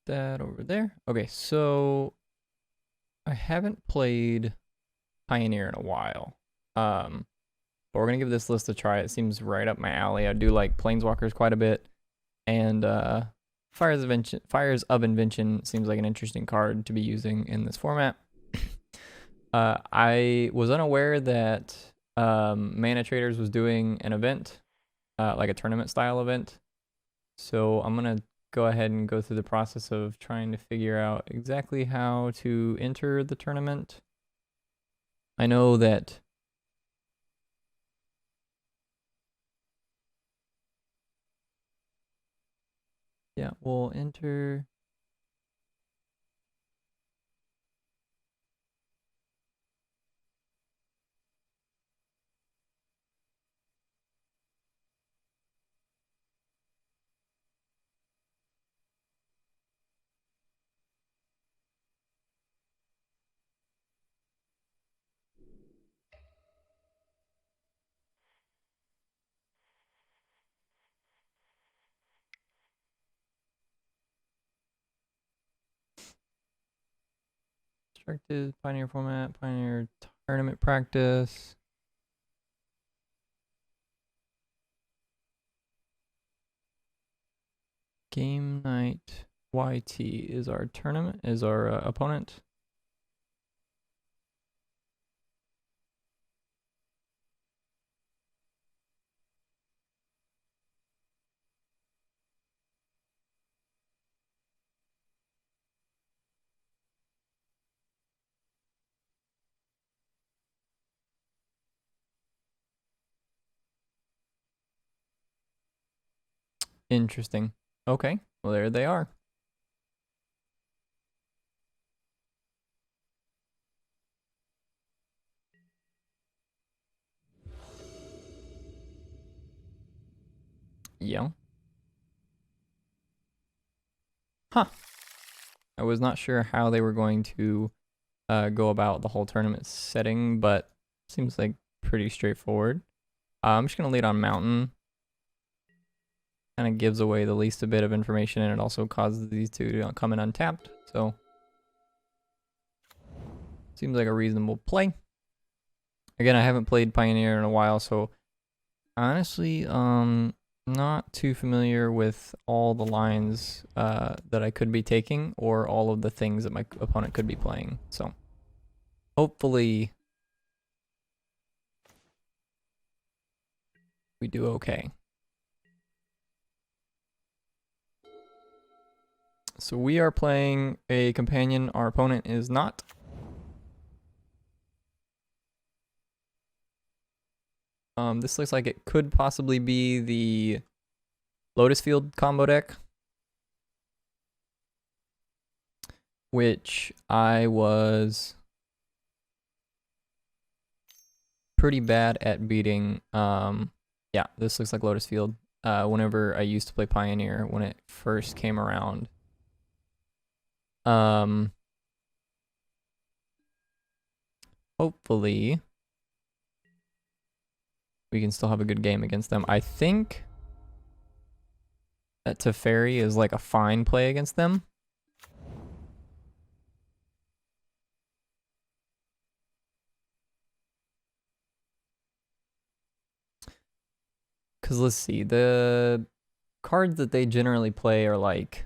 that over there. Okay, so I haven't played Pioneer in a while. But we're gonna give this list a try. It seems right up my alley. I do like Planeswalkers quite a bit, and Fires of Invention seems like an interesting card to be using in this format. I was unaware that Manatraders was doing an event, like a tournament style event. So I'm gonna go ahead and go through the process of trying to figure out exactly how to enter the tournament. I know that we'll enter. Constructed Pioneer format, Pioneer tournament practice. Game night YT is our tournament, is our opponent. Interesting. Okay, well there they are. Yeah. Huh. I was not sure how they were going to go about the whole tournament setting, but seems like pretty straightforward. I'm just gonna lead on Mountain. Kind of gives away the least a bit of information, and it also causes these two to come in untapped. So seems like a reasonable play. Again, I haven't played Pioneer in a while, so honestly, not too familiar with all the lines that I could be taking or all of the things that my opponent could be playing. So hopefully we do okay. So we are playing a companion. Our opponent is not. This looks like it could possibly be the Lotus Field combo deck, which I was pretty bad at beating. Yeah, this looks like Lotus Field. Whenever I used to play Pioneer when it first came around. Hopefully we can still have a good game against them. I think that Teferi is like a fine play against them. Because let's see, the cards that they generally play are like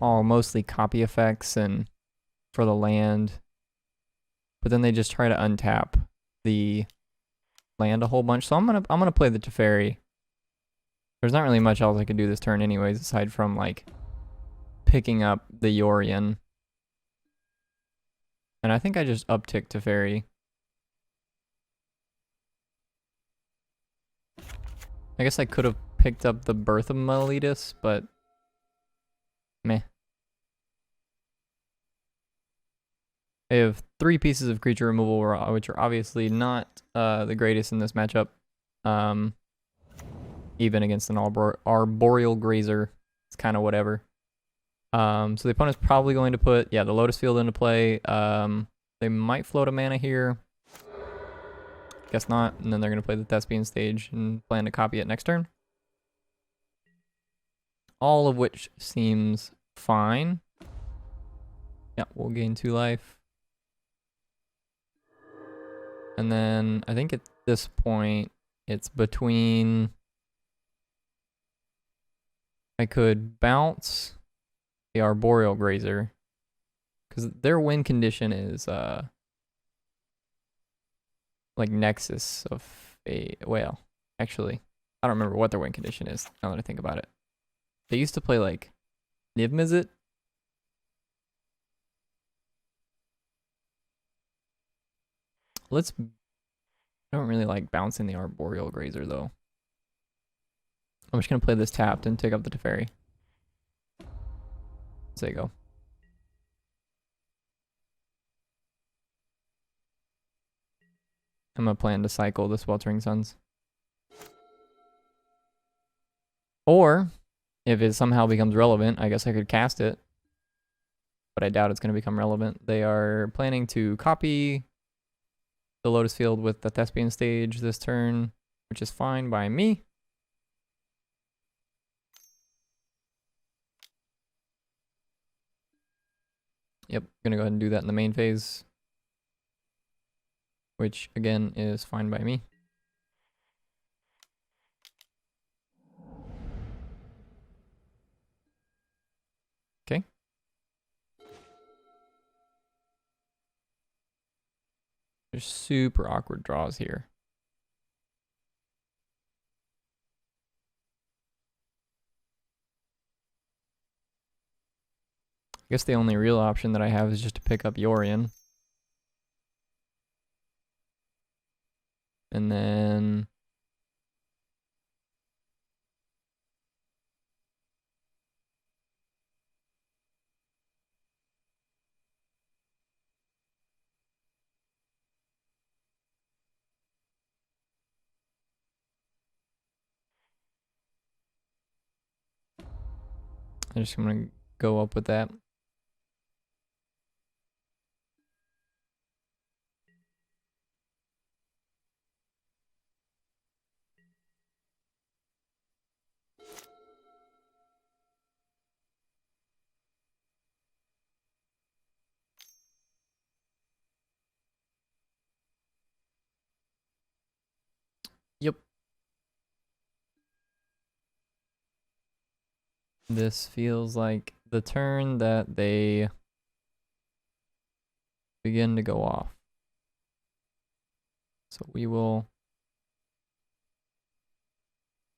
all mostly copy effects and for the land. But then they just try to untap the land a whole bunch. So I'm gonna play the Teferi. There's not really much else I could do this turn anyways, aside from like picking up the Yorion. And I think I just uptick Teferi. I guess I could have picked up the Birth of Meletus, but meh. I have 3 pieces of creature removal, which are obviously not the greatest in this matchup. Even against an Arboreal Grazer, it's kind of whatever. So the opponent's probably going to put, the Lotus Field into play. They might float a mana here. Guess not. And then they're going to play the Thespian Stage and plan to copy it next turn. all of which seems fine. Yeah, we'll gain 2 life. And then I think at this point, it's between... I could bounce the Arboreal Grazer, because their win condition is like Nexus of a... Well, actually, I don't remember what their win condition is, now that I think about it. They used to play like Niv Mizzet. I don't really like bouncing the Arboreal Grazer though. I'm just gonna play this tapped and take up the Teferi. There you go. I'm gonna plan to cycle the Sweltering Suns. Or, if it somehow becomes relevant, I guess I could cast it. But I doubt it's gonna become relevant. They are planning to copy the Lotus Field with the Thespian Stage this turn, which is fine by me. Yep, gonna go ahead and do that in the main phase, which again is fine by me. Okay. There's super awkward draws here. I guess the only real option that I have is just to pick up Yorion. And then... I'm just gonna go up with that. Yep. This feels like the turn that they begin to go off. So we will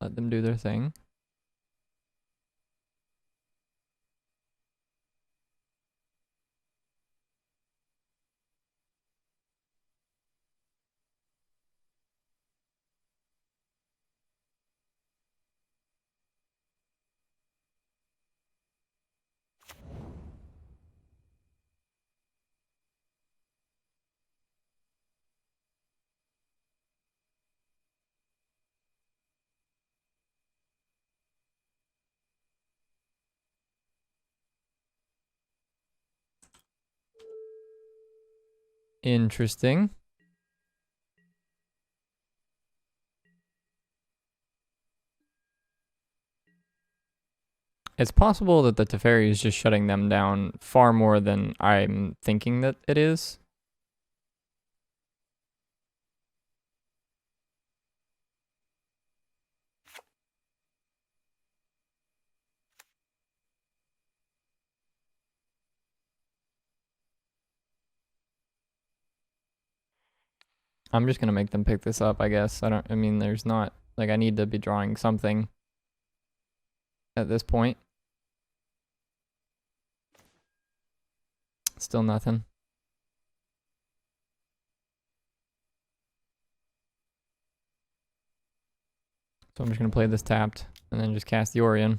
let them do their thing. Interesting. It's possible that the Teferi is just shutting them down far more than I'm thinking that it is. I'm just gonna make them pick this up, I guess. I mean, there's not, like, I need to be drawing something at this point. Still nothing. So I'm just gonna play this tapped and then just cast the Yorion.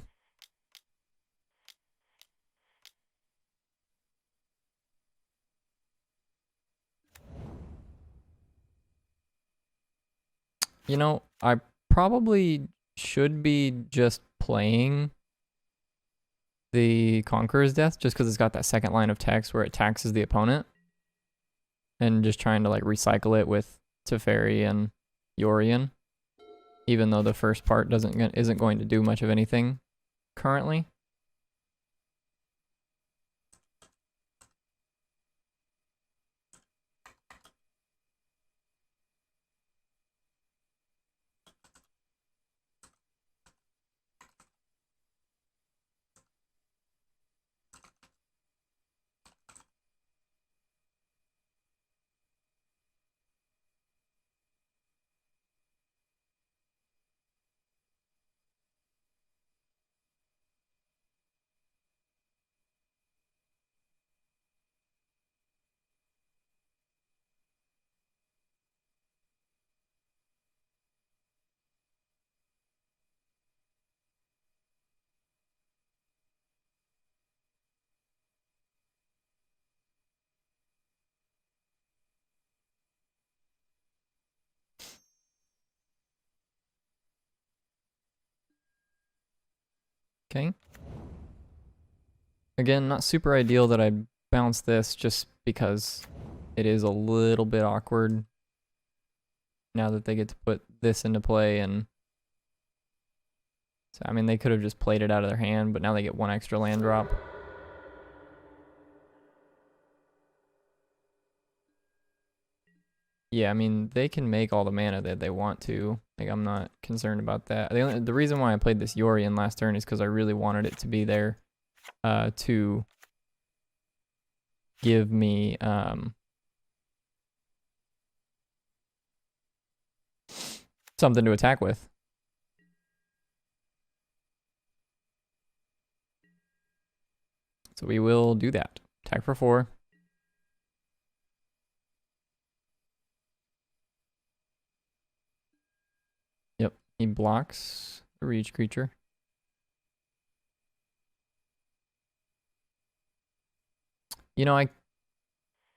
You know, I probably should be just playing the Conqueror's Death just because it's got that second line of text where it taxes the opponent. And just trying to like recycle it with Teferi and Yorion. Even though the first part isn't going to do much of anything currently. Okay. Again, not super ideal that I bounce this just because it is a little bit awkward now that they get to put this into play. And so, I mean, they could have just played it out of their hand, but now they get one extra land drop. Yeah, I mean, they can make all the mana that they want to. Like, I'm not concerned about that. The reason why I played this Yori in last turn is because I really wanted it to be there to give me something to attack with. So we will do that. Attack for 4. Yep, he blocks the reach creature. You know, I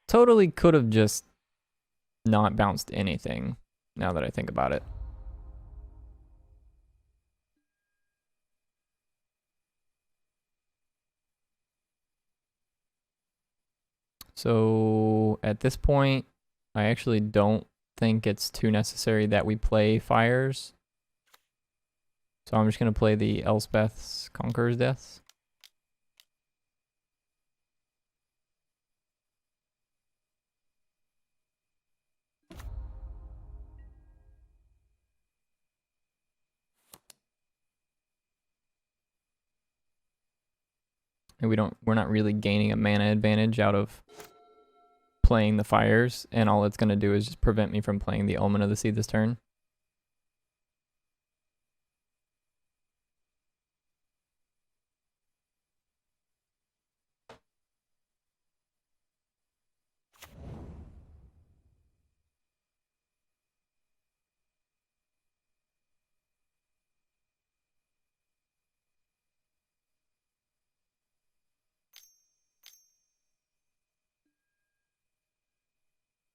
totally could have just not bounced anything now that I think about it. So at this point, I actually don't think it's too necessary that we play fires. So I'm just going to play the Elspeth's Conqueror's Deaths. And we're not really gaining a mana advantage out of playing the fires, and all it's going to do is just prevent me from playing the Omen of the Sea this turn.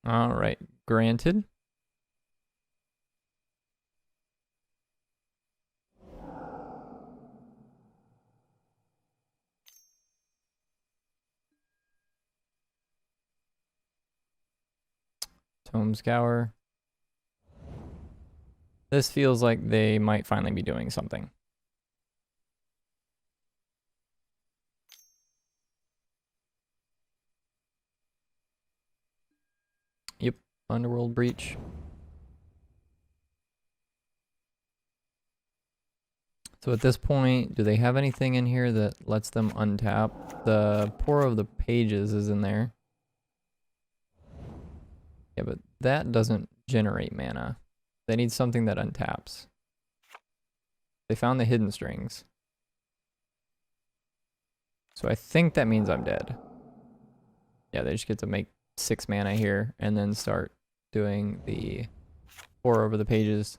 All right, granted. Tome Scour. This feels like they might finally be doing something. Yep, Underworld Breach. So at this point, do they have anything in here that lets them untap? The Pour of the Pages is in there. Yeah, but that doesn't generate mana. They need something that untaps. They found the Hidden Strings. So I think that means I'm dead. Yeah, they just get to make 6 mana here and then start doing the Pour over the Pages.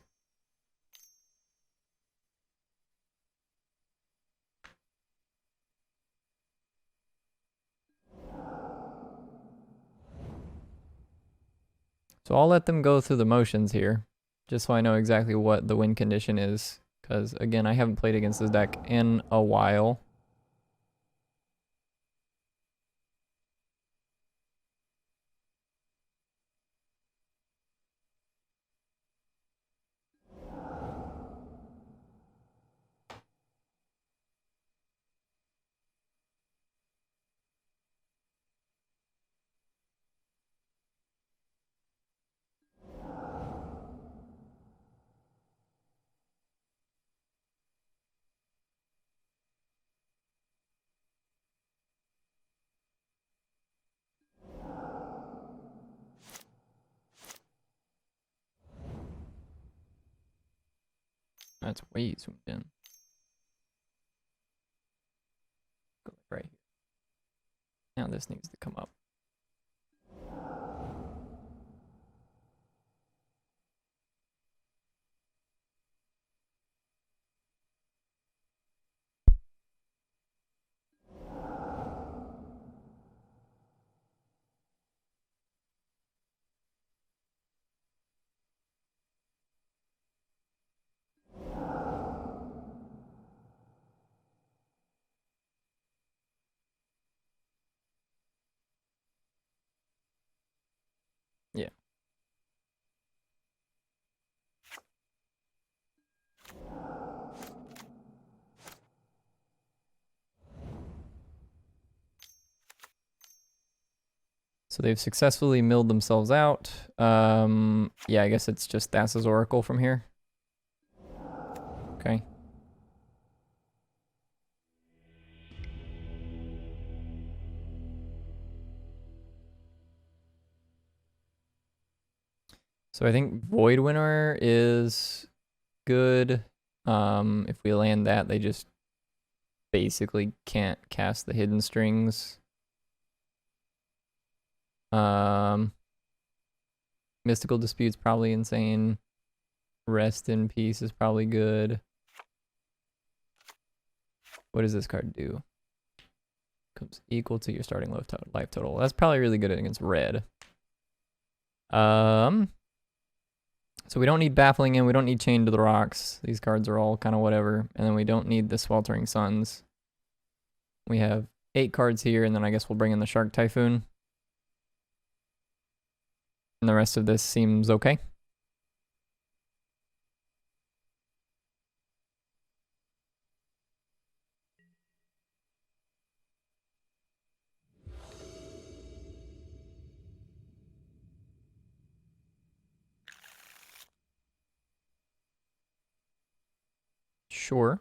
So I'll let them go through the motions here, just so I know exactly what the win condition is. Because, again, I haven't played against this deck in a while. That's way zoomed in. Go right here. Now this needs to come up. Yeah. So they've successfully milled themselves out. Yeah, I guess it's just Thassa's Oracle from here. Okay. So I think Void Winter is good. If we land that, they just basically can't cast the hidden strings. Mystical Dispute's probably insane. Rest in Peace is probably good. What does this card do? Comes equal to your starting life total. That's probably really good against red. So we don't need Baffling In, we don't need Chained to the Rocks. These cards are all kind of whatever. And then we don't need the Sweltering Suns. We have 8 cards here, and then I guess we'll bring in the Shark Typhoon. And the rest of this seems okay. Sure.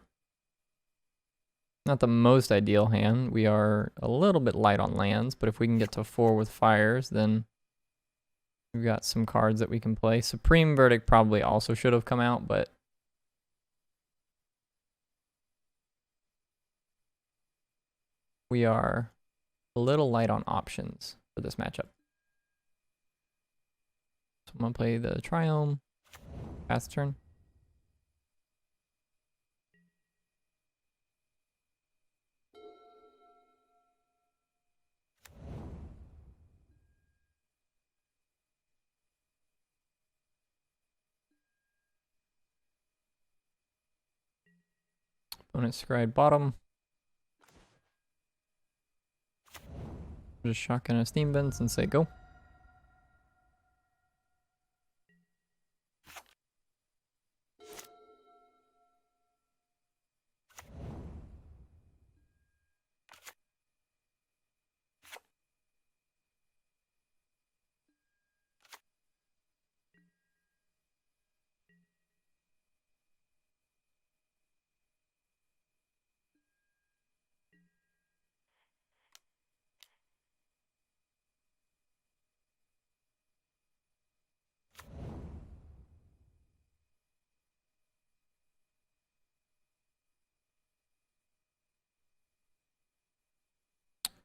Not the most ideal hand. We are a little bit light on lands, but if we can get to 4 with fires, then we've got some cards that we can play. Supreme Verdict probably also should have come out, but we are a little light on options for this matchup. So I'm going to play the Triome. Pass turn. Opponent scried bottom. Just shotgun a Steam Vents and say go.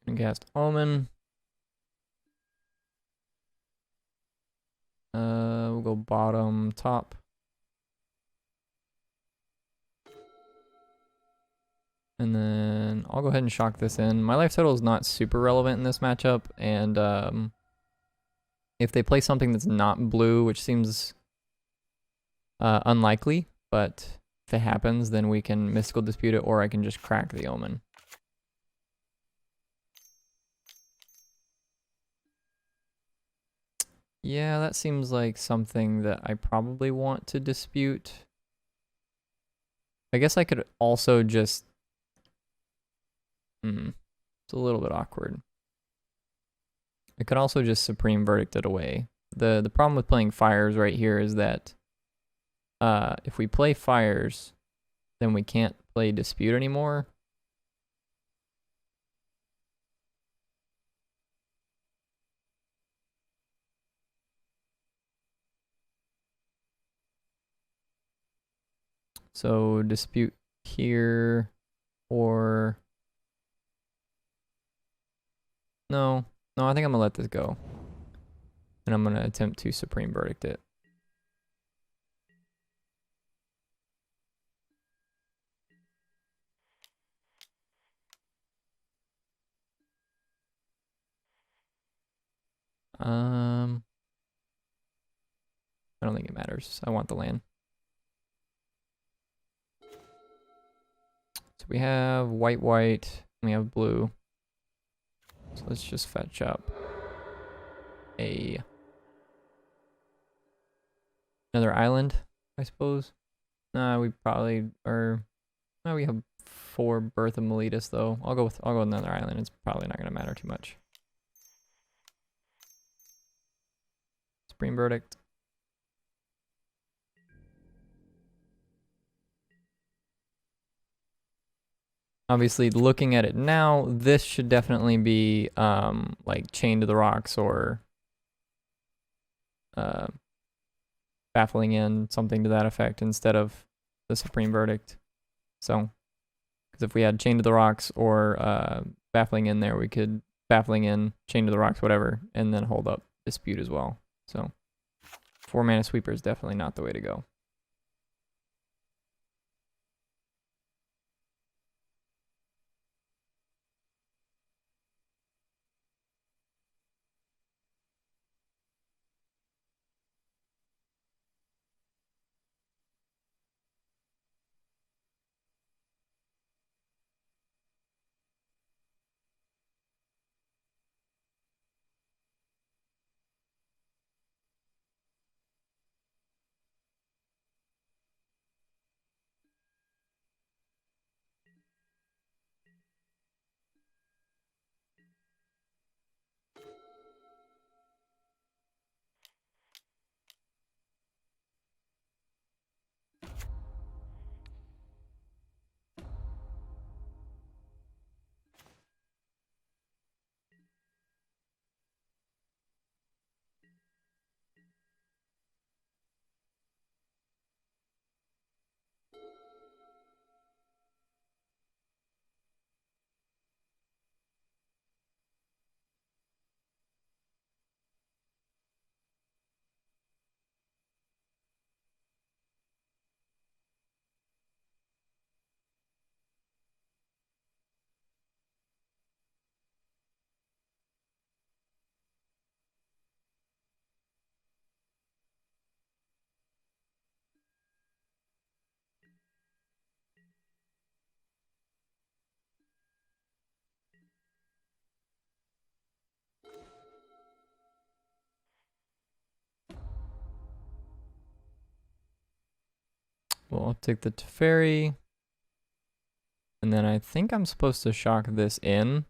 And cast Omen. We'll go bottom, top. And then I'll go ahead and shock this in. My life total is not super relevant in this matchup, and if they play something that's not blue, which seems unlikely, but if it happens, then we can Mystical Dispute it, or I can just crack the Omen. Yeah, that seems like something that I probably want to dispute. I guess I could also just... it's a little bit awkward. I could also just Supreme Verdict it away. The problem with playing Fires right here is that if we play Fires, then we can't play Dispute anymore. So dispute here, or no, I think I'm gonna let this go, and I'm gonna attempt to supreme verdict it. I don't think it matters. I want the land. So we have white, and we have blue. So let's just fetch up another island, I suppose. Nah, we probably are. No, we have 4 Birth of Miletus though. I'll go with another island. It's probably not gonna matter too much. Supreme verdict. Obviously, looking at it now, this should definitely be like Chained to the Rocks or Baffling In, something to that effect, instead of the Supreme Verdict. So, because if we had Chained to the Rocks or Baffling In there, we could Baffling In, Chained to the Rocks, whatever, and then hold up Dispute as well. So, 4 mana sweeper is definitely not the way to go. We'll uptick the Teferi. And then I think I'm supposed to shock this in.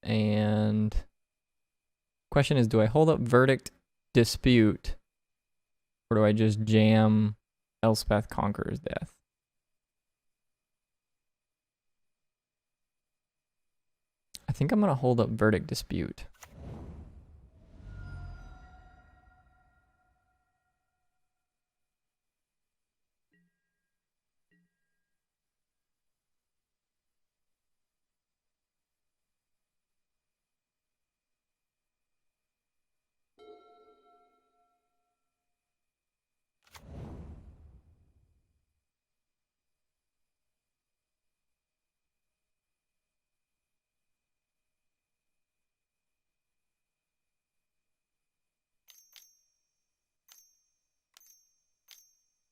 And question is, do I hold up Verdict, Dispute, or do I just jam Elspeth Conqueror's Death? I think I'm going to hold up Verdict, Dispute.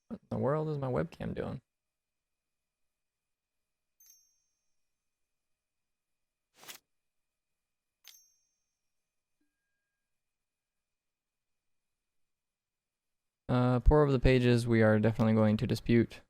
What in the world is my webcam doing? Pour over the pages, we are definitely going to dispute.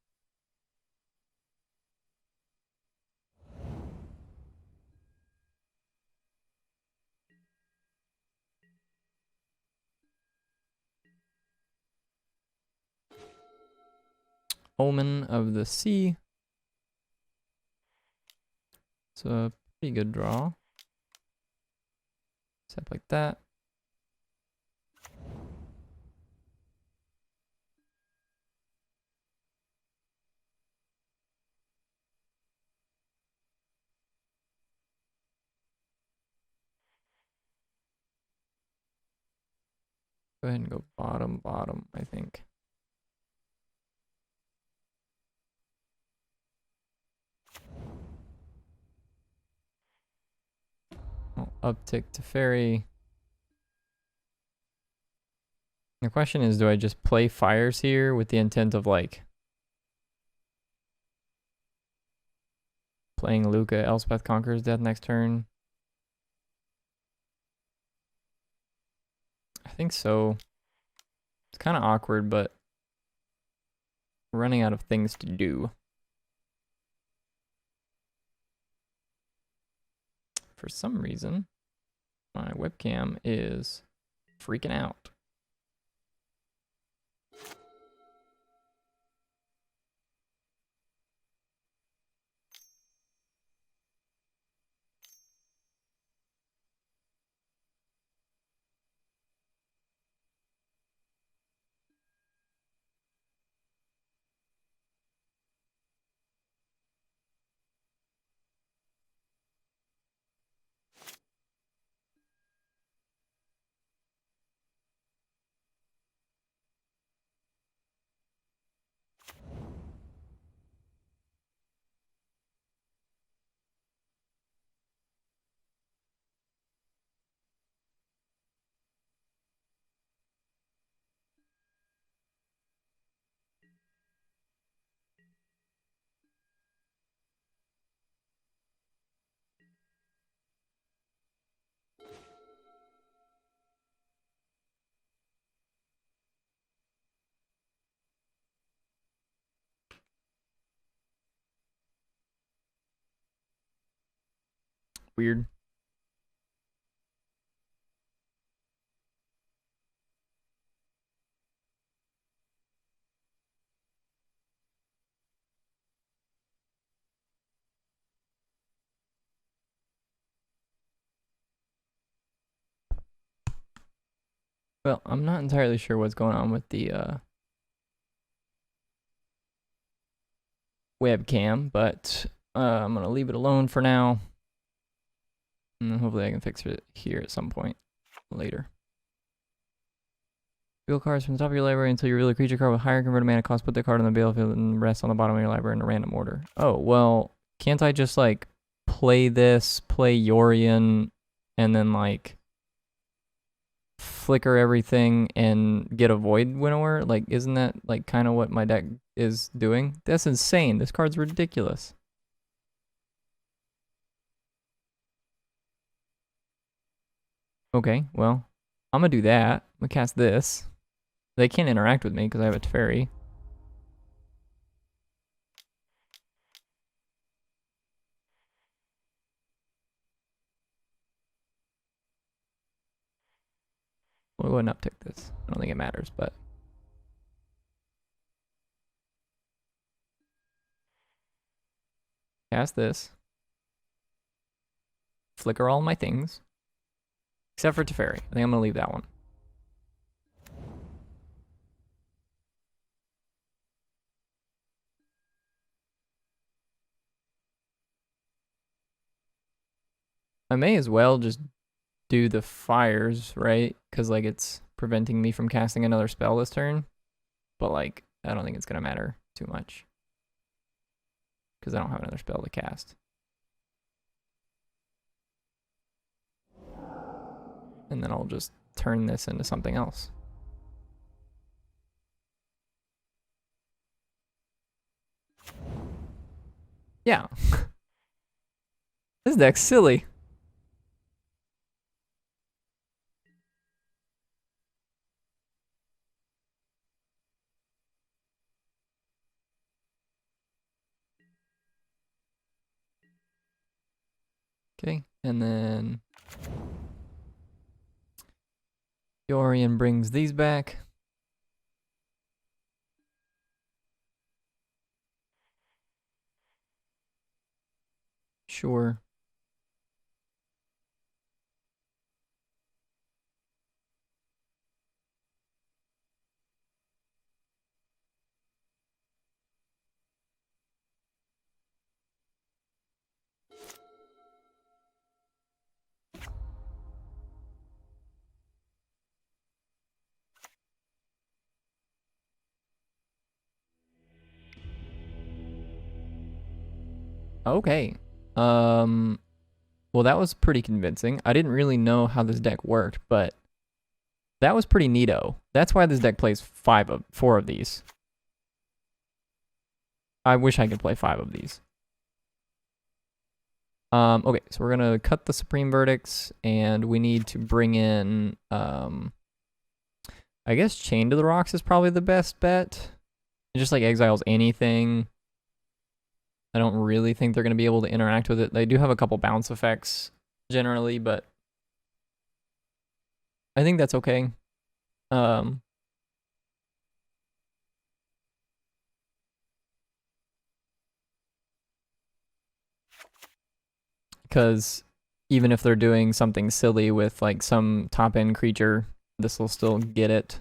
Omen of the Sea. It's a pretty good draw. Step like that. go ahead and go bottom, bottom, I think. I'll uptick to ferry. The question is, do I just play fires here with the intent of like playing Luca, Elspeth conquers death next turn? I think so. It's kind of awkward, but we're running out of things to do. For some reason, my webcam is freaking out. Weird. Well, I'm not entirely sure what's going on with the webcam, but I'm going to leave it alone for now. And then hopefully I can fix it here at some point later. Field cards from the top of your library until you reveal a creature card with higher converted mana cost. Put the card on the battlefield and rest on the bottom of your library in a random order. Oh, well, can't I just like play this, play Yorion, and then like flicker everything and get a Void Winnower? Like, isn't that like kind of what my deck is doing? That's insane. This card's ridiculous. Okay, well, I'm gonna do that. I'm gonna cast this. They can't interact with me because I have a Teferi. We'll go ahead and uptick this. I don't think it matters, but cast this. Flicker all my things. Except for Teferi. I think I'm gonna leave that one. I may as well just do the fires, right? Because like it's preventing me from casting another spell this turn. But like, I don't think it's gonna matter too much. Because I don't have another spell to cast. And then I'll just turn this into something else. Yeah. This deck's silly. Okay, and then Yorion brings these back. Sure. Okay. Well, that was pretty convincing. I didn't really know how this deck worked, but that was pretty neato. That's why this deck plays four of these. I wish I could play 5 of these. Okay, so we're gonna cut the Supreme Verdicts, and we need to bring in, I guess Chain to the Rocks is probably the best bet. It just like exiles anything. I don't really think they're gonna be able to interact with it. They do have a couple bounce effects generally, but I think that's okay. Because even if they're doing something silly with like some top end creature, this will still get it.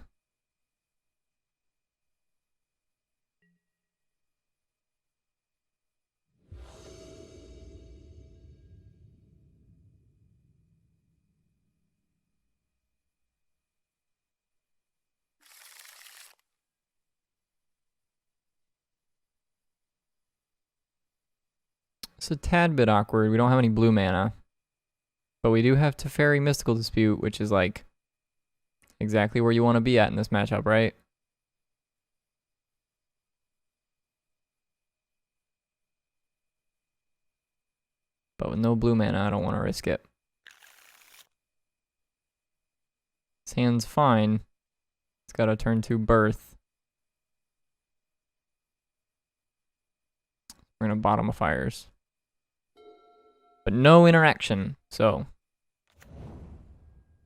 It's a tad bit awkward. We don't have any blue mana. But we do have Teferi Mystical Dispute, which is like exactly where you want to be at in this matchup, right? But with no blue mana, I don't want to risk it. This hand's fine. It's got a turn 2 birth. We're going to bottom of fires. But no interaction, so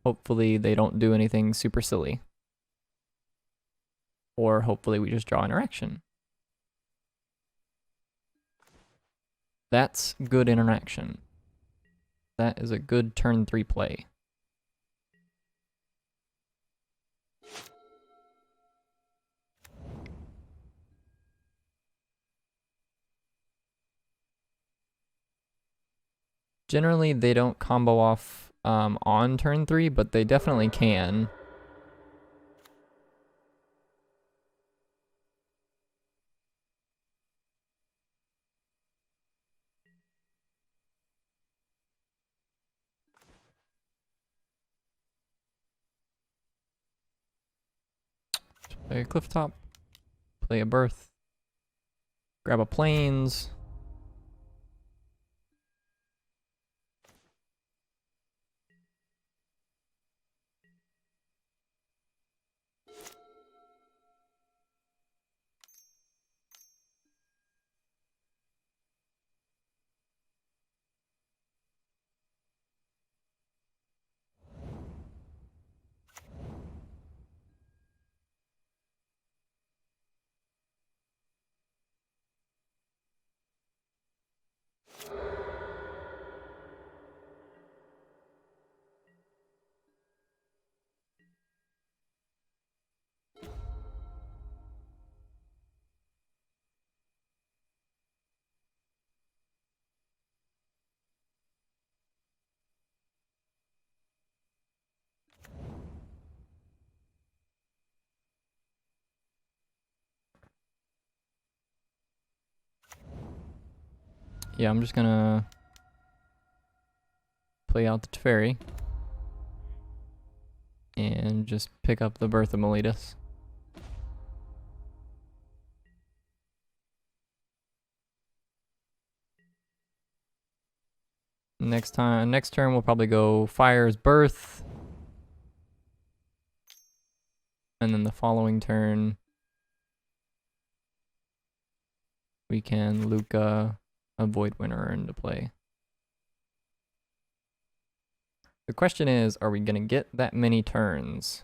hopefully they don't do anything super silly. Or hopefully we just draw interaction. That's good interaction. That is a good turn 3 play. Generally, they don't combo off on turn 3, but they definitely can. Play a cliff top. Play a birth. Grab a plains. Yeah, I'm just gonna play out the Teferi. And just pick up the Birth of Meletus. Next turn we'll probably go Fire's Birth. And then the following turn we can Luca a Void Winter into play. The question is, are we gonna get that many turns?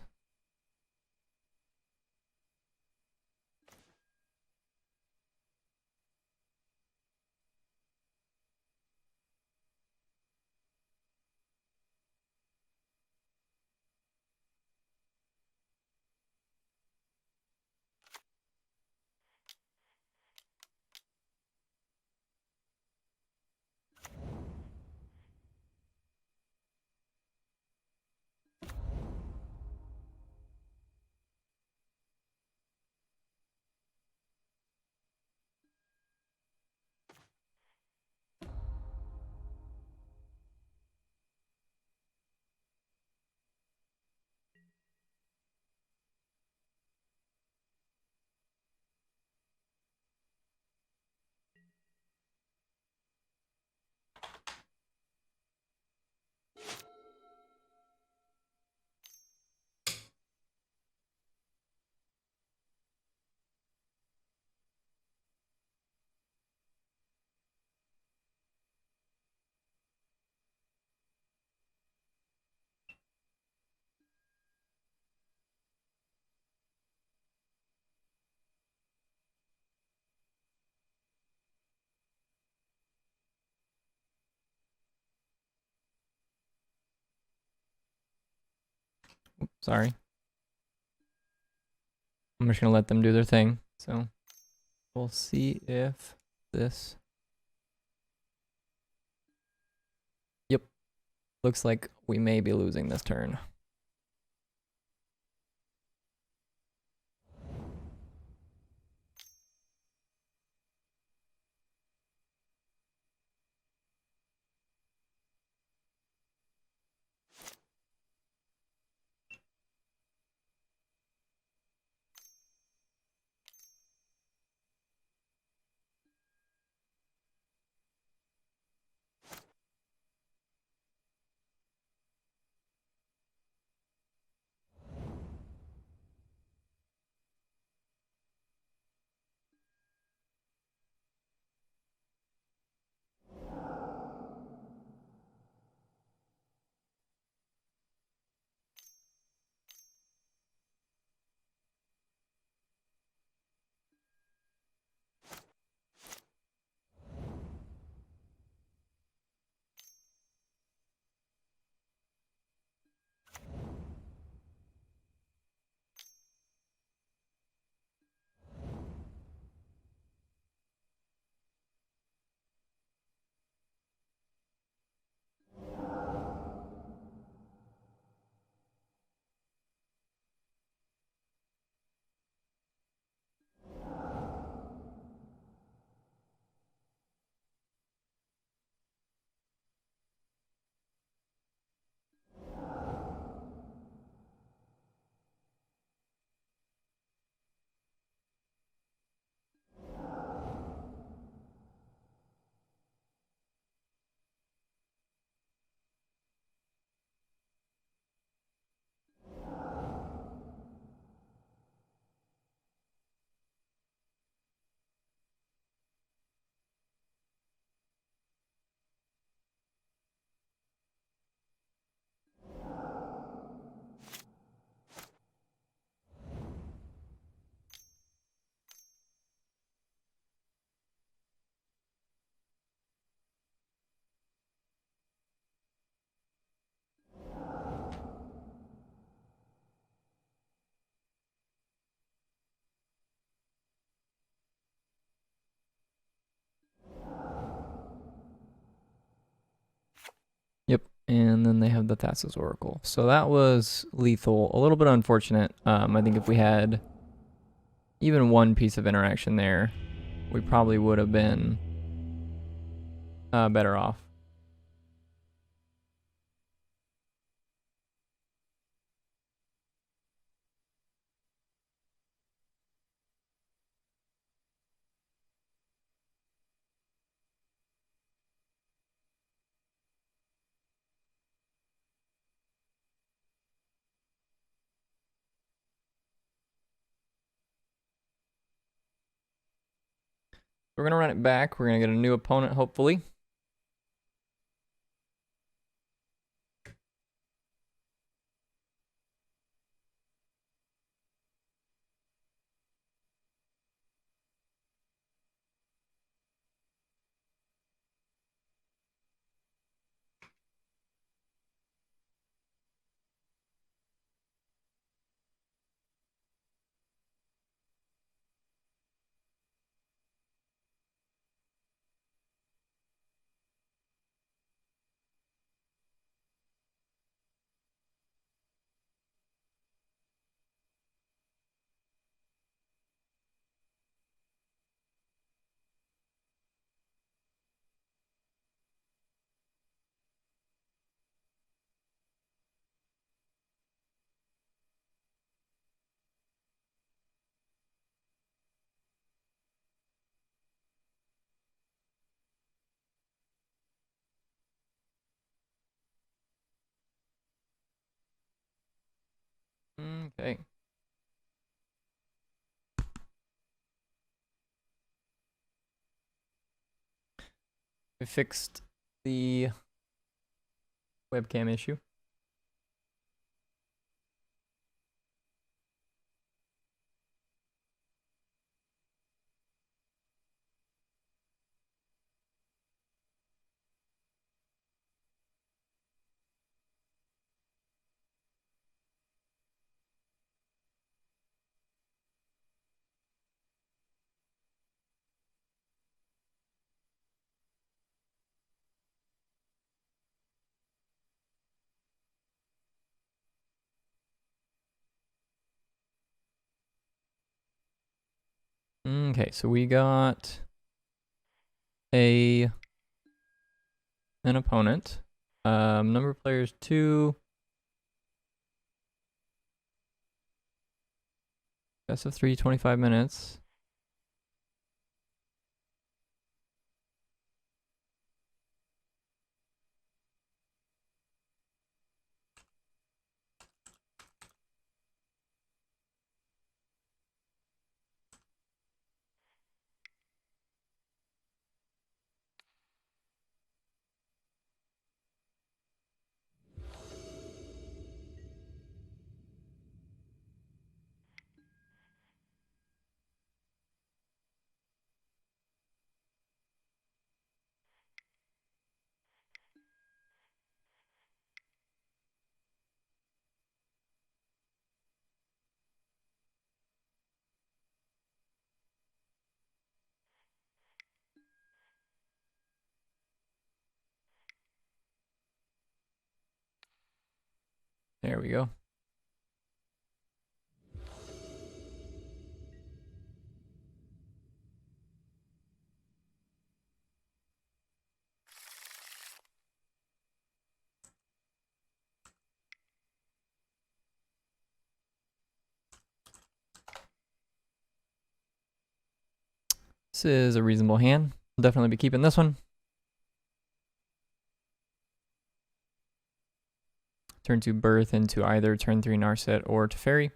Oops, sorry. I'm just gonna let them do their thing. So we'll see if this. Yep. Looks like we may be losing this turn. Yep, and then they have the Thassa's Oracle. So that was lethal. A little bit unfortunate. I think if we had even one piece of interaction there, we probably would have been better off. We're going to run it back. We're going to get a new opponent, hopefully. Okay. We fixed the webcam issue. Okay, so we got an opponent. Number of players 2. Best of 3, 25 minutes. There we go. This is a reasonable hand. I'll definitely be keeping this one. Turn 2 Birth into either turn 3 Narset or Teferi. It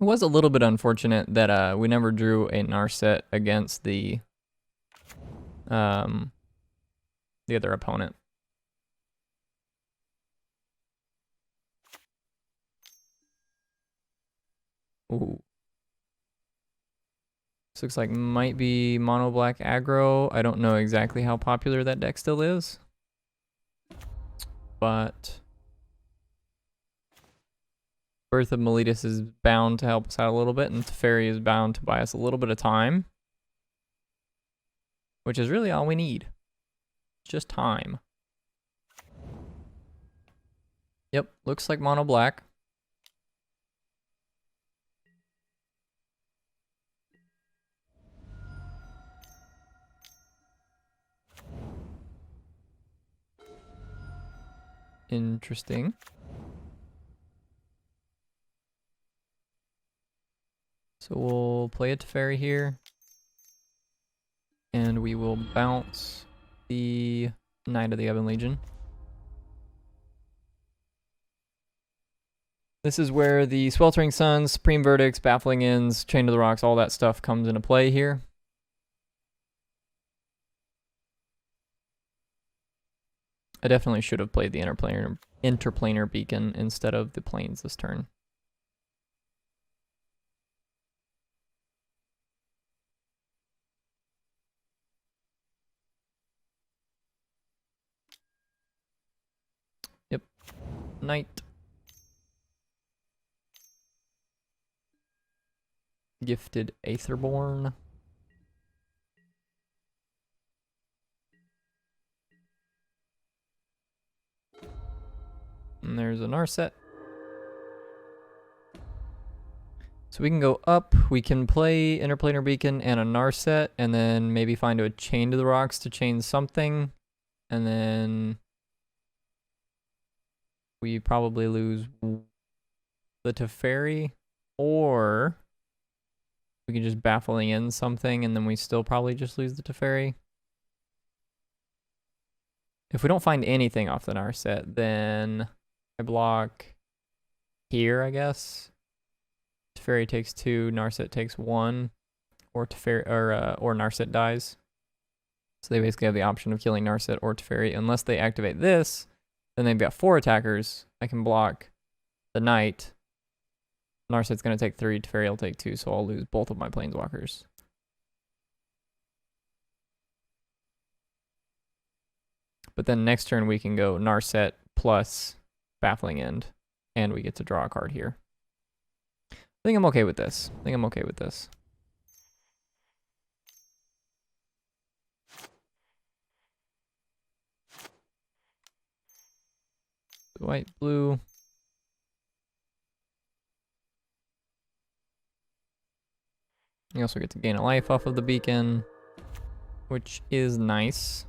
was a little bit unfortunate that we never drew a Narset against the other opponent. Ooh. This looks like might be mono black aggro. I don't know exactly how popular that deck still is. But Birth of Meletus is bound to help us out a little bit, and Teferi is bound to buy us a little bit of time. Which is really all we need. Just time. Yep, looks like mono black. Interesting. So we'll play a Teferi here. And we will bounce the Knight of the Ebon Legion. This is where the Sweltering Suns, Supreme Verdicts, Baffling Ends, Chain to the Rocks, all that stuff comes into play here. I definitely should have played the interplanar beacon instead of the planes this turn. Yep. Knight. Gifted Aetherborn. And there's a Narset. So we can go up, we can play Interplanar Beacon and a Narset, and then maybe find a Chain to the Rocks to chain something, and then we probably lose the Teferi, or we can just Baffling in something, and then we still probably just lose the Teferi. If we don't find anything off the Narset, then I block here, I guess. Teferi takes 2, Narset takes 1, or Narset dies. So they basically have the option of killing Narset or Teferi. Unless they activate this, then they've got 4 attackers. I can block the Knight. Narset's going to take 3, Teferi will take 2, so I'll lose both of my Planeswalkers. But then next turn we can go Narset plus Baffling End, and we get to draw a card here. I think I'm okay with this. White, blue. You also get to gain a life off of the beacon, which is nice.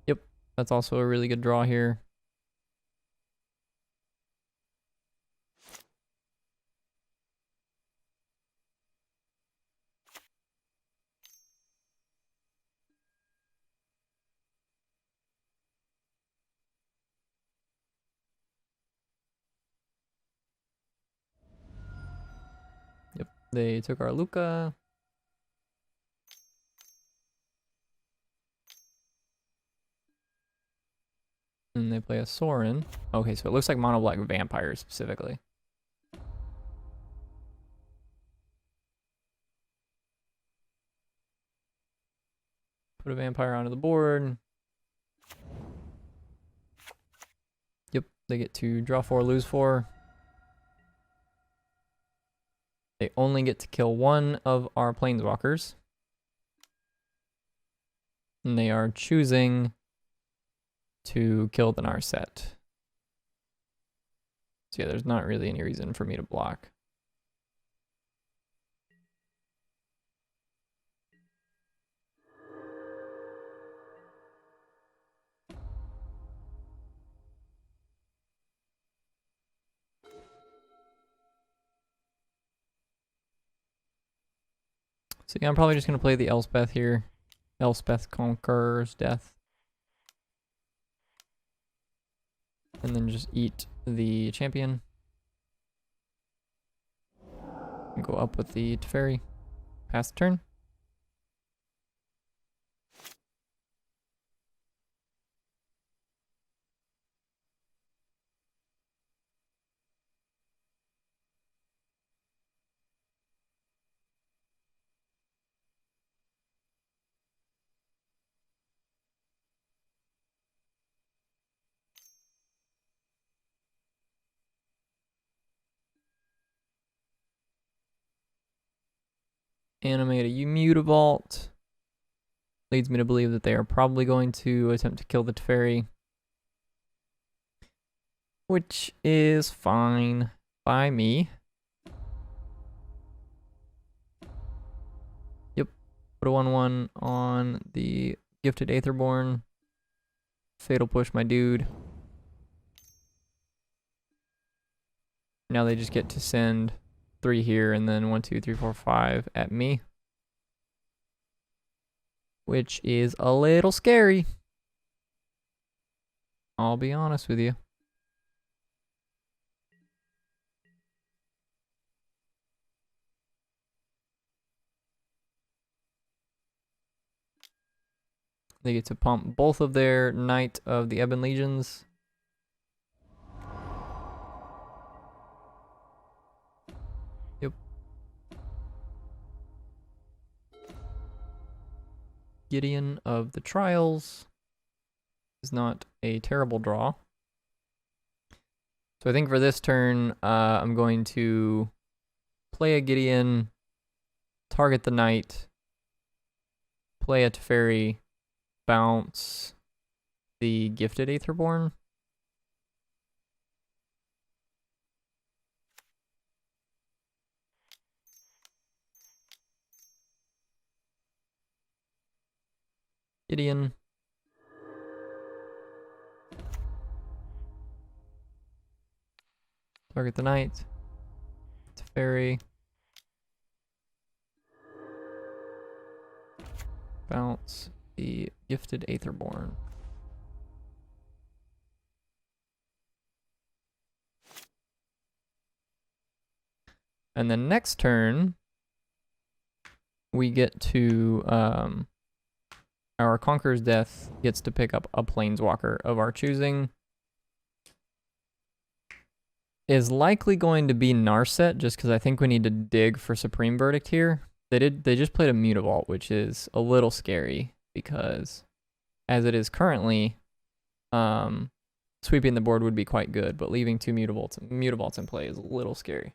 Yep, that's also a really good draw here. Yep, they took our Luca. And they play a Sorin. Okay, so it looks like mono black vampires specifically. Put a vampire onto the board. Yep, they get to draw 4, lose 4. They only get to kill one of our planeswalkers. And they are choosing to kill the Narset. So yeah, there's not really any reason for me to block. So yeah, I'm probably just going to play the Elspeth here. Elspeth Conqueror's Death. And then just eat the champion. And go up with the Teferi. Pass the turn. Animate a Mutavault. Leads me to believe that they are probably going to attempt to kill the Teferi. Which is fine by me. Yep. Put a 1/1 on the Gifted Aetherborn. Fatal Push my dude. Now they just get to send 3 here and then 1, 2, 3, 4, 5 at me. Which is a little scary. I'll be honest with you. They get to pump both of their Knight of the Ebon Legions. Yep. Gideon of the Trials is not a terrible draw. So I think for this turn, I'm going to play a Gideon, target the Knight, play a Teferi, bounce the Gifted Aetherborn. Gideon. Target the Knight. Teferi. Bounce the Gifted Aetherborn. And then next turn, we get to, our Conqueror's Death gets to pick up a Planeswalker of our choosing. Is likely going to be Narset, just because I think we need to dig for Supreme Verdict here. They just played a Mutavault, which is a little scary, because as it is currently, sweeping the board would be quite good, but leaving 2 Mutavaults in play is a little scary.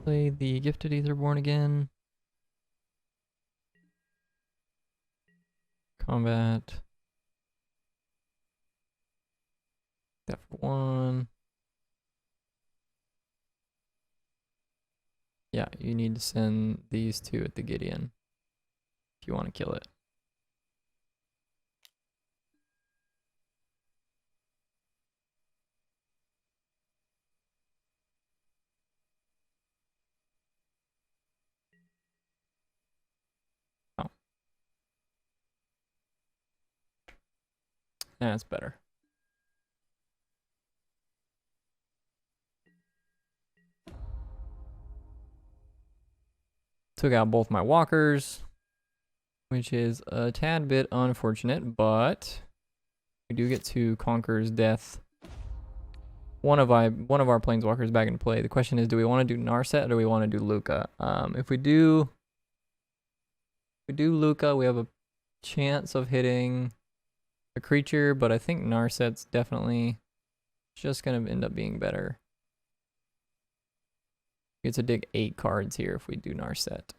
Play the Gifted Aetherborn again. Combat. F1. Yeah, you need to send these two at the Gideon if you want to kill it. Oh. That's better. Took out both my walkers, which is a tad bit unfortunate, but we do get to Conqueror's Death. One of our planeswalkers back in play. The question is, do we want to do Narset or do we want to do Luca? If we do Luca, we have a chance of hitting a creature, but I think Narset's definitely just gonna end up being better. We get to dig 8 cards here if we do Narset.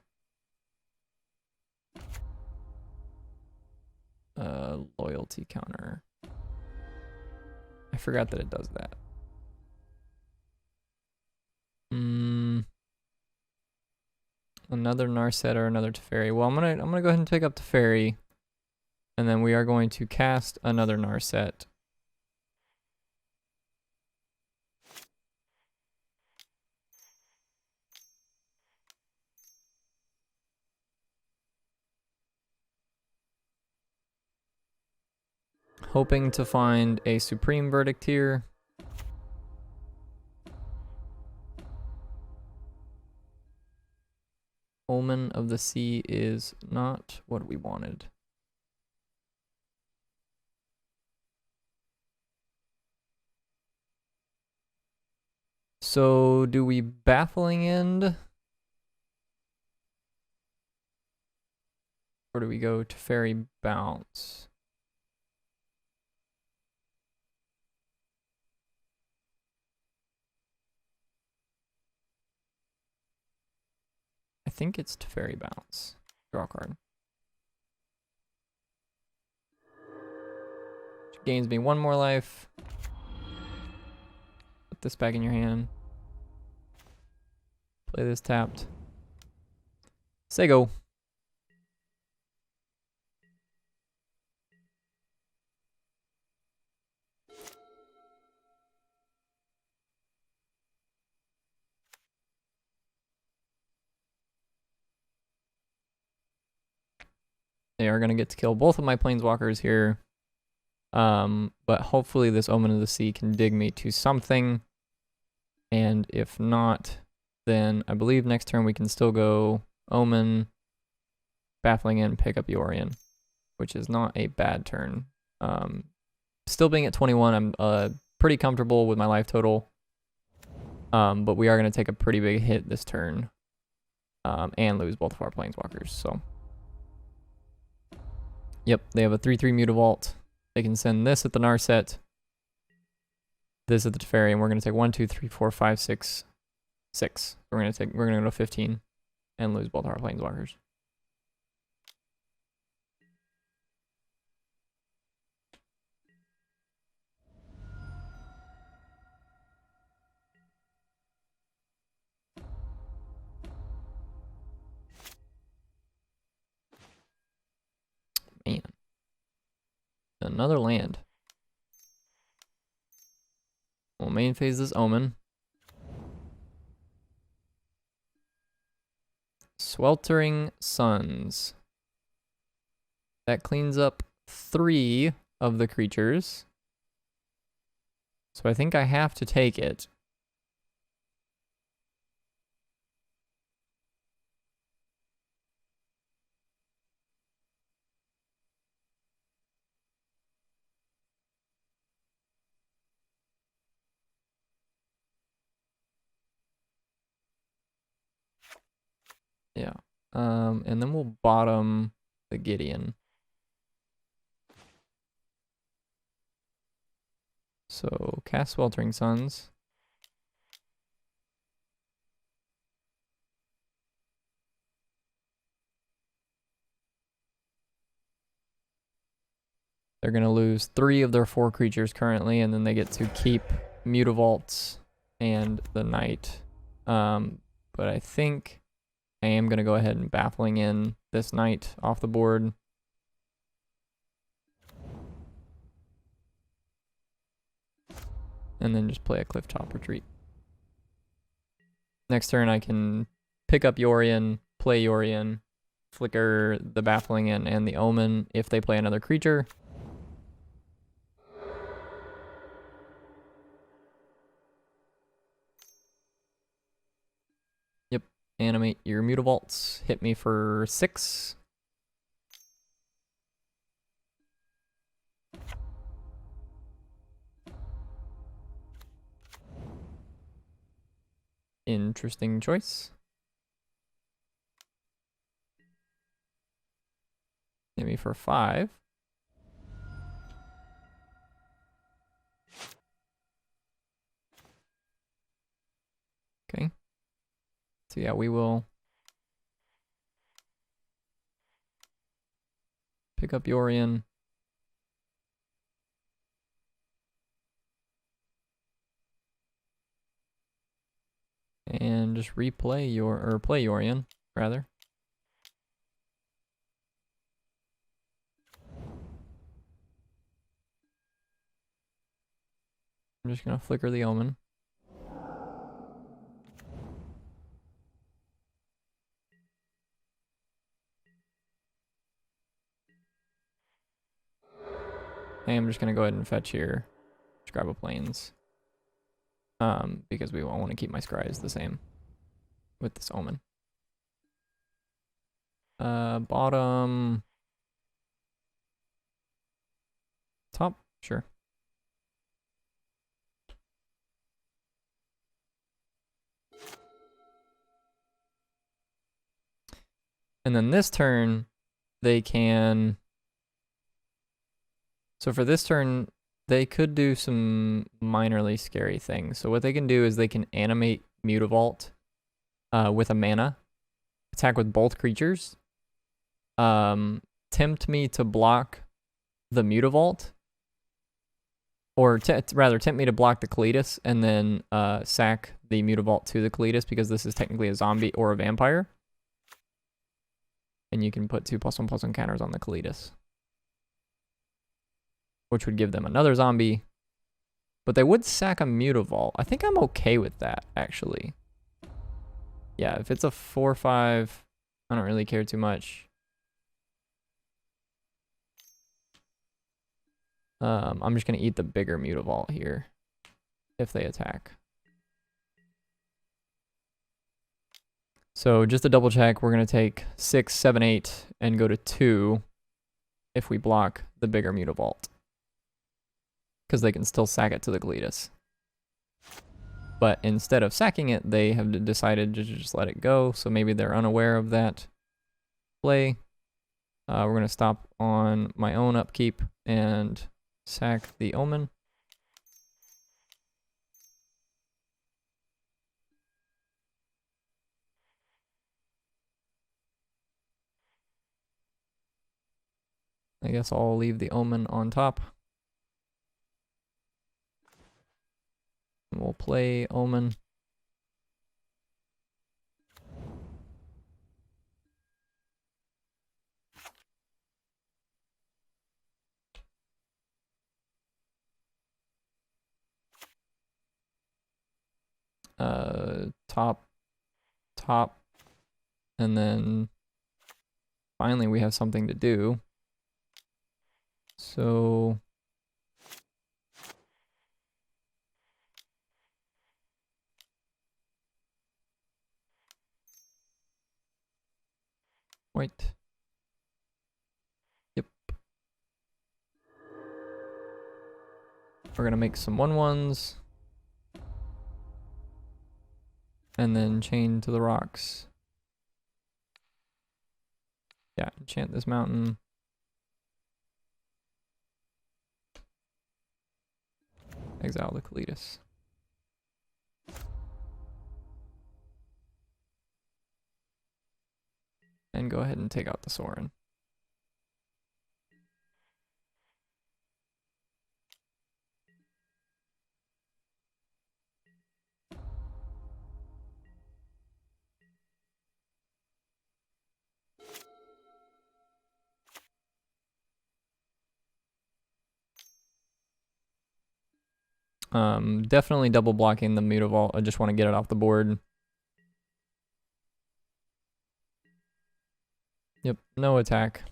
Loyalty counter. I forgot that it does that. Another Narset or another Teferi. Well, I'm gonna go ahead and take up Teferi, and then we are going to cast another Narset. Hoping to find a Supreme Verdict here. Omen of the Sea is not what we wanted. So do we Baffling End? Or do we go to Fairy Bounce? I think it's to Fairy Bounce. Draw a card. Which gains me 1 more life. Put this back in your hand. Play this tapped. Say go. They are going to get to kill both of my planeswalkers here. But hopefully this Omen of the Sea can dig me to something. And if not, then I believe next turn we can still go Omen, Baffling End, pick up Yorion, which is not a bad turn. Still being at 21, I'm pretty comfortable with my life total. But we are going to take a pretty big hit this turn. And lose both of our planeswalkers, so. Yep, they have a 3/3 Mutavault. They can send this at the Narset, this at the Teferi, and we're gonna take 1, 2, 3, 4, 5, 6, 6. We're gonna go to 15 and lose both our planeswalkers. Man. Another land. Well, main phase is Omen. Sweltering Suns. That cleans up 3 of the creatures. So I think I have to take it. Yeah. And then we'll bottom the Gideon. So cast Sweltering Suns. They're going to lose 3 of their 4 creatures currently, and then they get to keep Mutavaults and the Knight. But I think I am going to go ahead and Baffling in this Knight off the board. And then just play a Clifftop Retreat. Next turn I can pick up Yorion, play Yorion, flicker the Baffling in and the Omen if they play another creature. Yep, animate your Mutavaults, hit me for 6. Interesting choice. Hit me for 5. Okay. So yeah, we will pick up Yorion. And just replay play Yorion, rather. I'm just gonna flicker the Omen. And I'm just gonna go ahead and fetch here. Just grab a Plains. Because we won't want to keep my Scries the same with this Omen. Bottom. Top? Sure. And then this turn, they can... So for this turn, they could do some minorly scary things. So what they can do is they can animate Mutavault with a mana, attack with both creatures, tempt me to block the Mutavault, or rather tempt me to block the Kalitas, and then sack the Mutavault to the Kalitas, because this is technically a zombie or a vampire. And you can put 2+1/+1 counters on the Kalitas, which would give them another zombie. But they would sack a Mutavault. I think I'm okay with that, actually. Yeah, if it's a 4/5, I don't really care too much. I'm just going to eat the bigger Mutavault here if they attack. So just to double check, we're going to take 6, 7, 8 and go to 2 if we block the bigger Mutavault, because they can still sack it to the Kalitas. But instead of sacking it, they have decided to just let it go, so maybe they're unaware of that play. We're going to stop on my own upkeep and sack the Omen. I guess I'll leave the Omen on top. And we'll play Omen. Top, and then finally we have something to do. So wait. Yep. We're gonna make some 1/1s. And then chain to the rocks. Yeah, enchant this mountain. Exile the Kalitas. And go ahead and take out the Sorin. Definitely double blocking the Mutavault. I just want to get it off the board. Yep, no attack.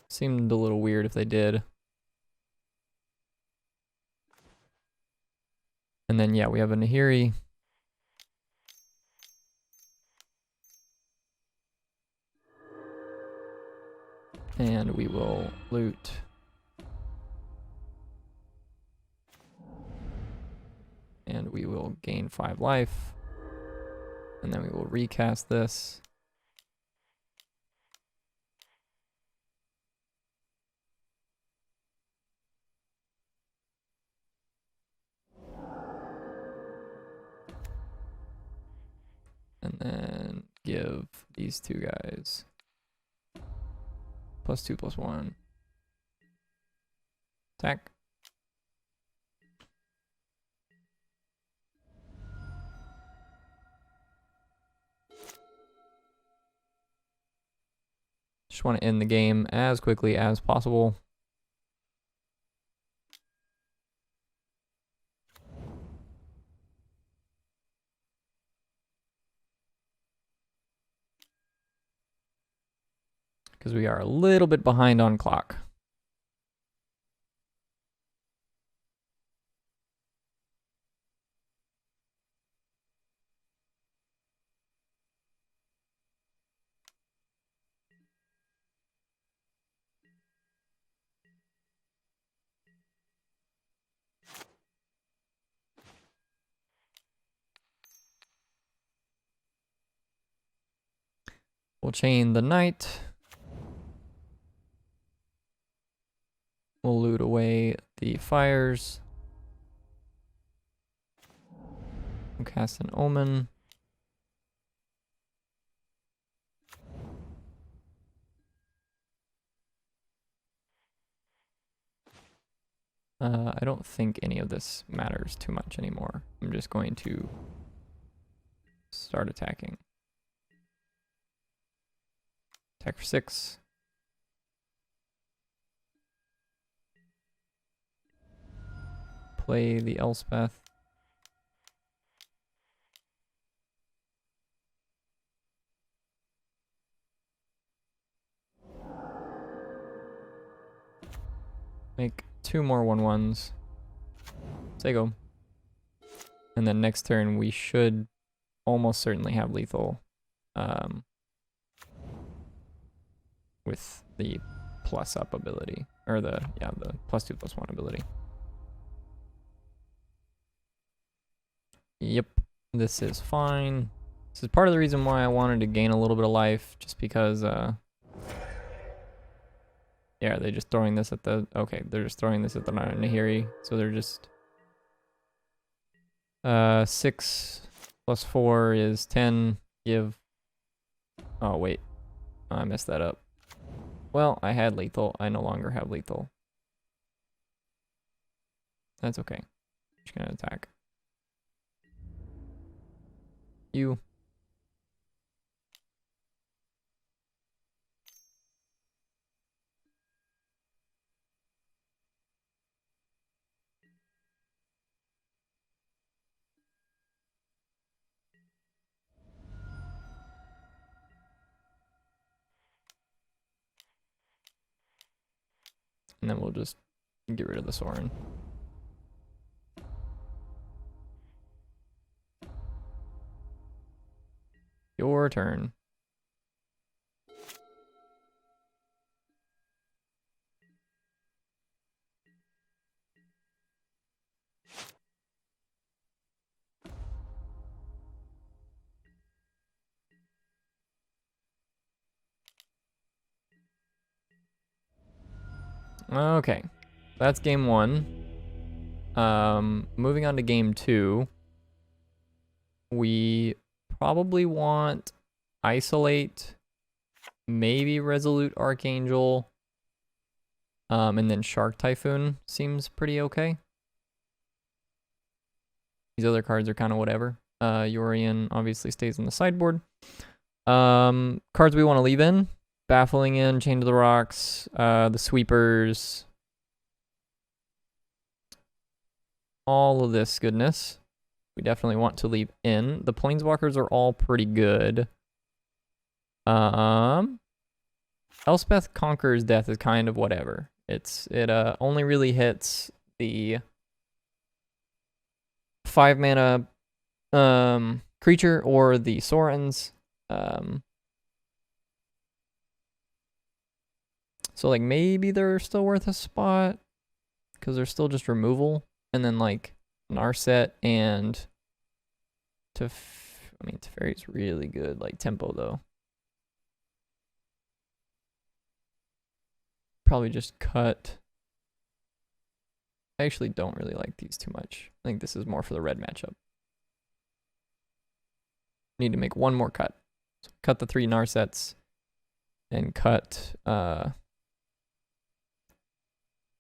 Seemed a little weird if they did. And then, yeah, we have a Nahiri. And we will loot. And we will gain 5 life. And then we will recast this. And then give these two guys +2/+1. Attack. Just want to end the game as quickly as possible. Because we are a little bit behind on clock. We'll chain the knight. We'll loot away the fires. We'll cast an omen. I don't think any of this matters too much anymore. I'm just going to start attacking. Attack for 6. Play the Elspeth. Make 2 more 1/1s. Say go. And then next turn we should almost certainly have lethal. With the +up ability. Or the +2/+1 ability. Yep, this is fine. This is part of the reason why I wanted to gain a little bit of life, just because, yeah, they're just throwing this at the, okay, they're just throwing this at the Nahiri, so they're just, 6 + 4 is 10, give, oh wait, I messed that up. Well, I had lethal, I no longer have lethal. That's okay, just gonna attack. You. And then we'll just get rid of the Sorin. Your turn. Okay, that's game 1. Moving on to game 2. We probably want Isolate, maybe Resolute Archangel, and then Shark Typhoon seems pretty okay. These other cards are kind of whatever. Yorion obviously stays on the sideboard. Cards we want to leave in. Baffling in, Chain to the Rocks, the Sweepers. all of this goodness, we definitely want to leave in. The planeswalkers are all pretty good. Elspeth Conqueror's Death is kind of whatever. It only really hits the 5 mana creature or the Sorens. So like maybe they're still worth a spot because they're still just removal, and then like Narset and Teferi's really good, like tempo though. Probably just cut. I actually don't really like these too much. I think this is more for the red matchup. Need to make one more cut. So cut the 3 Narsets and cut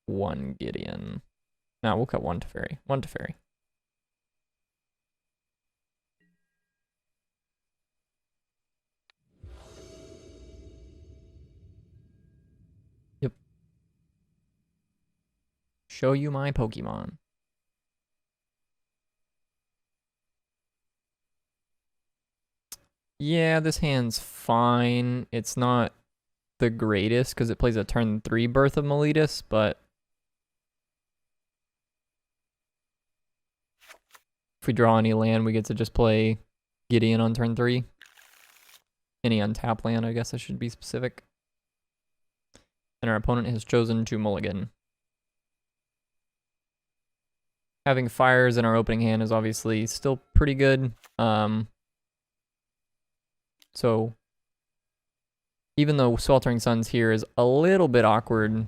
1 Gideon. No, we'll cut 1 Teferi. 1 Teferi. Yep. Show you my Pokemon. Yeah, this hand's fine. It's not the greatest because it plays a turn 3 Birth of Meletus, but if we draw any land, we get to just play Gideon on turn 3. Any untapped land, I guess I should be specific. And our opponent has chosen to mulligan. Having fires in our opening hand is obviously still pretty good. So even though Sweltering Suns here is a little bit awkward,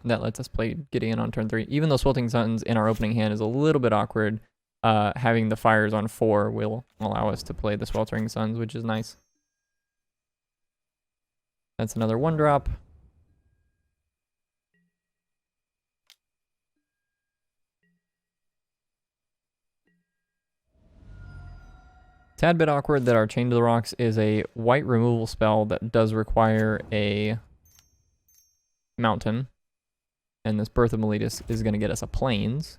that lets us play Gideon on turn 3. Even though Sweltering Suns in our opening hand is a little bit awkward, having the fires on 4 will allow us to play the Sweltering Suns, which is nice. That's another 1-drop. Tad bit awkward that our Chain to the Rocks is a white removal spell that does require a mountain. And this Birth of Meletus is going to get us a Plains.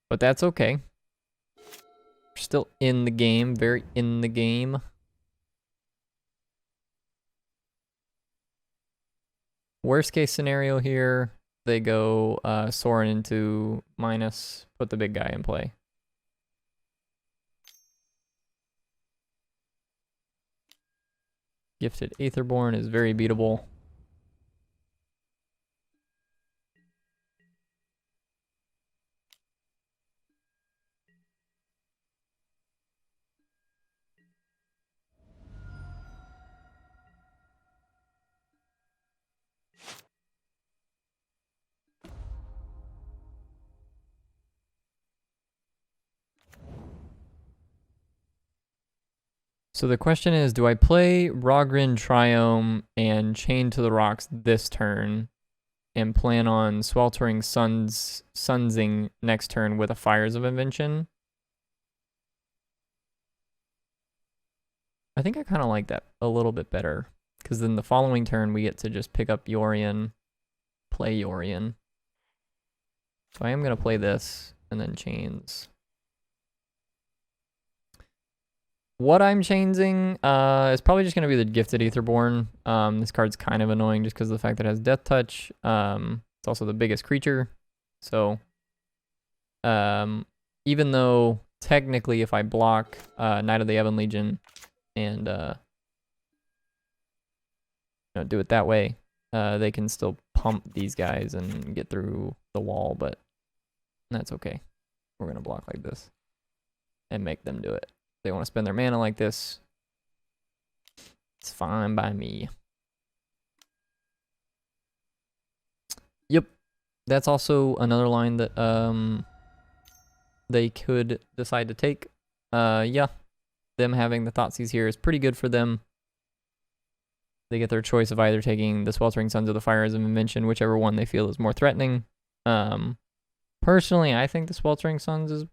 But that's okay. We're still in the game, very in the game. Worst case scenario here, they go Sorin into minus, put the big guy in play. Gifted Aetherborn is very beatable. So the question is, do I play Rogrin Triome and Chain to the Rocks this turn and plan on Sweltering Sunsing next turn with a Fires of Invention? I think I kind of like that a little bit better, because then the following turn we get to just pick up Yorion, play Yorion. So I am going to play this and then Chains. What I'm changing is probably just going to be the Gifted Aetherborn. This card's kind of annoying just because of the fact that it has Death Touch. It's also the biggest creature. So even though technically if I block Knight of the Ebon Legion and do it that way, they can still pump these guys and get through the wall, but that's okay. We're going to block like this and make them do it. They want to spend their mana like this, it's fine by me. Yep, that's also another line that they could decide to take. Yeah, them having the Thoughtseize here is pretty good for them. They get their choice of either taking the Sweltering Suns or the Fires of Invention, whichever one they feel is more threatening. Personally, I think the Sweltering Suns is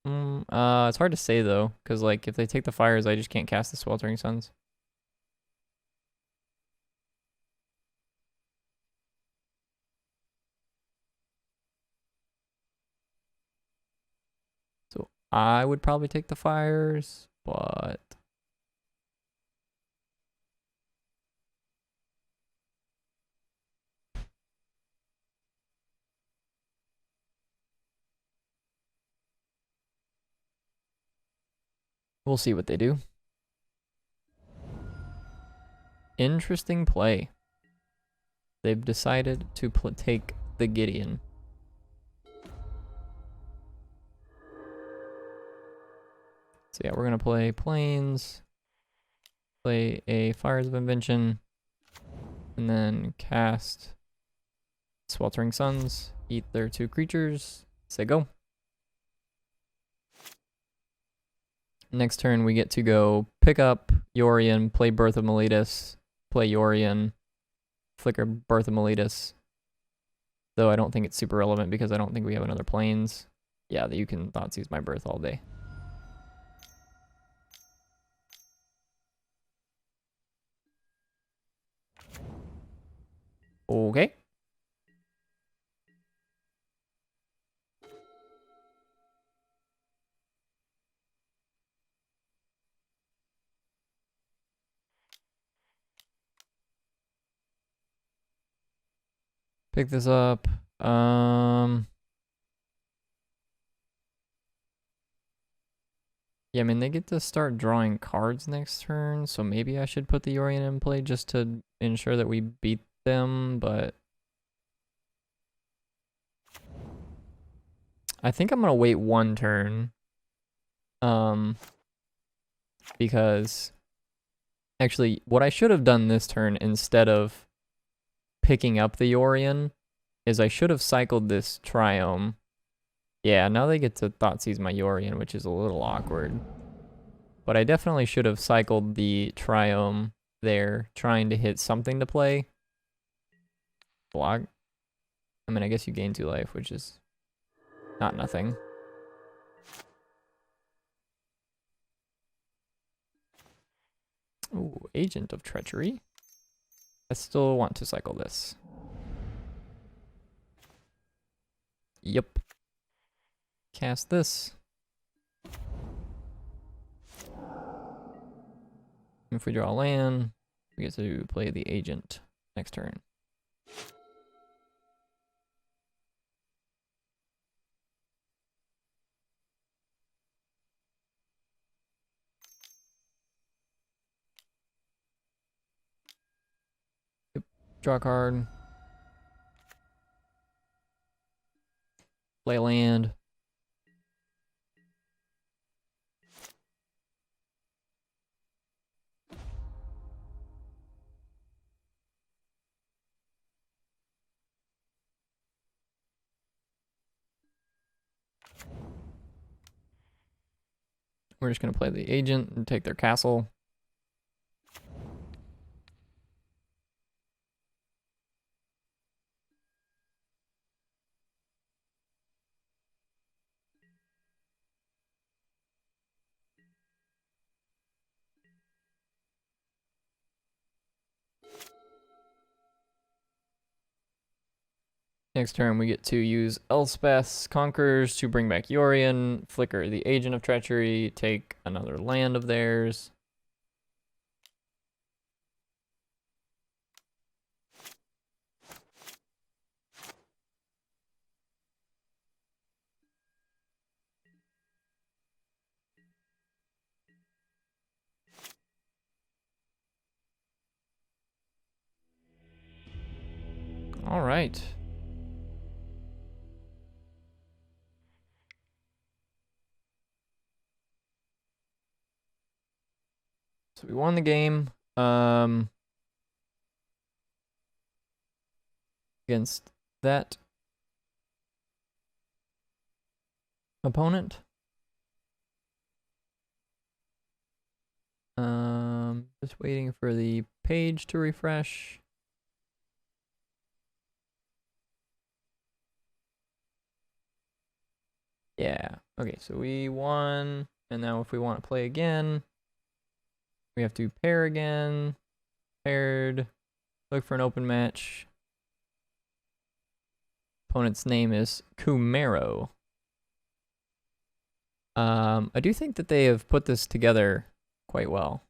It's hard to say though, because like if they take the fires, I just can't cast the Sweltering Suns. So I would probably take the fires, but we'll see what they do. Interesting play. They've decided to take the Gideon. So yeah, we're gonna play Plains, play a Fires of Invention, and then cast Sweltering Suns, eat their 2 creatures, say go. Next turn we get to go pick up Yorion, play Birth of Meletus, play Yorion, flicker Birth of Meletus. Though I don't think it's super relevant because I don't think we have another Plains. Yeah, that you can Thoughtseize my Birth all day. Okay. Pick this up. Yeah, I mean, they get to start drawing cards next turn, so maybe I should put the Yorion in play just to ensure that we beat them, but I think I'm gonna wait 1 turn. Because actually, what I should have done this turn instead of picking up the Yorion is I should have cycled this Triome. Yeah, now they get to Thoughtseize my Yorion, which is a little awkward. But I definitely should have cycled the Triome there, trying to hit something to play. Block. I mean, I guess you gain 2 life, which is not nothing. Ooh, Agent of Treachery. I still want to cycle this. Yep. Cast this. If we draw land, we get to play the Agent next turn. Yep. Draw a card. Play land. We're just going to play the Agent and take their castle. Next turn, we get to use Elspeth's Conquers to bring back Yorion, flicker the Agent of Treachery, take another land of theirs. All right. So we won the game against that opponent. Just waiting for the page to refresh. Yeah. Okay, so we won, and now if we want to play again, we have to pair again. Paired. Look for an open match. Opponent's name is Kumero. I do think that they have put this together quite well.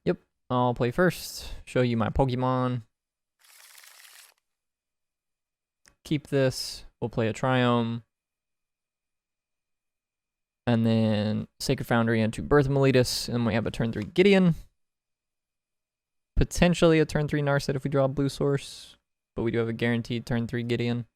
Yep, I'll play first. Show you my Pokemon. Keep this. We'll play a Triome. And then Sacred Foundry into Birth of Miletus. And we have a turn 3 Gideon. Potentially a turn 3 Narset if we draw a blue source. But we do have a guaranteed turn 3 Gideon.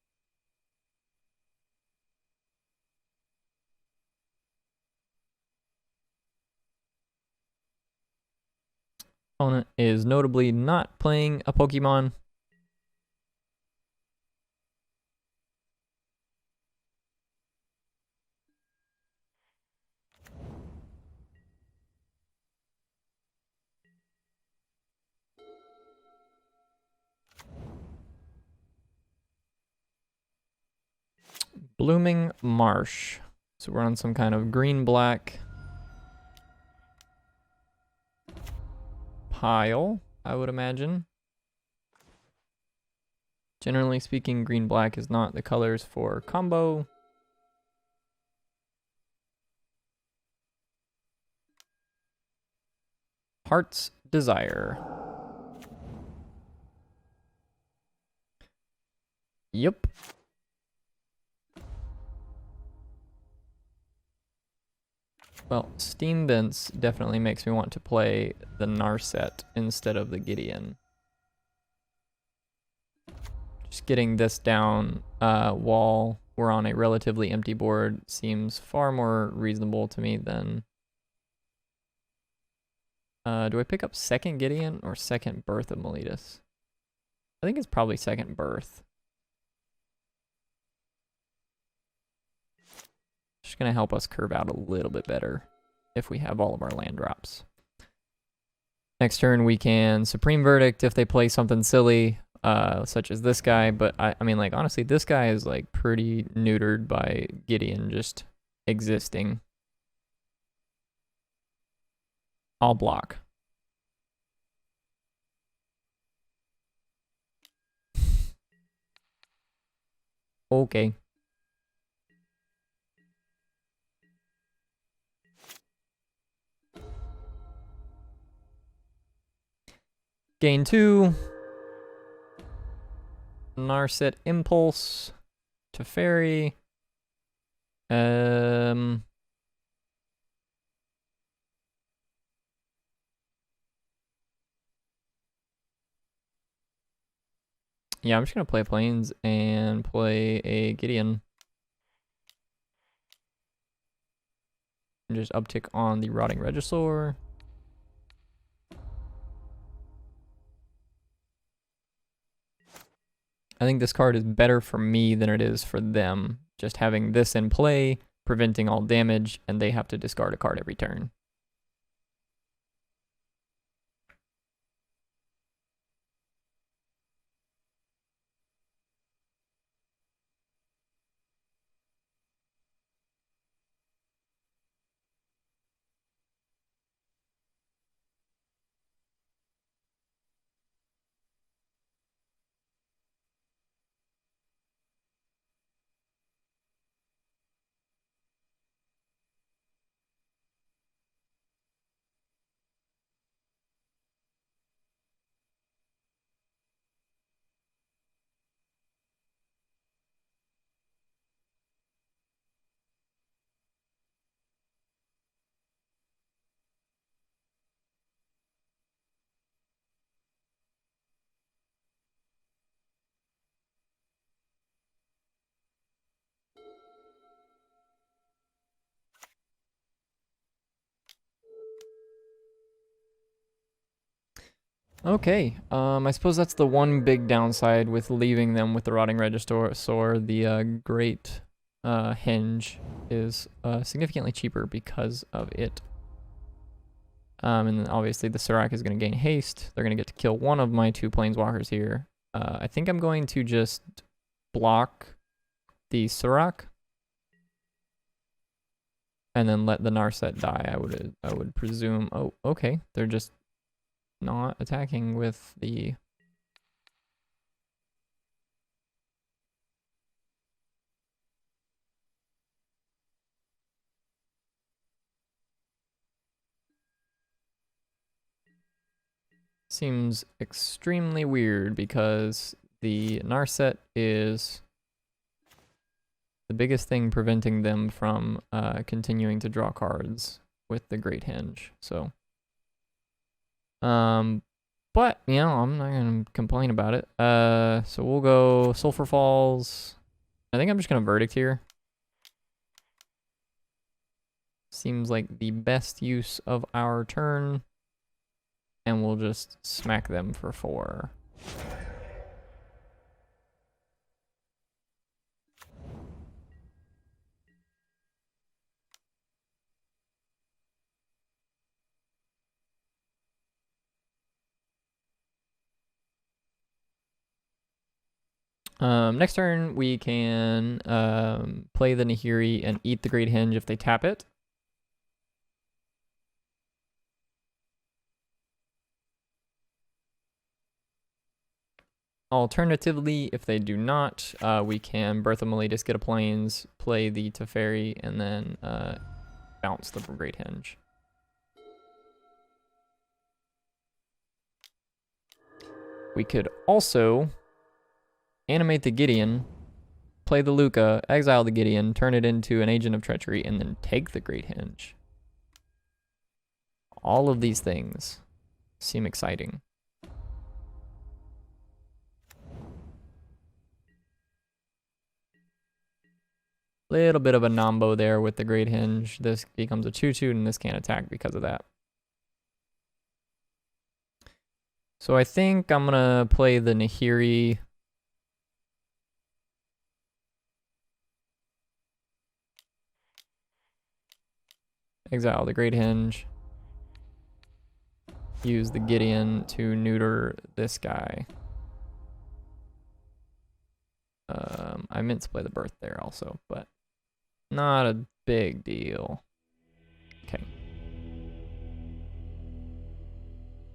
Opponent is notably not playing a Pokemon. Blooming Marsh. So we're on some kind of green-black pile, I would imagine. Generally speaking, green-black is not the colors for combo. Heart's Desire. Yep. Well, Steam Vents definitely makes me want to play the Narset instead of the Gideon. Just getting this down while we're on a relatively empty board seems far more reasonable to me than... do I pick up second Gideon or second Birth of Miletus? I think it's probably second Birth. Just going to help us curve out a little bit better if we have all of our land drops. Next turn we can Supreme Verdict if they play something silly, such as this guy. But I mean, like, honestly, this guy is like pretty neutered by Gideon just existing. I'll block. Okay. Gain 2. Narset Impulse to Fairy. Yeah, I'm just going to play Plains and play a Gideon. And just uptick on the Rotting Regisaur. I think this card is better for me than it is for them. Just having this in play, preventing all damage, and they have to discard a card every turn. Okay, I suppose that's the one big downside with leaving them with the Rotting Regisaur, the great henge is significantly cheaper because of it. And then obviously the Surak is going to gain haste. They're going to get to kill one of my 2 planeswalkers here. I think I'm going to just block the Surak and then let the Narset die. I would presume. Oh, okay. They're just not attacking with the... Seems extremely weird because the Narset is the biggest thing preventing them from continuing to draw cards with the Great Henge. So, but you know, I'm not gonna complain about it. So we'll go Sulphur Falls. I think I'm just gonna Verdict here. Seems like the best use of our turn. And we'll just smack them for 4. Next turn, we can play the Nahiri and eat the Great Henge if they tap it. Alternatively, if they do not, we can Birth of Meletus, get a Plains, play the Teferi, and then bounce the Great Henge. We could also animate the Gideon, play the Luca, exile the Gideon, turn it into an Agent of Treachery, and then take the Great Henge. All of these things seem exciting. Little bit of a nombo there with the Great Henge. This becomes a 2/2, and this can't attack because of that. So I think I'm gonna play the Nahiri. Exile the Great Henge. Use the Gideon to neuter this guy. I meant to play the Birth there also, but not a big deal. Okay.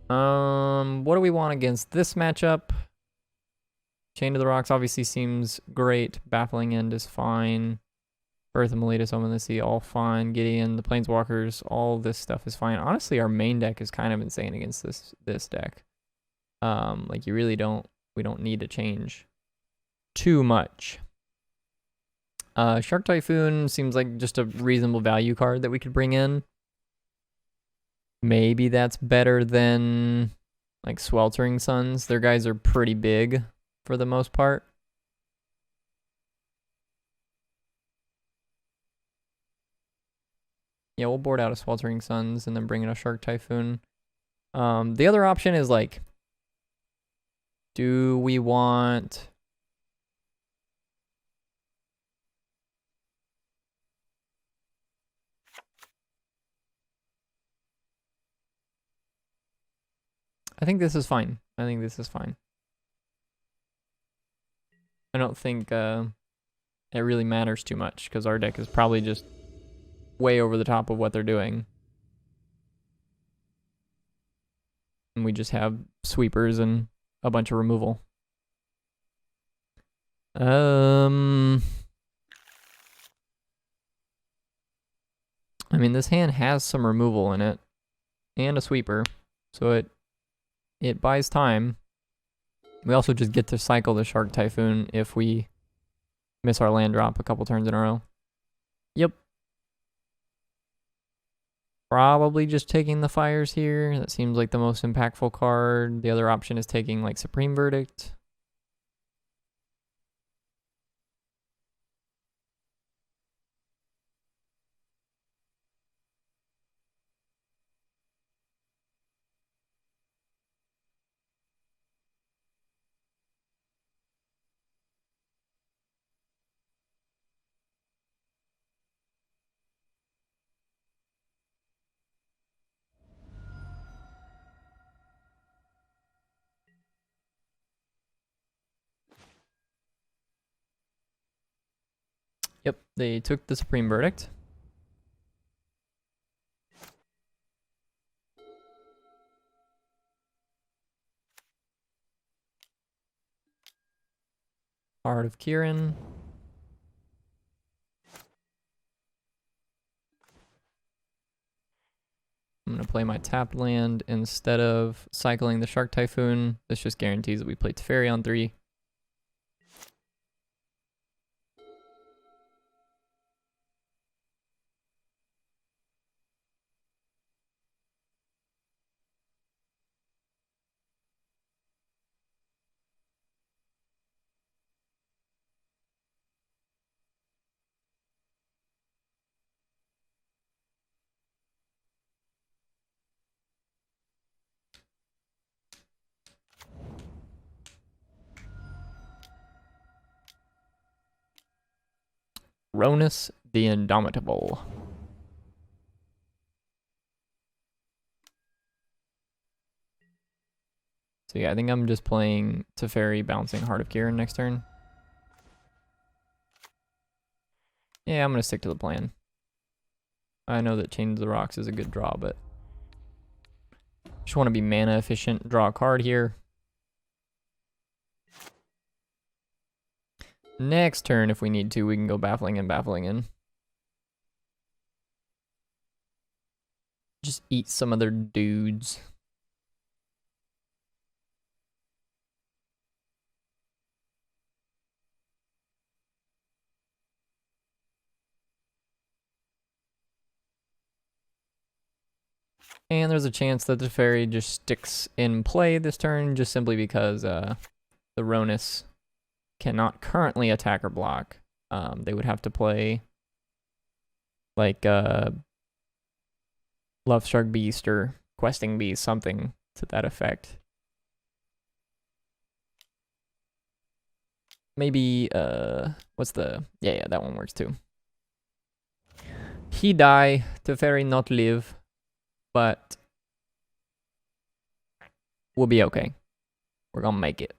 What do we want against this matchup? Chain to the Rocks obviously seems great. Baffling End is fine. Birth of Meletus, Omen of the Sea, all fine. Gideon, the Planeswalkers, all this stuff is fine. Honestly, our main deck is kind of insane against this deck. Like we don't need to change too much. Shark Typhoon seems like just a reasonable value card that we could bring in. Maybe that's better than like Sweltering Suns. Their guys are pretty big for the most part. Yeah, we'll board out a Sweltering Suns and then bring in a Shark Typhoon. The other option is like, do we want... I think this is fine. I think this is fine. I don't think it really matters too much because our deck is probably just way over the top of what they're doing. And we just have sweepers and a bunch of removal. I mean, this hand has some removal in it and a sweeper, so it buys time. We also just get to cycle the Shark Typhoon if we miss our land drop a couple turns in a row. Yep. Probably just taking the fires here. That seems like the most impactful card. The other option is taking like Supreme Verdict. Yep, they took the Supreme Verdict. Heart of Kirin. I'm going to play my tapped land instead of cycling the Shark Typhoon. This just guarantees that we play Teferi on 3. Ronus the Indomitable. So yeah, I think I'm just playing Teferi, bouncing Heart of Kirin next turn. Yeah, I'm going to stick to the plan. I know that Chains of the Rocks is a good draw, but just want to be mana efficient, draw a card here. Next turn, if we need to, we can go Baffling in. Just eat some other dudes. And there's a chance that the Teferi just sticks in play this turn, just simply because the Ronus cannot currently attack or block. They would have to play like Love Shark Beast or Questing Beast, something to that effect. Maybe, what's the... Yeah, that one works too. He die, Teferi not live, but we'll be okay. We're gonna make it.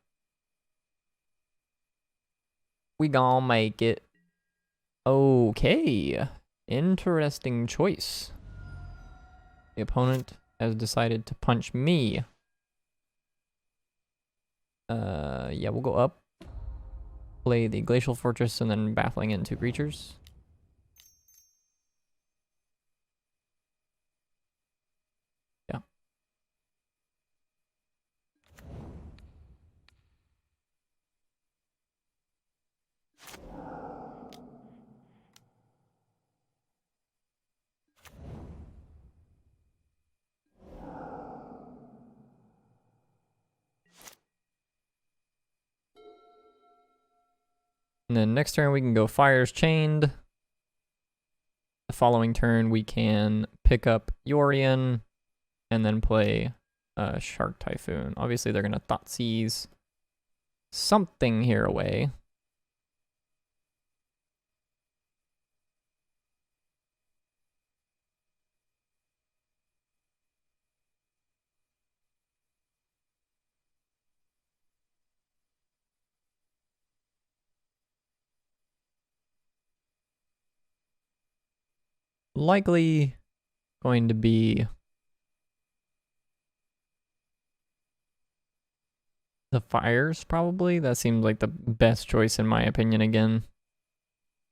We gonna make it. Okay. Interesting choice. The opponent has decided to punch me. Yeah, we'll go up. Play the Glacial Fortress and then Baffling in 2 creatures. Yeah. And then next turn we can go Fires Chained. The following turn we can pick up Yorion and then play Shark Typhoon. Obviously they're going to Thoughtseize something here away. Likely going to be the Fires, probably. That seems like the best choice in my opinion again.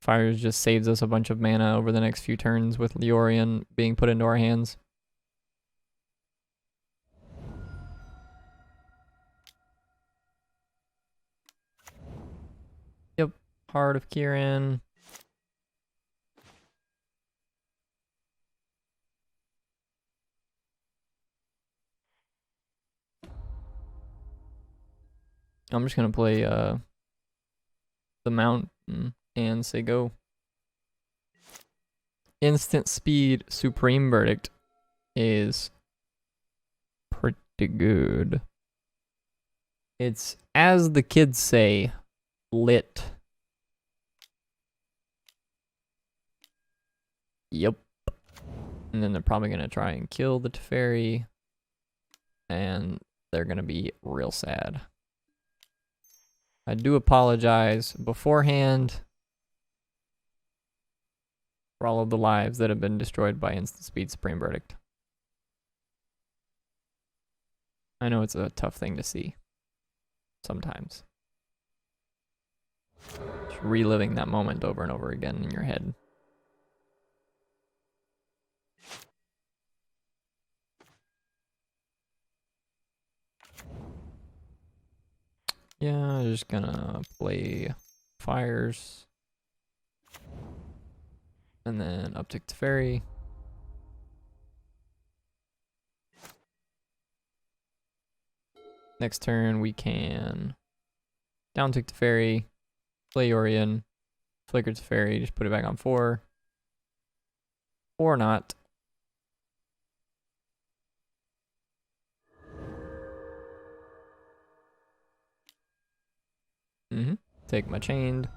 Fires just saves us a bunch of mana over the next few turns with Yorion being put into our hands. Yep, Heart of Kirin. I'm just gonna play the Mountain and say go. Instant Speed Supreme Verdict is pretty good. It's, as the kids say, lit. Yep. And then they're probably gonna try and kill the Teferi. And they're gonna be real sad. I do apologize beforehand. for all of the lives that have been destroyed by instant speed Supreme Verdict. I know it's a tough thing to see sometimes. Just reliving that moment over and over again in your head. Yeah, just gonna play fires. And then uptick to fairy. Next turn we can downtick to fairy, play Orion, flicker to fairy, just put it back on 4. Or not. Take my chained.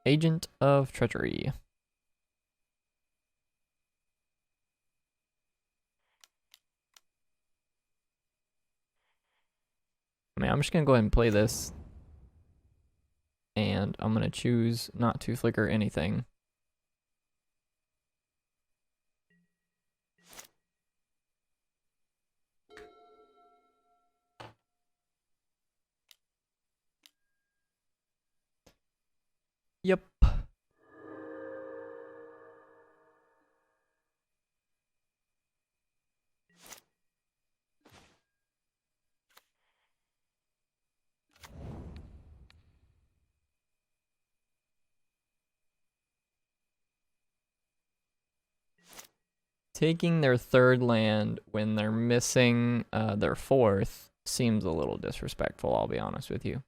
Agent of Treachery. I mean, I'm just gonna go ahead and play this. And I'm gonna choose not to flicker anything. Yep. Taking their 3rd land when they're missing their 4th seems a little disrespectful, I'll be honest with you.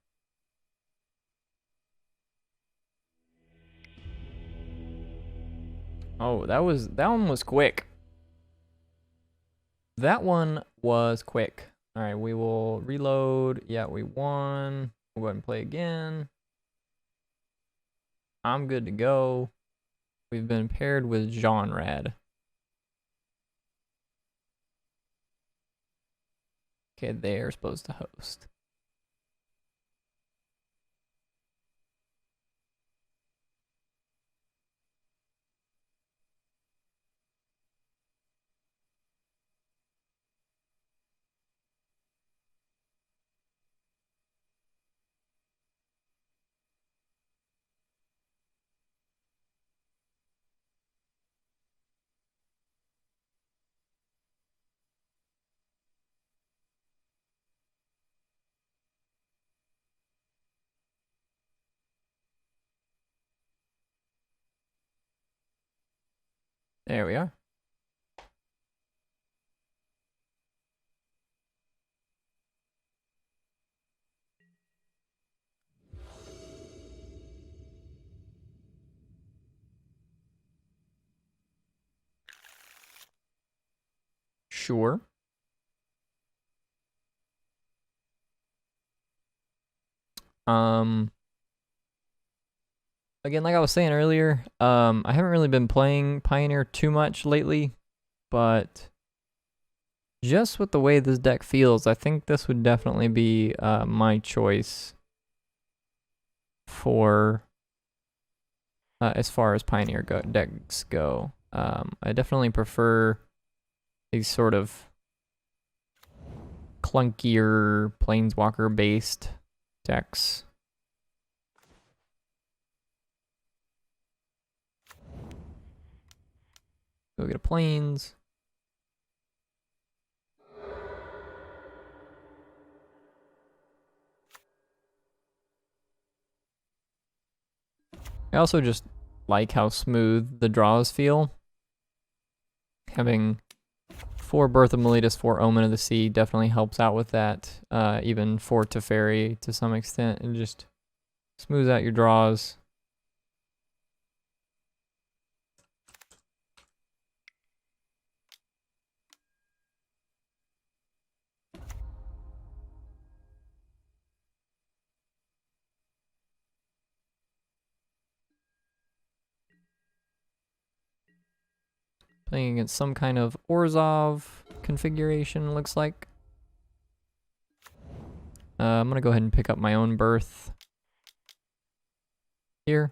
Oh, that one was quick. That one was quick. All right, we will reload. Yeah, we won. We'll go ahead and play again. I'm good to go. We've been paired with Jeanrad. Okay, they're supposed to host. There we are. Sure. Again, like I was saying earlier, I haven't really been playing Pioneer too much lately, but just with the way this deck feels, I think this would definitely be my choice for as far as Pioneer decks go. I definitely prefer these sort of clunkier Planeswalker based decks. Go get a Plains. I also just like how smooth the draws feel. Having 4 Birth of Meletus, 4 Omen of the Sea definitely helps out with that. Even 4 Teferi to some extent, and just smooths out your draws. Playing against some kind of Orzhov configuration, looks like. I'm gonna go ahead and pick up my own Birth. here.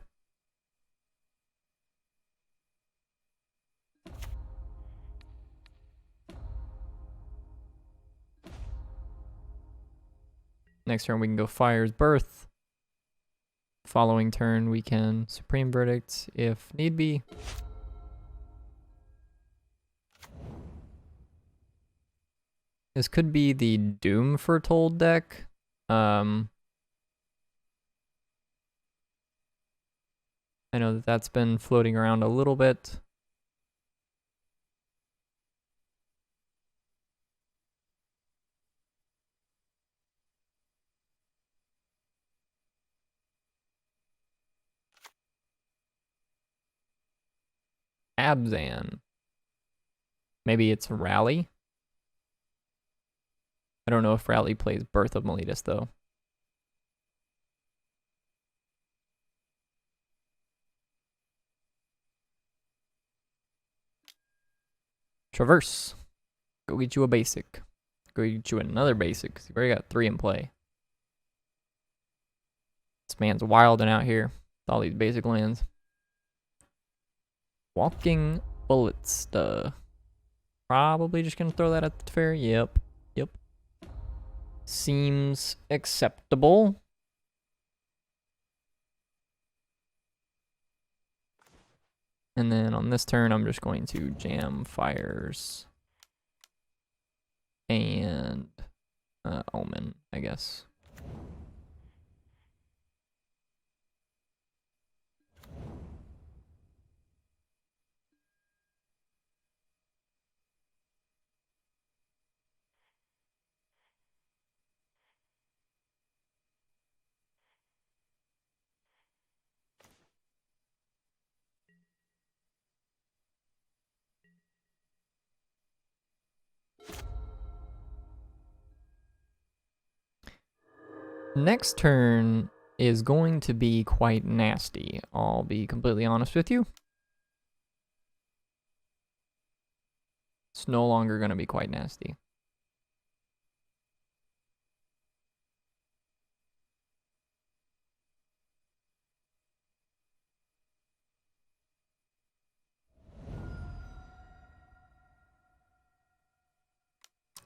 Next turn we can go Fire's Birth. Following turn we can Supreme Verdict if need be. This could be the Doom Foretold deck. I know that that's been floating around a little bit. Abzan. Maybe it's Rally. I don't know if Rally plays Birth of Meletus though. Traverse. Go get you a basic. Go get you another basic, because you've already got 3 in play. This man's wilding out here with all these basic lands. Walking Ballista. Probably just gonna throw that at the fair. Yep. Seems acceptable. And then on this turn, I'm just going to jam Fires and Omen, I guess. Next turn is going to be quite nasty. I'll be completely honest with you. It's no longer going to be quite nasty.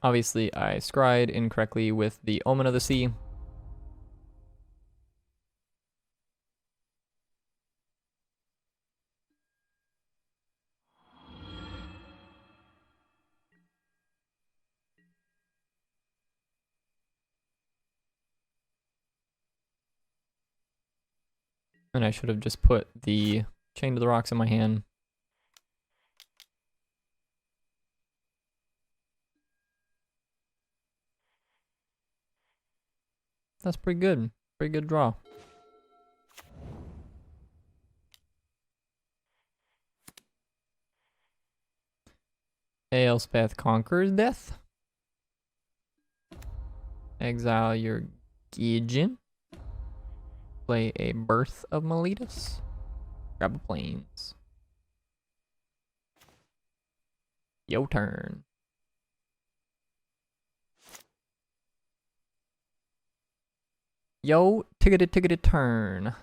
Obviously, I scryed incorrectly with the Omen of the Sea. And I should have just put the Chain to the Rocks in my hand. That's pretty good. Pretty good draw. Elspeth conquers death. Exile your Gideon. Play a Birth of Meletus. Grab a Plains. Yo turn. Yo tickety turn.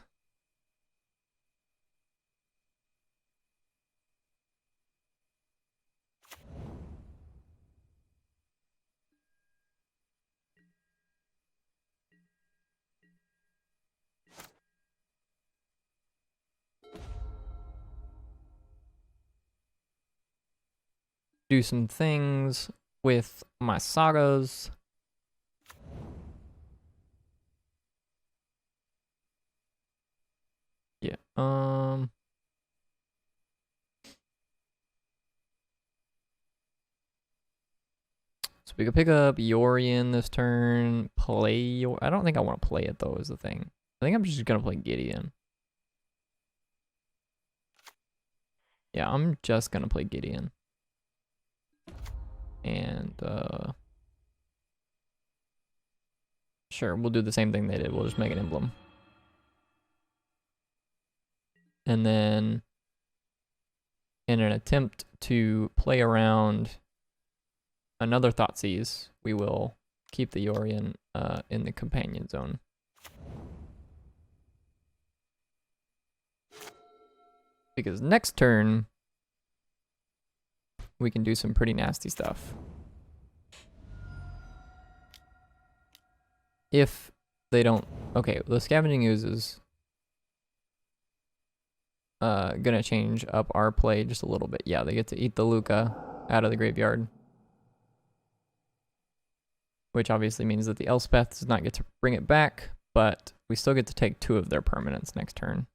Do some things with my sagas. Yeah. So we could pick up Yorion this turn. Play your. I don't think I want to play it though. Is the thing. I think I'm just gonna play Gideon. Yeah, I'm just gonna play Gideon. And sure, we'll do the same thing they did. We'll just make an emblem. And then in an attempt to play around another Thoughtseize, we will keep the Yorion in the companion zone. Because next turn, we can do some pretty nasty stuff. If they don't... Okay, the Scavenging Ooze is gonna change up our play just a little bit. Yeah, they get to eat the Luca out of the graveyard. Which obviously means that the Elspeth does not get to bring it back, but we still get to take 2 of their permanents next turn.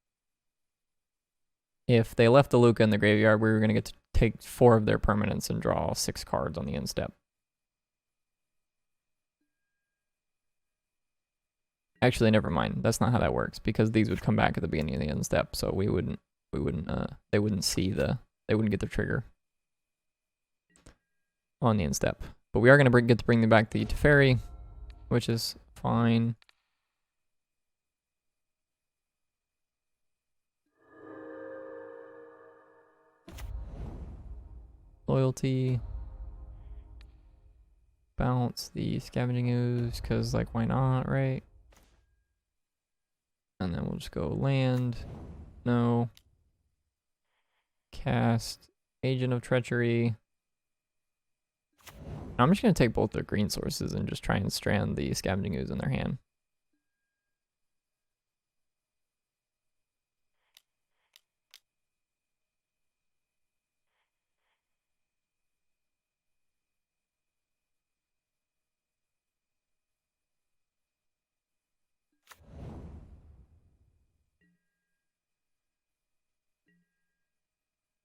If they left the Luca in the graveyard, we were going to get to take 4 of their permanents and draw 6 cards on the end step. Actually, never mind. That's not how that works, because these would come back at the beginning of the end step, so they wouldn't get the trigger on the end step. But we are going to get to bring them back the Teferi, which is fine. Loyalty. Bounce the Scavenging Ooze, because, like, why not, right? And then we'll just go land. No. Cast Agent of Treachery. I'm just going to take both their green sources and just try and strand the Scavenging Ooze in their hand.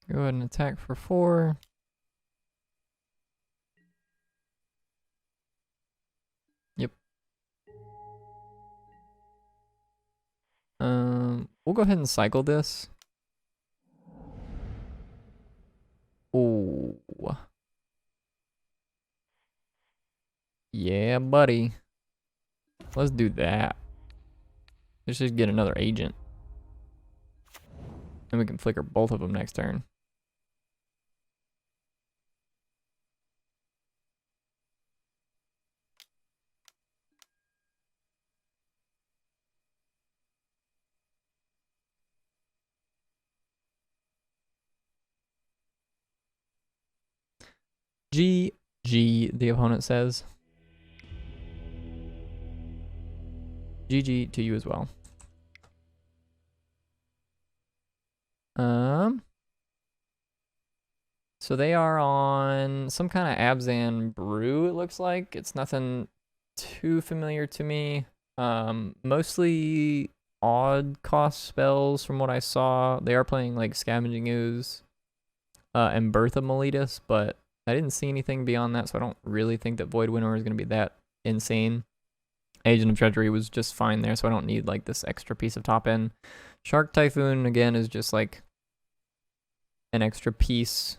Go ahead and attack for 4. Yep. We'll go ahead and cycle this. Ooh. Yeah, buddy. Let's do that. Let's just get another agent. And we can flicker both of them next turn. GG, the opponent says. GG to you as well. So they are on some kind of Abzan brew, it looks like. It's nothing too familiar to me. Mostly odd cost spells from what I saw. They are playing like Scavenging Ooze and Birth of Meletus, but I didn't see anything beyond that, so I don't really think that Void Winnower is going to be that insane. Agent of Treachery was just fine there, so I don't need like this extra piece of top end. Shark Typhoon, again, is just like an extra piece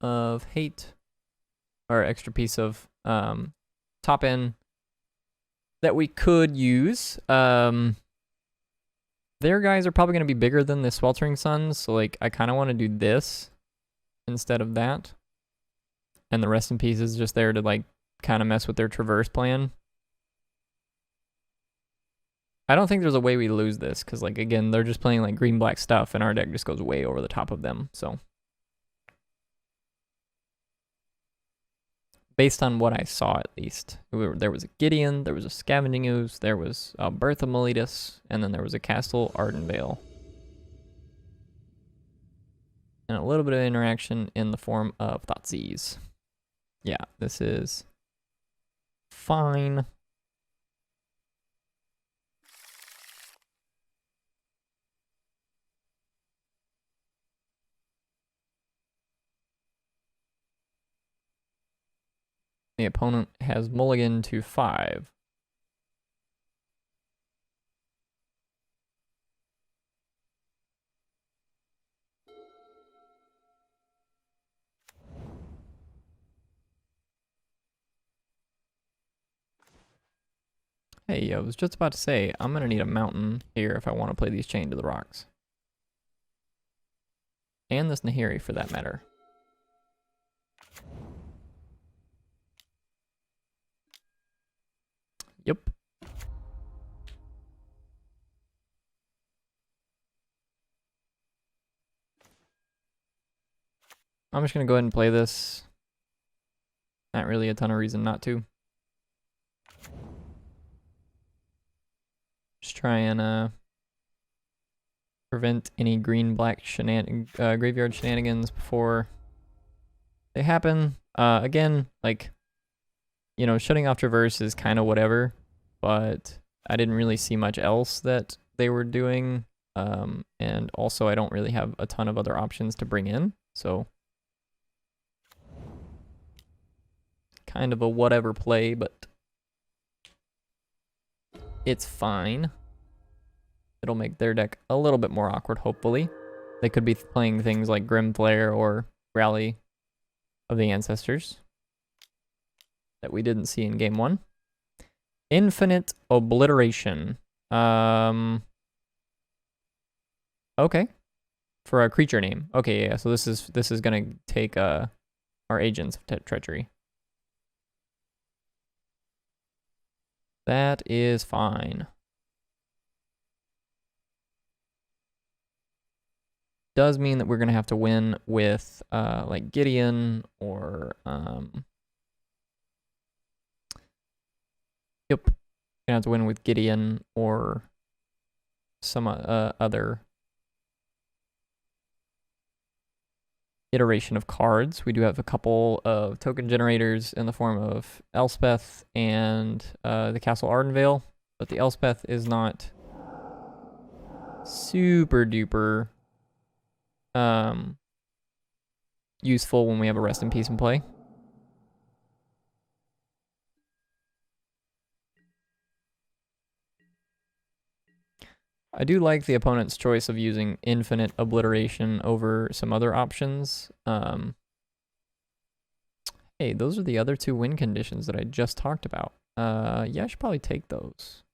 of hate, or extra piece of top end that we could use. Their guys are probably going to be bigger than the Sweltering Suns, so like I kind of want to do this instead of that. And the rest in peace is just there to like kind of mess with their traverse plan. I don't think there's a way we lose this, because like again, they're just playing like green-black stuff, and our deck just goes way over the top of them, so. Based on what I saw, at least. There was a Gideon, there was a Scavenging Ooze, there was a Birth of Meletus, and then there was a Castle Ardenvale. And a little bit of interaction in the form of Thoughtseize. Yeah, this is fine. The opponent has mulligan to 5. Hey, I was just about to say, I'm going to need a mountain here if I want to play these Chained to the Rocks. And this Nahiri, for that matter. Yep. I'm just gonna go ahead and play this. Not really a ton of reason not to. Just try and prevent any green-black graveyard shenanigans before they happen. Again, like, you know, shutting off Traverse is kind of whatever, but I didn't really see much else that they were doing. And also I don't really have a ton of other options to bring in, so kind of a whatever play, but it's fine. It'll make their deck a little bit more awkward, hopefully. They could be playing things like Grim Flare or Rally of the Ancestors that we didn't see in game 1. Infinite Obliteration. Okay. For a creature name. Okay, yeah, so this is gonna take our Agents of Treachery. That is fine. Does mean that we're gonna have to win with like Gideon or yep, gonna have to win with Gideon or some other iteration of cards. We do have a couple of token generators in the form of Elspeth and the Castle Ardenvale, but the Elspeth is not super duper useful when we have a Rest in Peace in play. I do like the opponent's choice of using Infinite Obliteration over some other options. Hey, those are the other 2 win conditions that I just talked about. Yeah, I should probably take those.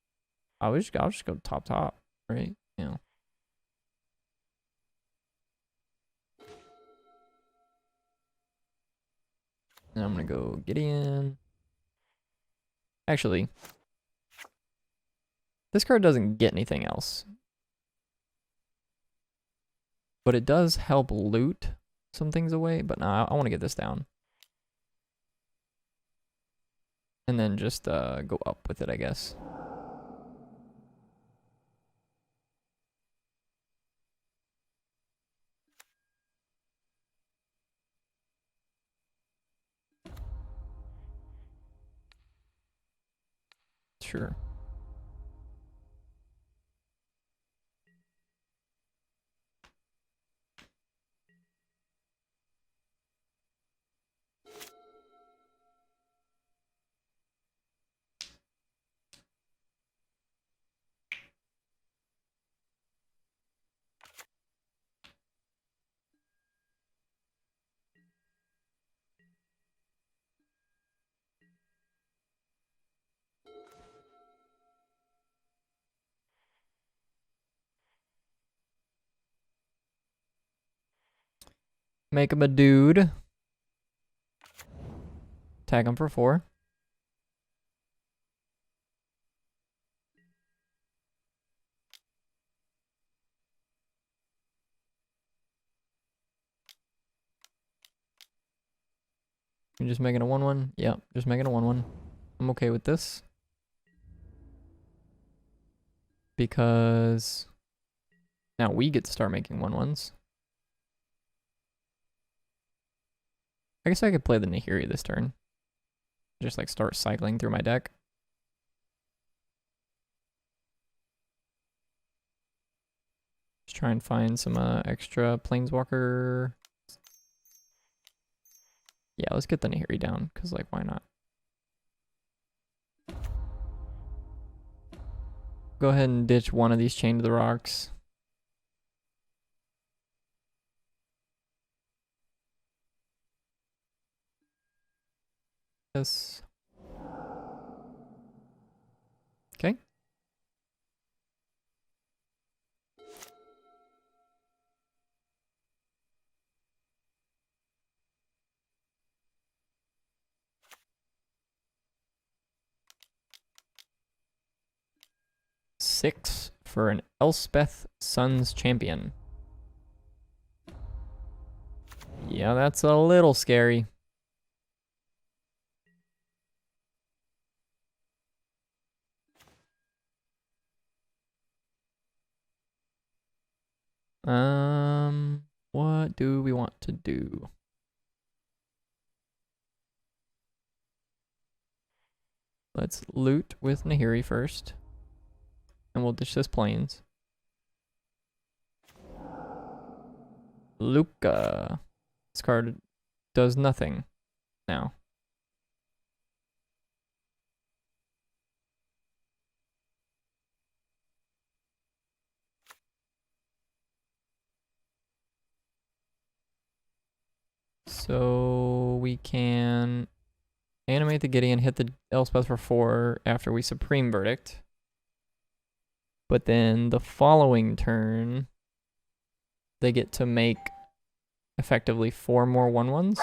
I'll just go top, right? You know. And I'm gonna go Gideon. Actually, this card doesn't get anything else, but it does help loot some things away. But nah, I want to get this down. And then just go up with it, I guess. Sure. Make him a dude. Tag him for 4. You're just making a 1/1? Yeah, just making a 1/1. I'm okay with this. Because now we get to start making 1/1s. I guess I could play the Nahiri this turn. Just like start cycling through my deck. Just try and find some extra Planeswalker. Yeah, let's get the Nahiri down, because like, why not? Go ahead and ditch one of these Chain to the Rocks. This. Okay. Six for an Elspeth Suns champion. Yeah, that's a little scary. What do we want to do? Let's loot with Nahiri first. And we'll ditch this plains. Luca. This card does nothing now. So we can animate the Gideon, hit the Elspeth for 4 after we Supreme Verdict. But then the following turn, they get to make effectively 4 more 1/1s.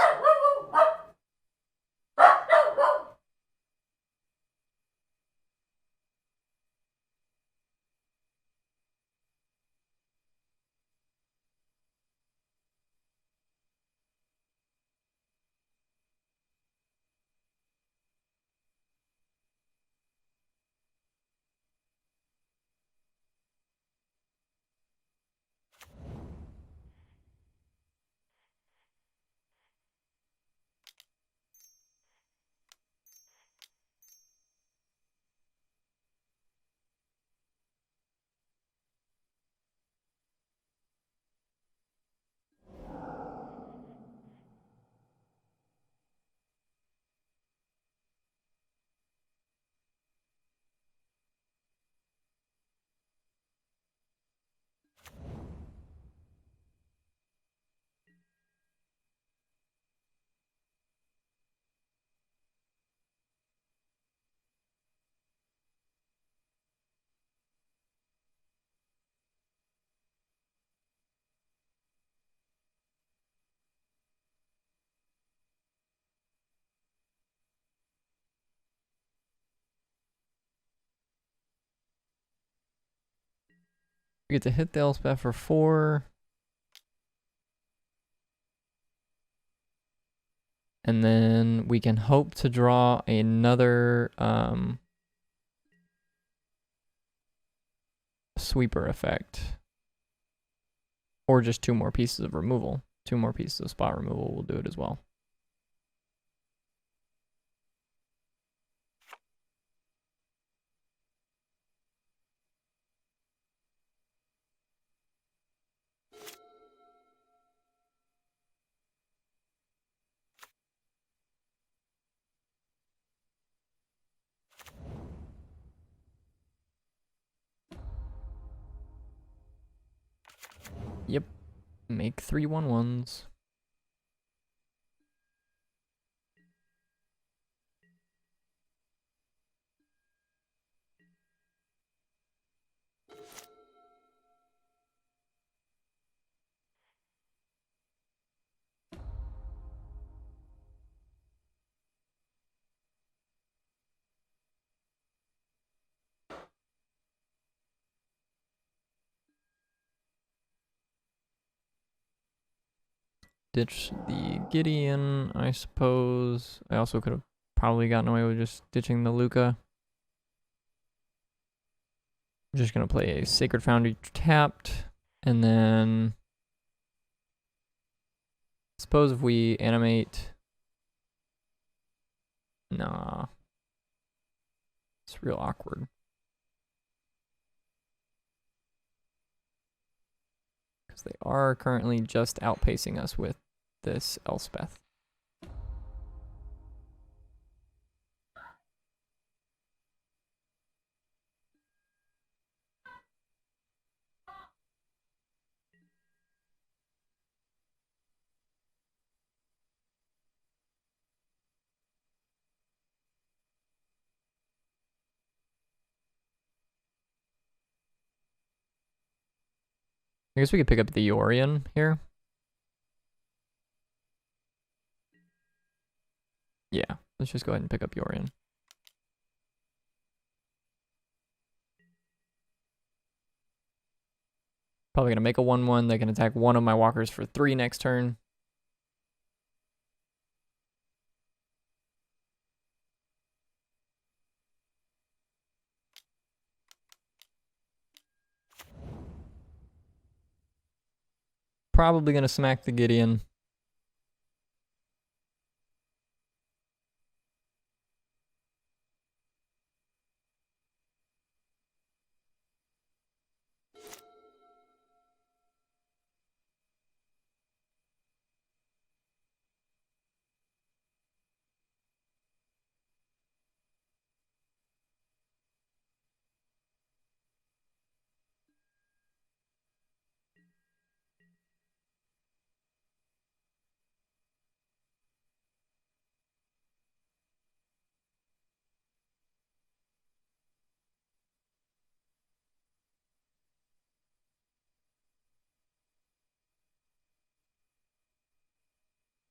We get to hit the Elspeth for 4. And then we can hope to draw another sweeper effect. Or just 2 more pieces of removal. 2 more pieces of spot removal will do it as well. Yep. Make 3 1/1s. Ditch the Gideon, I suppose. I also could have probably gotten away with just ditching the Luca. I'm just going to play a Sacred Foundry tapped. And then suppose if we animate... Nah. It's real awkward. Because they are currently just outpacing us with this Elspeth. I guess we could pick up the Yorion here. Yeah, let's just go ahead and pick up Yorion. Probably going to make a 1/1. They can attack one of my walkers for 3 next turn. probably gonna smack the Gideon.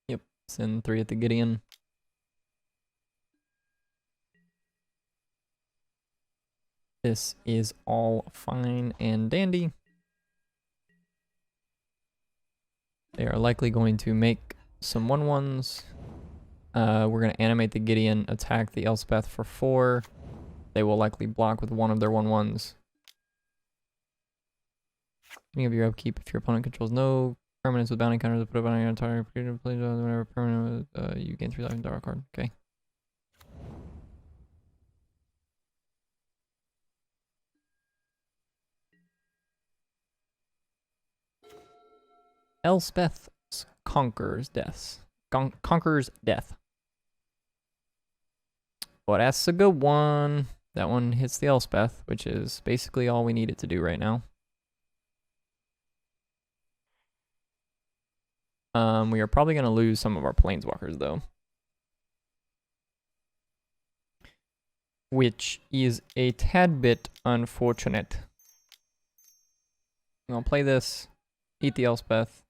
Yep, send 3 at the Gideon. This is all fine and dandy. They are likely going to make some 1/1s. We're going to animate the Gideon, attack the Elspeth for 4. They will likely block with 1 of their 1/1s. Beginning of your upkeep, if your opponent controls no permanents with bounty counters, put a bounty on target, whenever permanent, you gain 3 life and draw a card. Okay. Elspeth's Conqueror's Death. Conqueror's Death. Well, that's a good one. That one hits the Elspeth, which is basically all we need it to do right now. We are probably going to lose some of our planeswalkers, though. Which is a tad bit unfortunate. I'm going to play this, eat the Elspeth.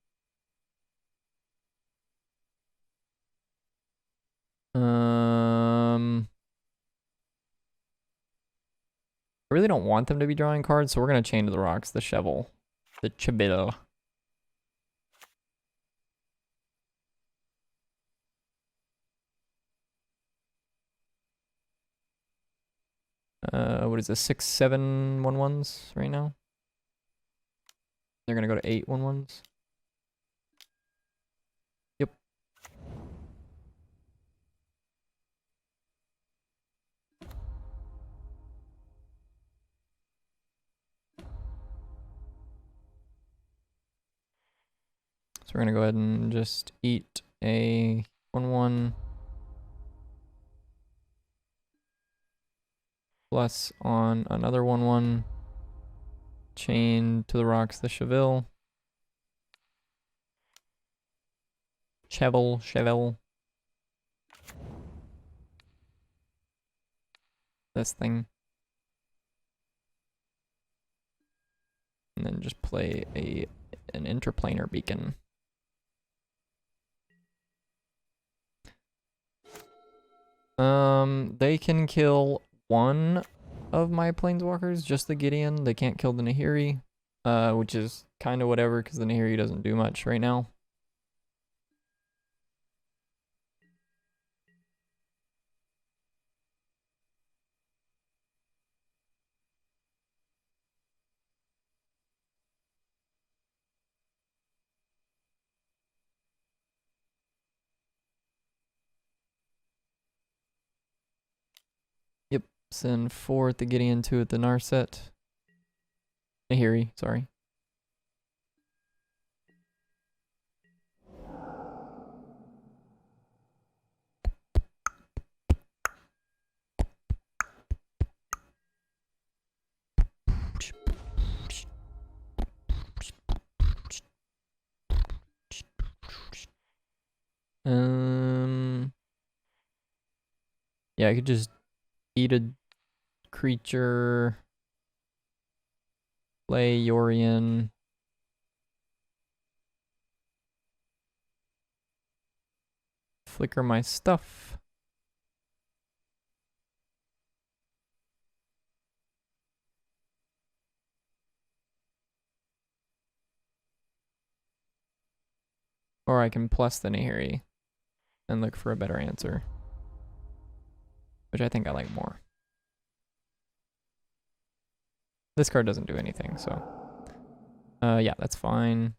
I really don't want them to be drawing cards, so we're going to chain to the rocks, the Shovel, the Chibito. What is this? 6, 7 1/1s right now? They're going to go to 8 1/1s. Yep. So we're going to go ahead and just eat a 1/1. Plus on another 1/1. Chain to the rocks the Cheville. Cheville. This thing. And then just play an interplanar beacon. They can kill 1 of my planeswalkers, just the Gideon. They can't kill the Nahiri, which is kind of whatever because the Nahiri doesn't do much right now. Yep, send 4 at the Gideon, 2 at the Narset. Nahiri, sorry. Yeah, I could just eat a creature, play Yorion. Flicker my stuff. Or I can plus the Nahiri and look for a better answer, which I think I like more. This card doesn't do anything, so yeah, that's fine.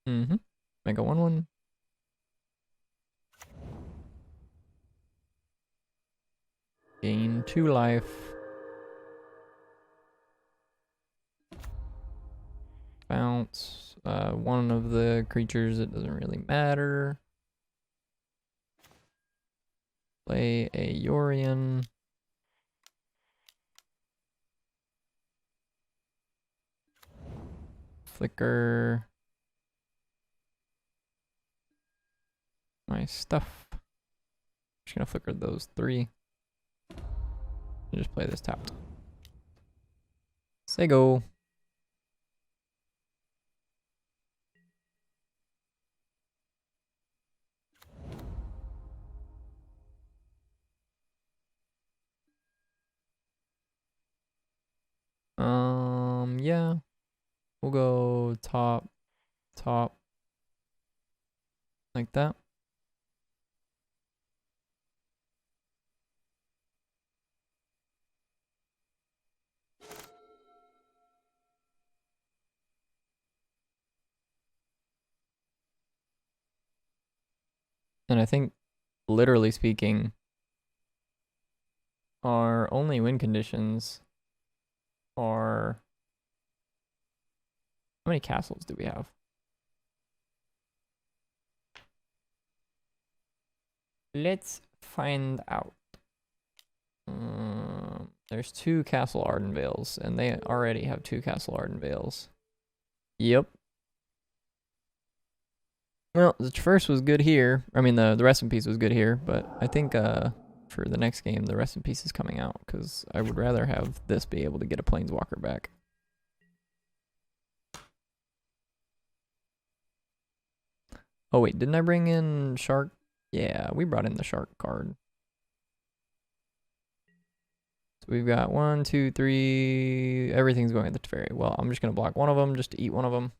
Mm-hmm. Make a 1/1. Gain 2 life. Bounce. One of the creatures, it doesn't really matter. Play a Yorion. Flicker my stuff. Just gonna flicker those 3. And just play this tapped. Say go. Yeah. We'll go top, top, like that. And I think, literally speaking, our only win conditions are... How many castles do we have? Let's find out. There's 2 Castle Ardenvales, and they already have 2 Castle Ardenvales. Yep. Well, the Traverse was good here. I mean, the Rest in Peace was good here, but I think for the next game, the Rest in Peace is coming out, because I would rather have this be able to get a Planeswalker back. Oh wait, didn't I bring in Shark? Yeah, we brought in the Shark card. So we've got 1, 2, 3. Everything's going at the Teferi. Well, I'm just going to block one of them just to eat one of them.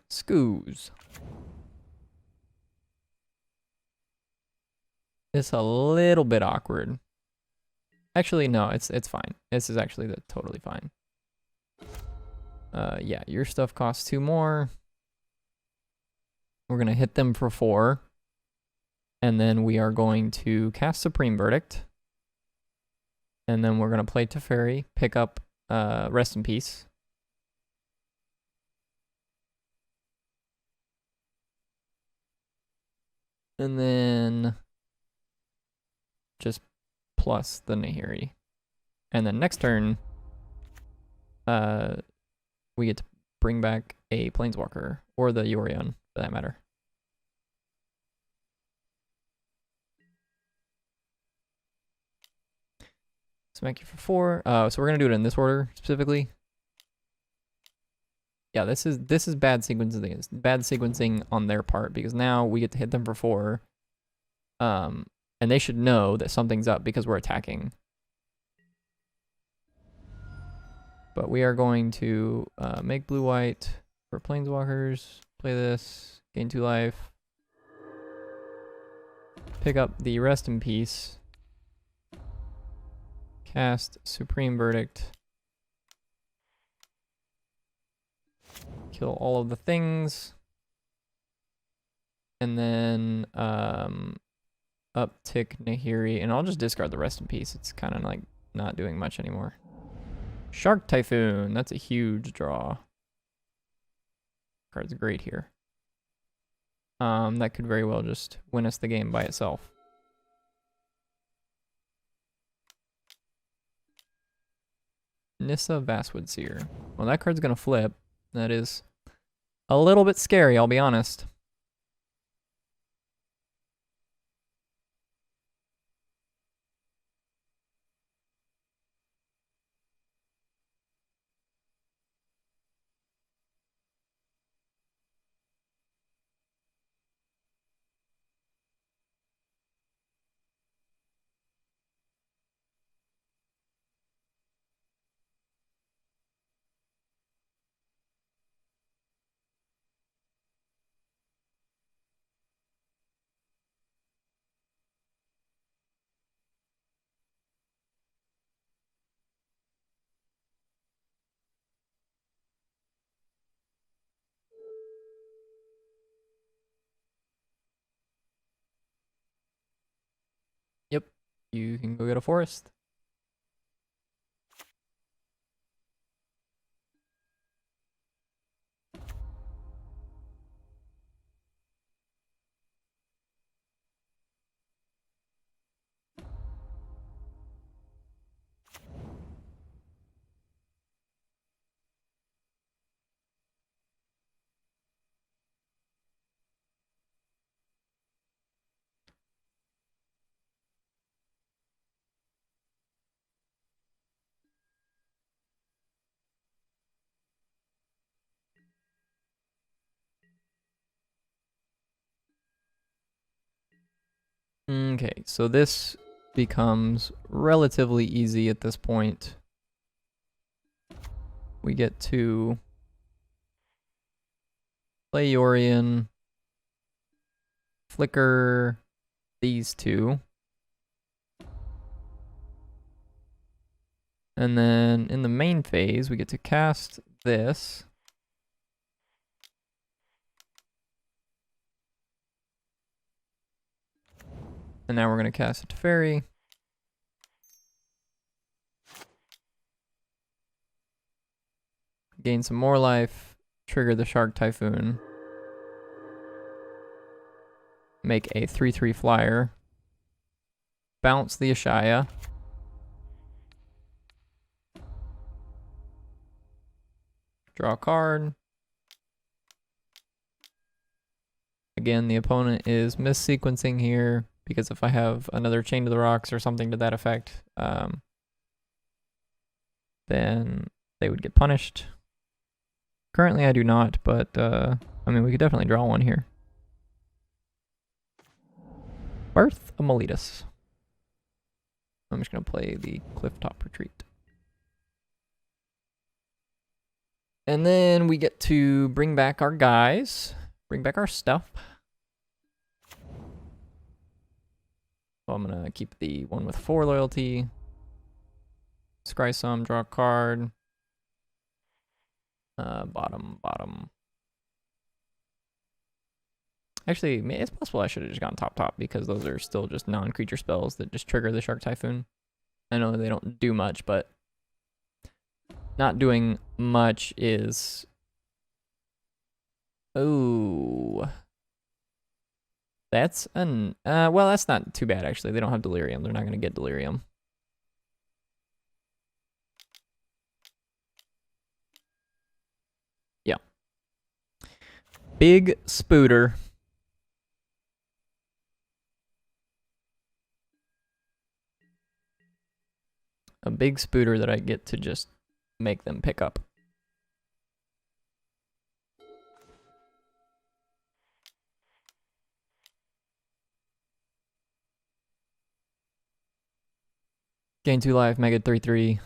Scoos. It's a little bit awkward. Actually, no, it's fine. This is actually totally fine. Yeah, your stuff costs 2 more. We're gonna hit them for 4. And then we are going to cast Supreme Verdict. And then we're gonna play Teferi, pick up Rest in Peace. And then just plus the Nahiri. And then next turn, we get to bring back a Planeswalker, or the Yorion, for that matter. Smack you for 4. So we're gonna do it in this order specifically. Yeah, this is bad sequencing. It's bad sequencing on their part, because now we get to hit them for 4. And they should know that something's up because we're attacking. But we are going to make blue-white for Planeswalkers. Play this. Gain 2 life. Pick up the Rest in Peace. Cast Supreme Verdict. Kill all of the things. And then uptick Nahiri. And I'll just discard the Rest in Peace. It's kind of like not doing much anymore. Shark Typhoon. That's a huge draw. Card's great here. That could very well just win us the game by itself. Nissa Vastwood Seer. Well, that card's gonna flip. That is a little bit scary, I'll be honest. You can go get a forest. Okay, so this becomes relatively easy at this point. We get to play Yorion, flicker these two. And then in the main phase, we get to cast this. And now we're going to cast a Teferi. Gain some more life. Trigger the Shark Typhoon. Make a 3/3 flyer. Bounce the Ashaya. Draw a card. Again, the opponent is missequencing here, because if I have another Chain to the Rocks or something to that effect, then they would get punished. Currently I do not, but I mean, we could definitely draw one here. Birth of Meletus. I'm just going to play the Clifftop Retreat. And then we get to bring back our guys, bring back our stuff. So I'm going to keep the one with 4 loyalty. Scry some, draw a card. Bottom. Actually, it's possible I should have just gone top because those are still just non-creature spells that just trigger the Shark Typhoon. I know they don't do much, but not doing much is... Oh. That's an... well, that's not too bad, actually. They don't have Delirium. They're not going to get Delirium. Yeah. Big Spooter. A big Spooter that I get to just make them pick up. Gain 2 life, make it 3/3.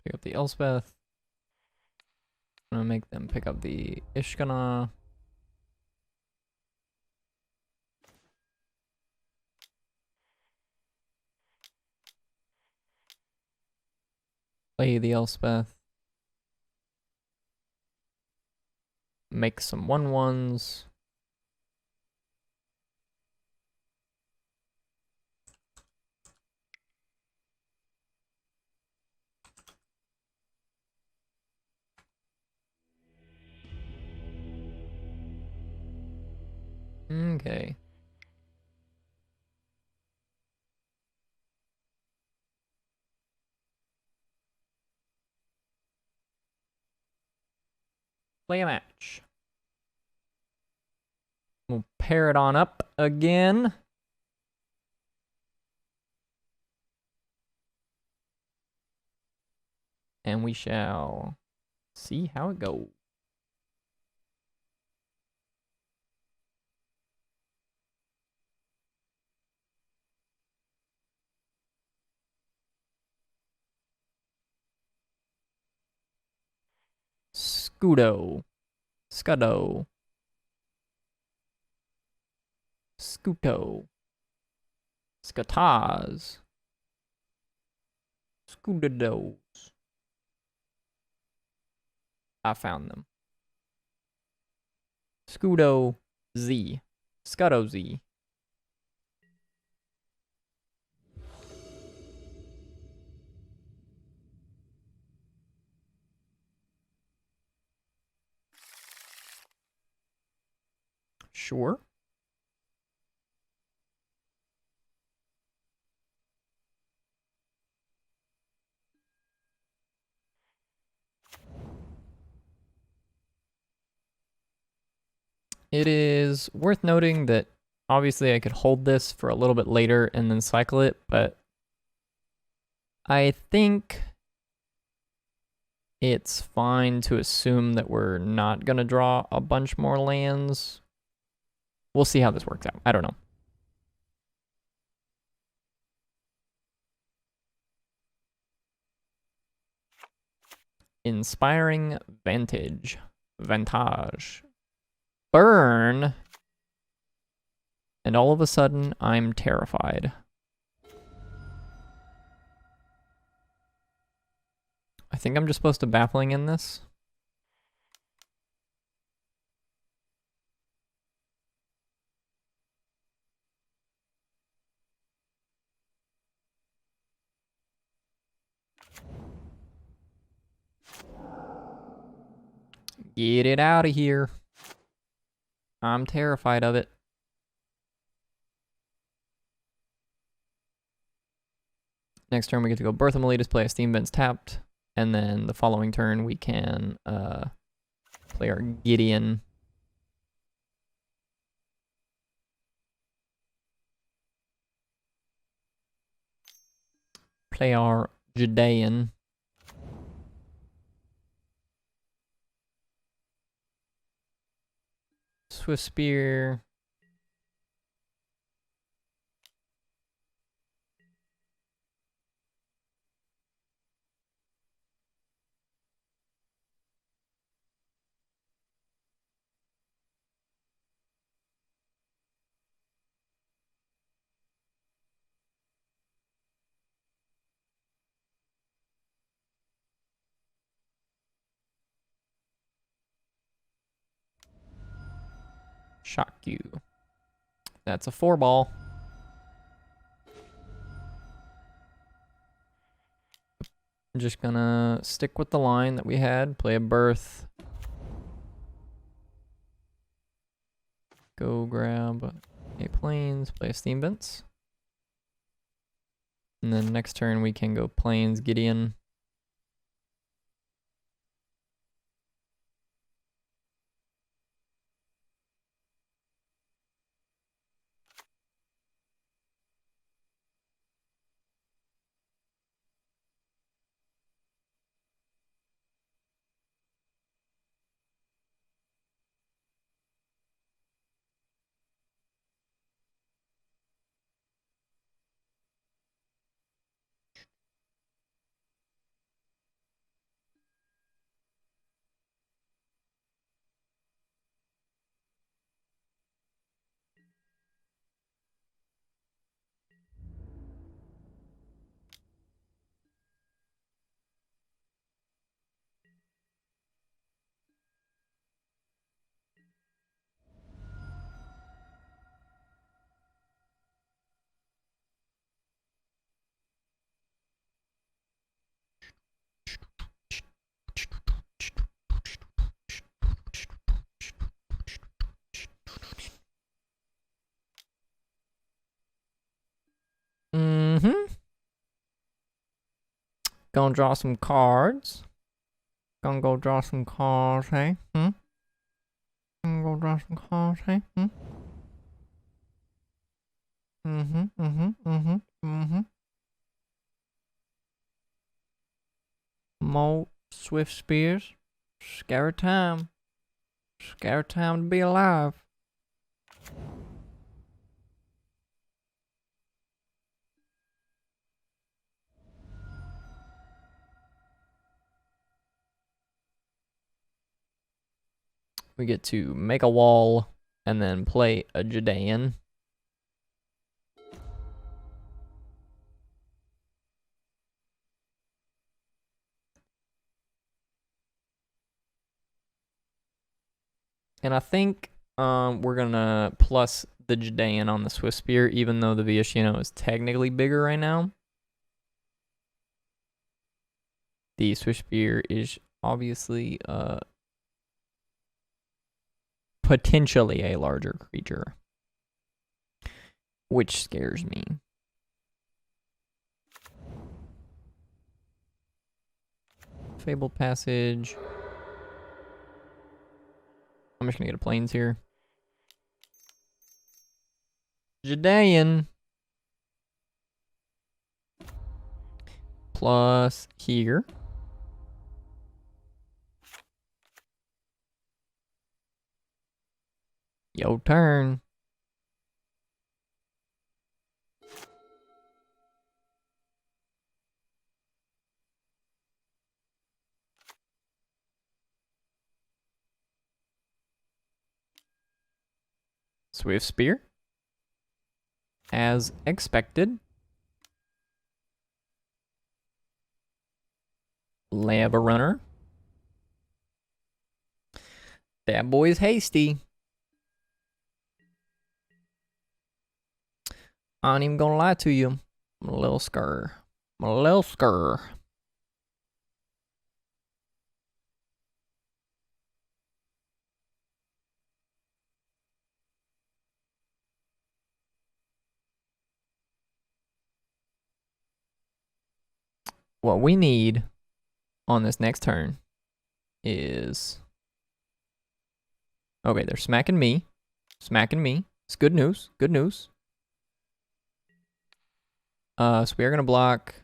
Pick up the Elspeth. I'm gonna make them pick up the Ishkana. Play the Elspeth. Make some 1/1s. Okay. Play a match. We'll pair it on up again. And we shall see how it goes. Scudo. Scuddo. Scuto. Scataz. Scudados. I found them. Scudo Z. Scuddo Z. Sure. It is worth noting that obviously I could hold this for a little bit later and then cycle it, but I think it's fine to assume that we're not going to draw a bunch more lands. We'll see how this works out. I don't know. Inspiring Vantage. Vantage. Burn. And all of a sudden, I'm terrified. I think I'm just supposed to Baffling in this. Get it out of here. I'm terrified of it. Next turn, we get to go Birth of Meletus, play a Steam Vents tapped. And then the following turn, we can play our Gideon. Play our Judean. Swift Spear. Shock you. That's a 4-ball. I'm just gonna stick with the line that we had. Play a Birth. Go grab a Plains, play a Steam Vents. And then next turn we can go Plains, Gideon. Gonna draw some cards. Gonna go draw some cards, hey? Gonna go draw some cards, hey? More swift spears. Scary time. Scary time to be alive. We get to make a wall and then play a Judean. And I think we're gonna plus the Judean on the Swift Spear, even though the Viashino is technically bigger right now. The Swift Spear is obviously potentially a larger creature, which scares me. Fabled Passage. I'm just gonna get a plains here. Judean. Plus here. Yo turn. Swift Spear. As expected. Lava Runner. That boy's hasty. I ain't even gonna lie to you. I'm a little scared. I'm a little scared. What we need on this next turn is... Okay, they're smacking me. Smacking me. It's good news. Good news. So we are going to block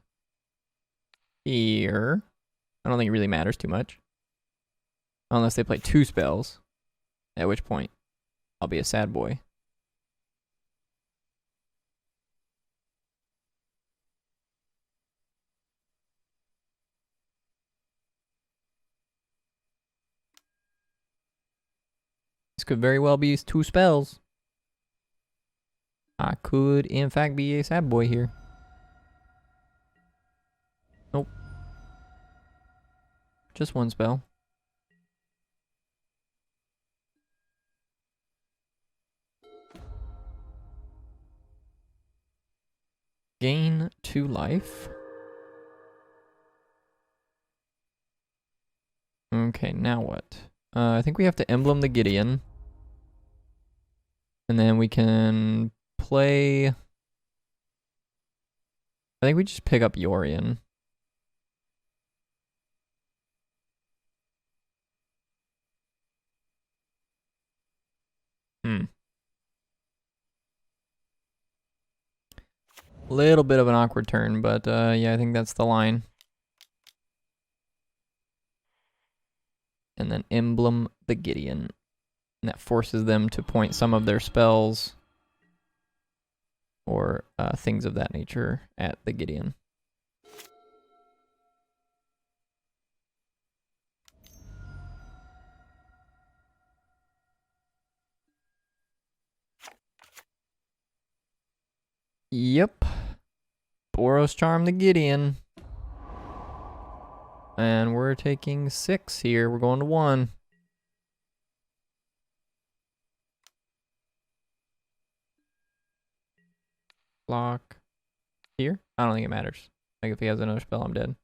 here. I don't think it really matters too much. Unless they play 2 spells. At which point, I'll be a sad boy. This could very well be 2 spells. I could, in fact, be a sad boy here. Nope. Just 1 spell. Gain 2 life. Okay, now what? I think we have to emblem the Gideon. And then we can play... I think we just pick up Yorion. Little bit of an awkward turn, but yeah, I think that's the line. And then emblem the Gideon. And that forces them to point some of their spells or things of that nature at the Gideon. Yep. Boros Charm the Gideon. And we're taking 6 here. We're going to 1. Block here. I don't think it matters. Like if he has another spell, I'm dead.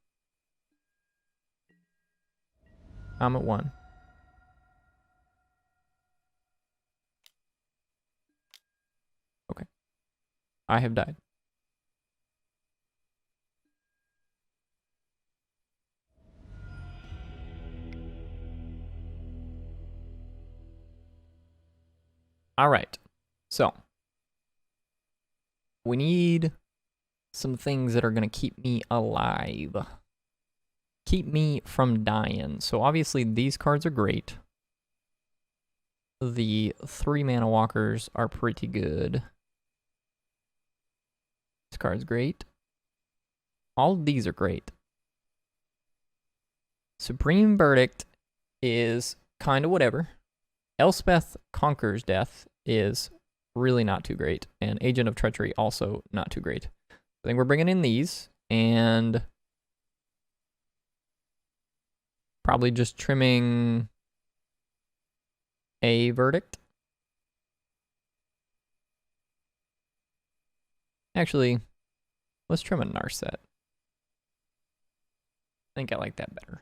I'm at 1. Okay. I have died. All right. So we need some things that are going to keep me alive. Keep me from dying. So obviously these cards are great. The 3 mana walkers are pretty good. This card's great. All of these are great. Supreme Verdict is kind of whatever. Elspeth Conquers Death is really not too great. And Agent of Treachery also not too great. I think we're bringing in these. And probably just trimming a Verdict. Actually, let's trim a Narset. I think I like that better.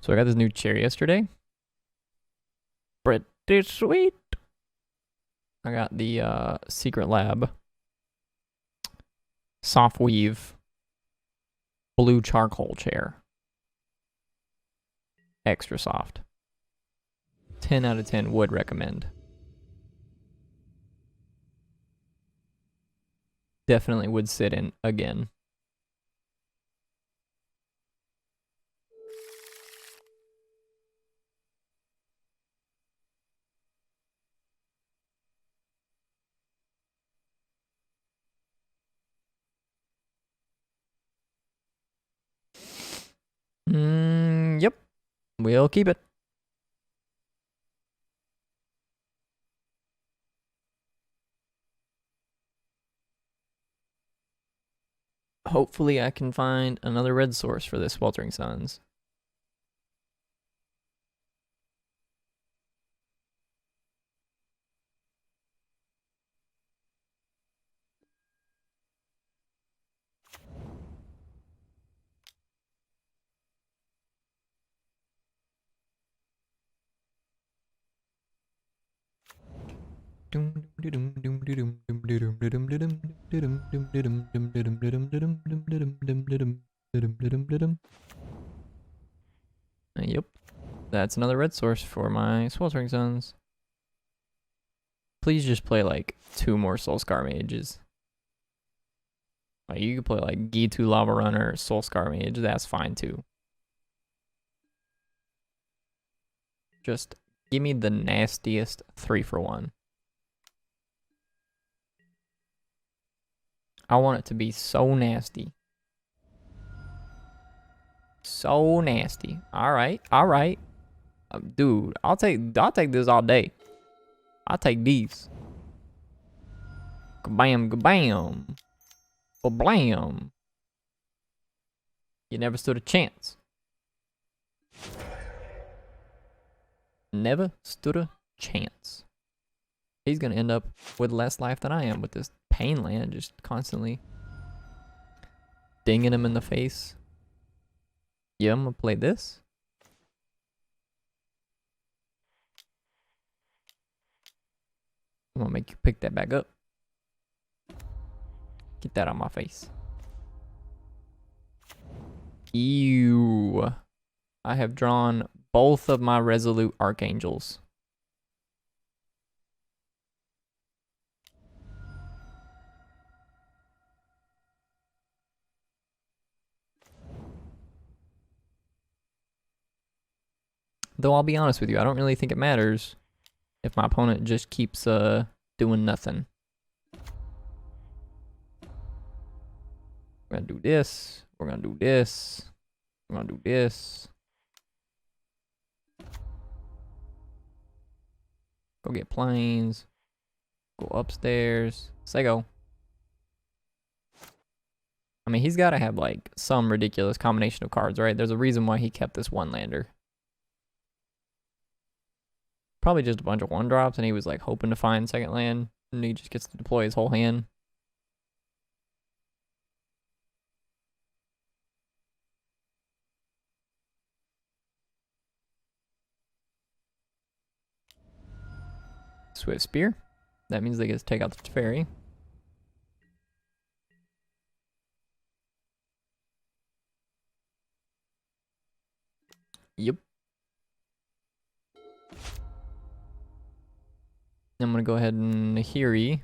So I got this new chair yesterday. Pretty sweet. I got the Secret Lab soft weave blue charcoal chair. Extra soft. 10 out of 10 would recommend. Definitely would sit in again. Yep. We'll keep it. Hopefully I can find another red source for this Sweltering Suns. Yep. That's another red source for my Sweltering Suns. Please just play like 2 more Soulscar Mages. Like you could play like Gitu Lava Runner or Soulscar Mage, that's fine too. Just give me the nastiest 3-for-1. I want it to be so nasty. So nasty. Alright, alright. Dude, I'll take this all day. I'll take these. Kabam, kabam. Blam. You never stood a chance. Never stood a chance. He's gonna end up with less life than I am with this pain land just constantly dinging him in the face. Yeah, I'm gonna play this. I'm gonna make you pick that back up. Get that on my face. Ew. I have drawn both of my Resolute Archangels. Though I'll be honest with you, I don't really think it matters if my opponent just keeps doing nothing. We're gonna do this. We're gonna do this. We're gonna do this. Go get planes. Go upstairs. Say go. I mean, he's got to have like some ridiculous combination of cards, right? There's a reason why he kept this one lander. Probably just a bunch of 1-drops, and he was like hoping to find second land, and he just gets to deploy his whole hand. Swift Spear. That means they get to take out the Teferi. Yep. I'm going to go ahead and Nahiri.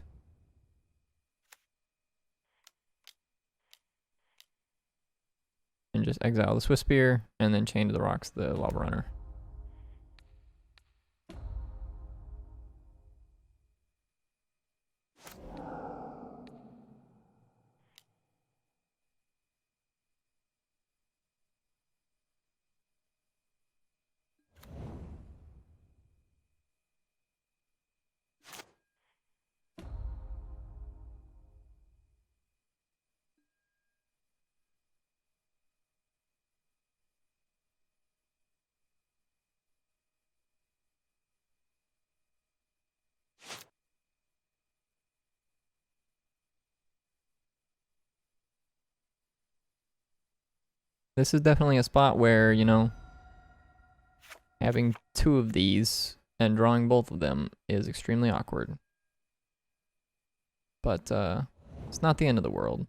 And just exile the Swift Spear, and then chain to the rocks the Lava Runner. This is definitely a spot where, you know, having two of these and drawing both of them is extremely awkward. But it's not the end of the world.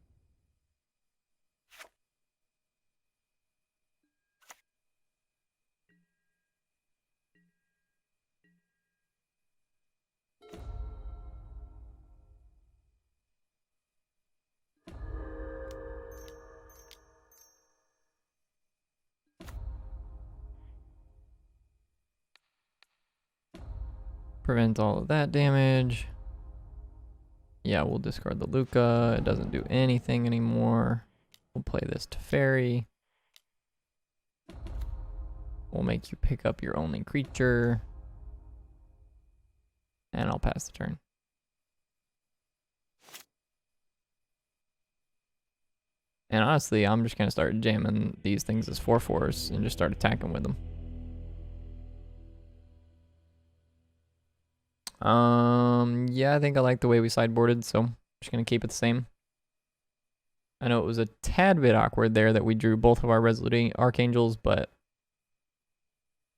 Prevent all of that damage. Yeah, we'll discard the Luca. It doesn't do anything anymore. We'll play this Teferi. We'll make you pick up your only creature. And I'll pass the turn. And honestly, I'm just going to start jamming these things as 4/4s and just start attacking with them. Yeah, I think I like the way we sideboarded, so I'm just going to keep it the same. I know it was a tad bit awkward there that we drew both of our Resolute Archangels, but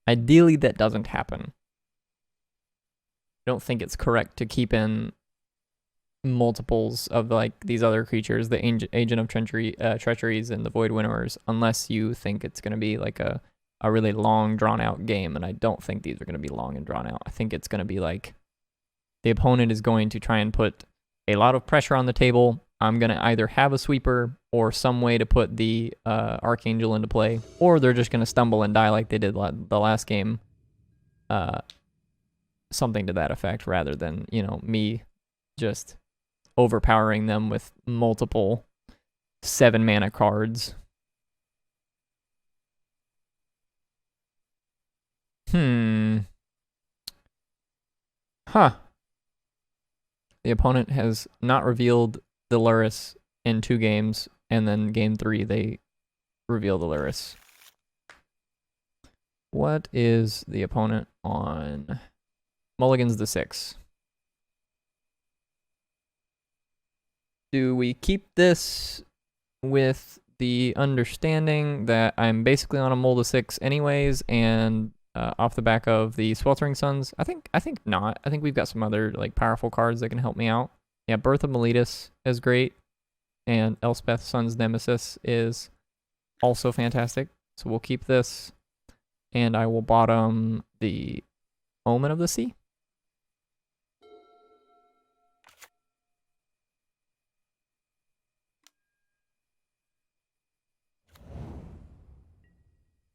ideally that doesn't happen. I don't think it's correct to keep in multiples of like these other creatures, the Agent of Treacheries and the Void Winnowers, unless you think it's going to be like a really long drawn out game, and I don't think these are going to be long and drawn out. I think it's going to be like the opponent is going to try and put a lot of pressure on the table. I'm going to either have a sweeper or some way to put the Archangel into play, or they're just going to stumble and die like they did the last game. Something to that effect, rather than, you know, me just overpowering them with multiple 7-mana cards. Huh. The opponent has not revealed the Lurrus in 2 games, and then game 3 they reveal the Lurrus. What is the opponent on? Mulligan's the 6. Do we keep this with the understanding that I'm basically on a Mulda 6 anyways, and off the back of the Sweltering Suns? I think not. I think we've got some other like powerful cards that can help me out. Yeah, Birth of Meletus is great, and Elspeth Sun's Nemesis is also fantastic. So we'll keep this, and I will bottom the Omen of the Sea.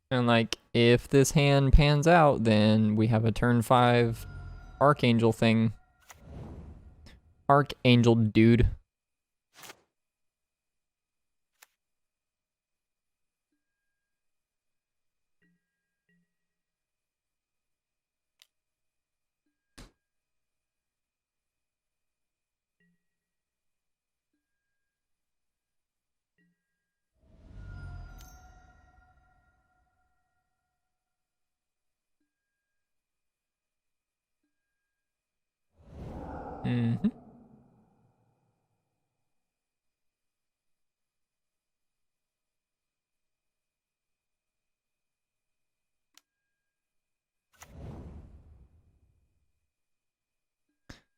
And like, if this hand pans out, then we have a turn 5 Archangel thing. Archangel dude. Mm-hmm.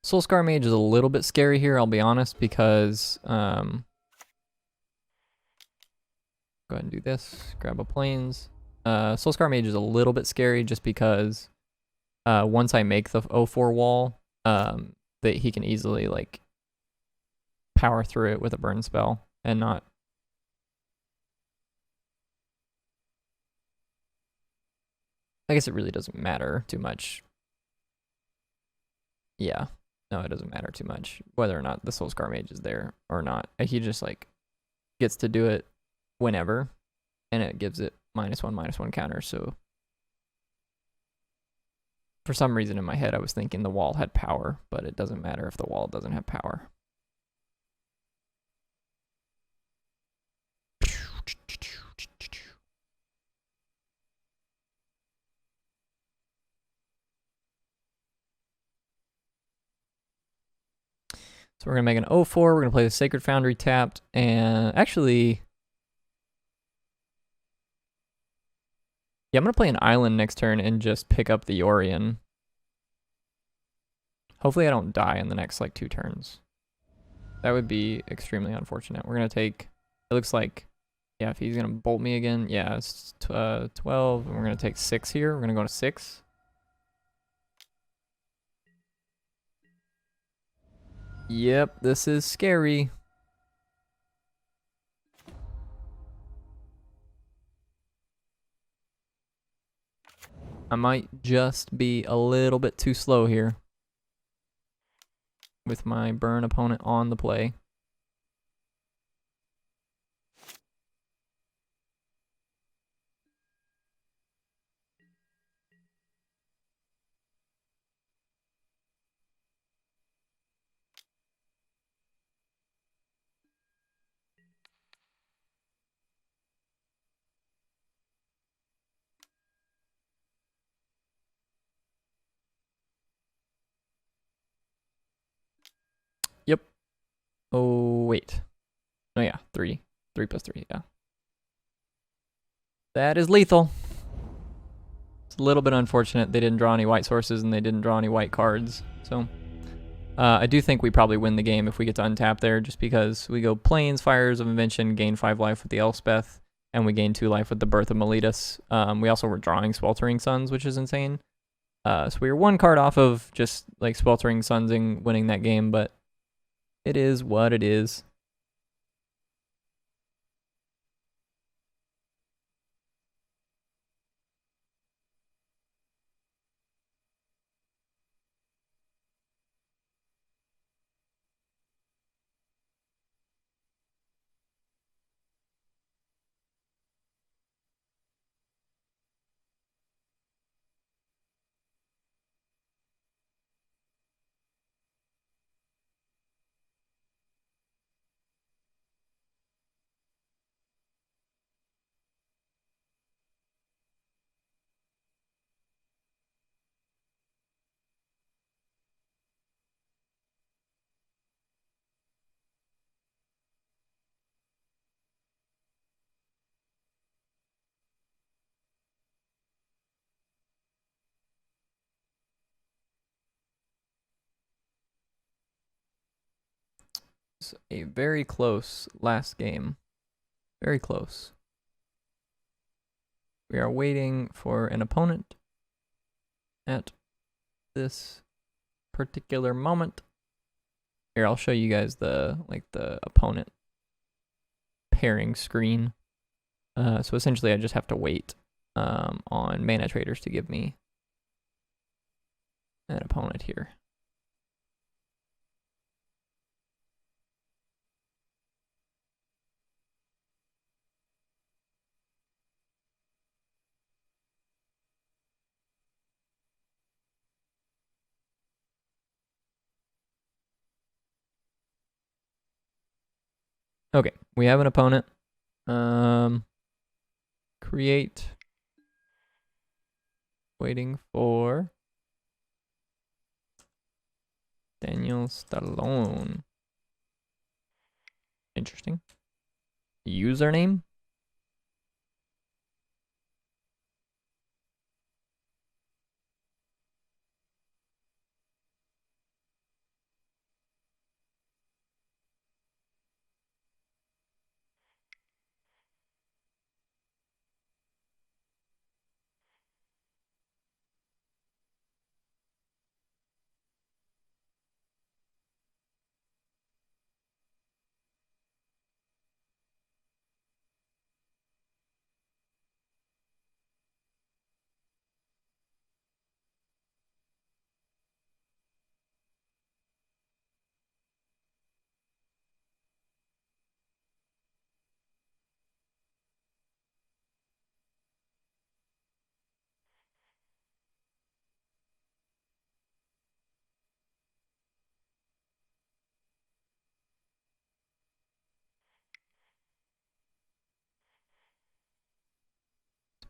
Soulscar Mage is a little bit scary here, I'll be honest, because go ahead and do this. Grab a plains. Soulscar Mage is a little bit scary just because once I make the 0-4 wall, that he can easily like power through it with a burn spell and not. I guess it really doesn't matter too much. Yeah, no, it doesn't matter too much whether or not the Soulscar Mage is there or not. He just like gets to do it whenever, and it gives it -1/-1 counter. So for some reason in my head, I was thinking the wall had power, but it doesn't matter if the wall doesn't have power. So we're going to make an 0-4. We're going to play the Sacred Foundry tapped. And actually, yeah, I'm going to play an island next turn and just pick up the Orion. Hopefully I don't die in the next like 2 turns. That would be extremely unfortunate. We're going to take, it looks like, yeah, if he's going to bolt me again, yeah, it's 12. And we're going to take 6 here. We're going to go to 6. Yep, this is scary. I might just be a little bit too slow here with my burn opponent on the play. Yep. Oh, wait. Oh, yeah. 3. 3 plus 3, yeah. That is lethal. It's a little bit unfortunate they didn't draw any white sources and they didn't draw any white cards. So I do think we probably win the game if we get to untap there, just because we go Plains, Fires of Invention, gain 5 life with the Elspeth, and we gain 2 life with the Birth of Meletus. We also were drawing Sweltering Suns, which is insane. So we were 1 card off of just like Sweltering Suns and winning that game, but it is what it is. It's a very close last game. Very close. We are waiting for an opponent at this particular moment. Here, I'll show you guys the opponent pairing screen. So essentially I just have to wait on Manatraders to give me an opponent here. Okay, we have an opponent. Create. Waiting for Daniel Stallone. Interesting. Username?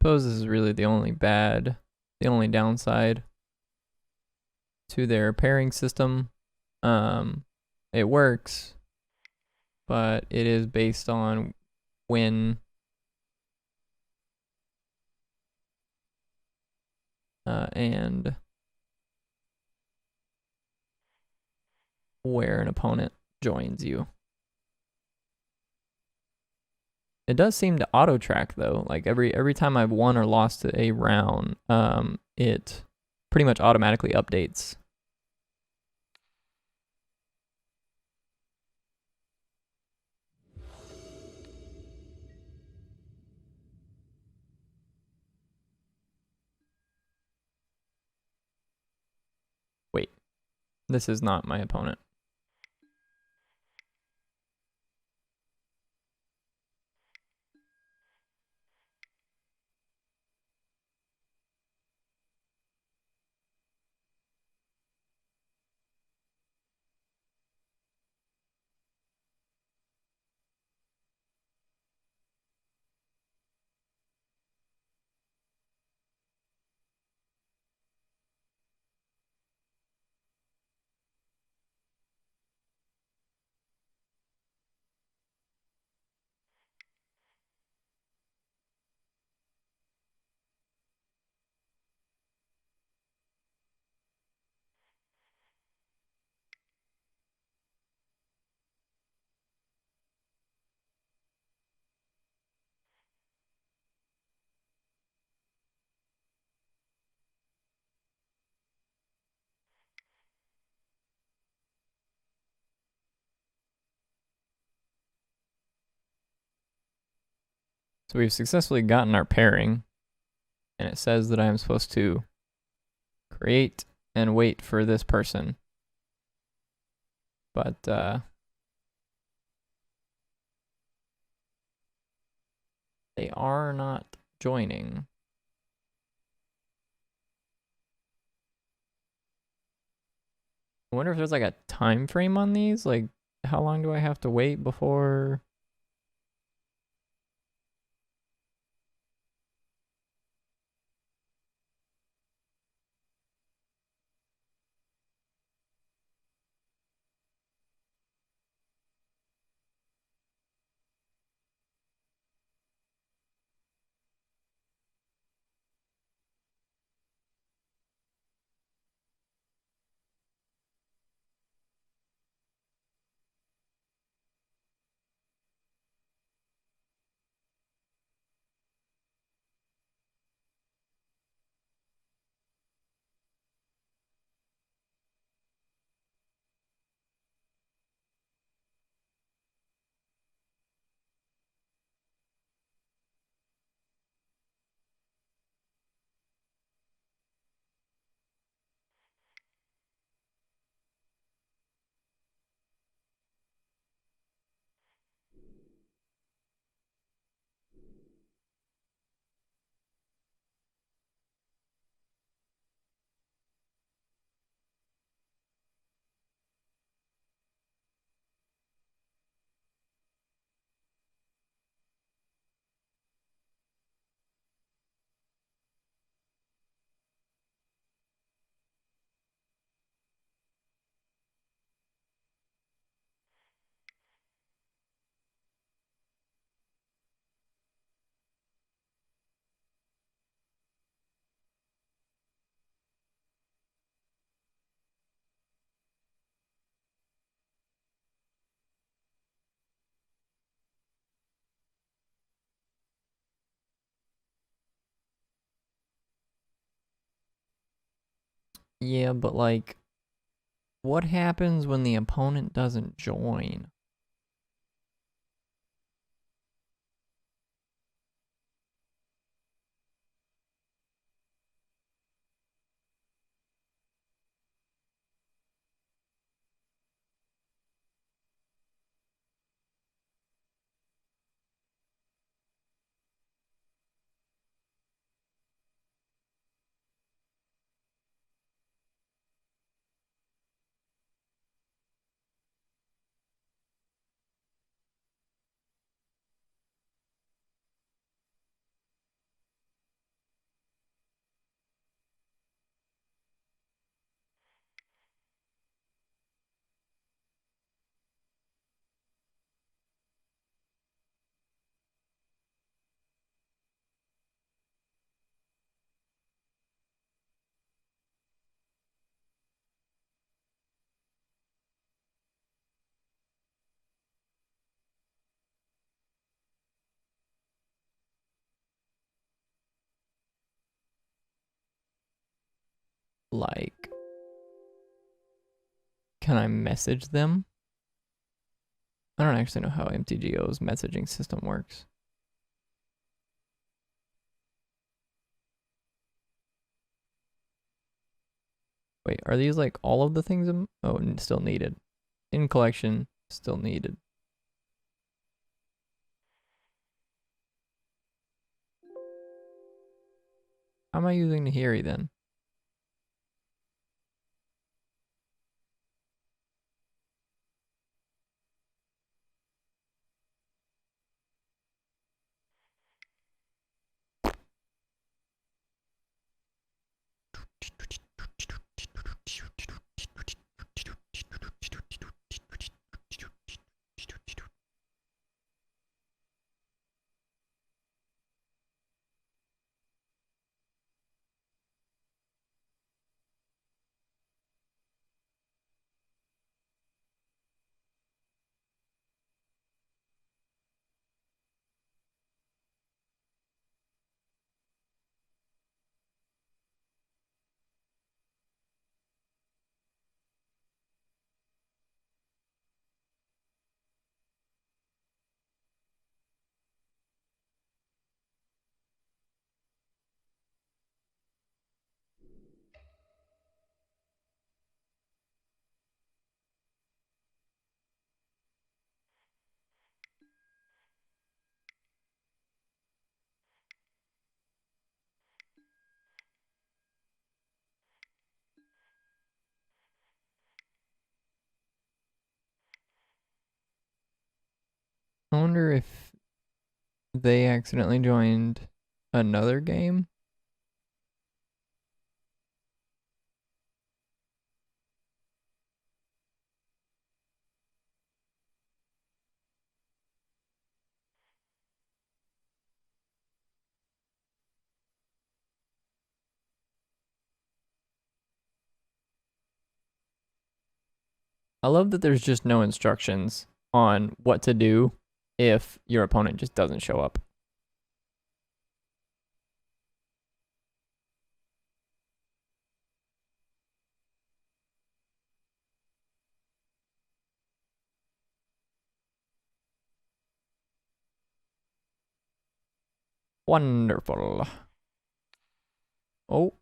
Suppose this is really the only downside to their pairing system. It works, but it is based on when and where an opponent joins you. It does seem to auto track though. Like every time I've won or lost a round, it pretty much automatically updates. Wait, this is not my opponent. So we've successfully gotten our pairing, and it says that I am supposed to create and wait for this person. But they are not joining. I wonder if there's like a time frame on these. Like, how long do I have to wait before? Yeah, but like, what happens when the opponent doesn't join? Like, can I message them? I don't actually know how MTGO's messaging system works. Wait, are these like all of the things? Oh, still needed. In collection, still needed. How am I using Nahiri then? I wonder if they accidentally joined another game. I love that there's just no instructions on what to do if your opponent just doesn't show up. Wonderful. Oh.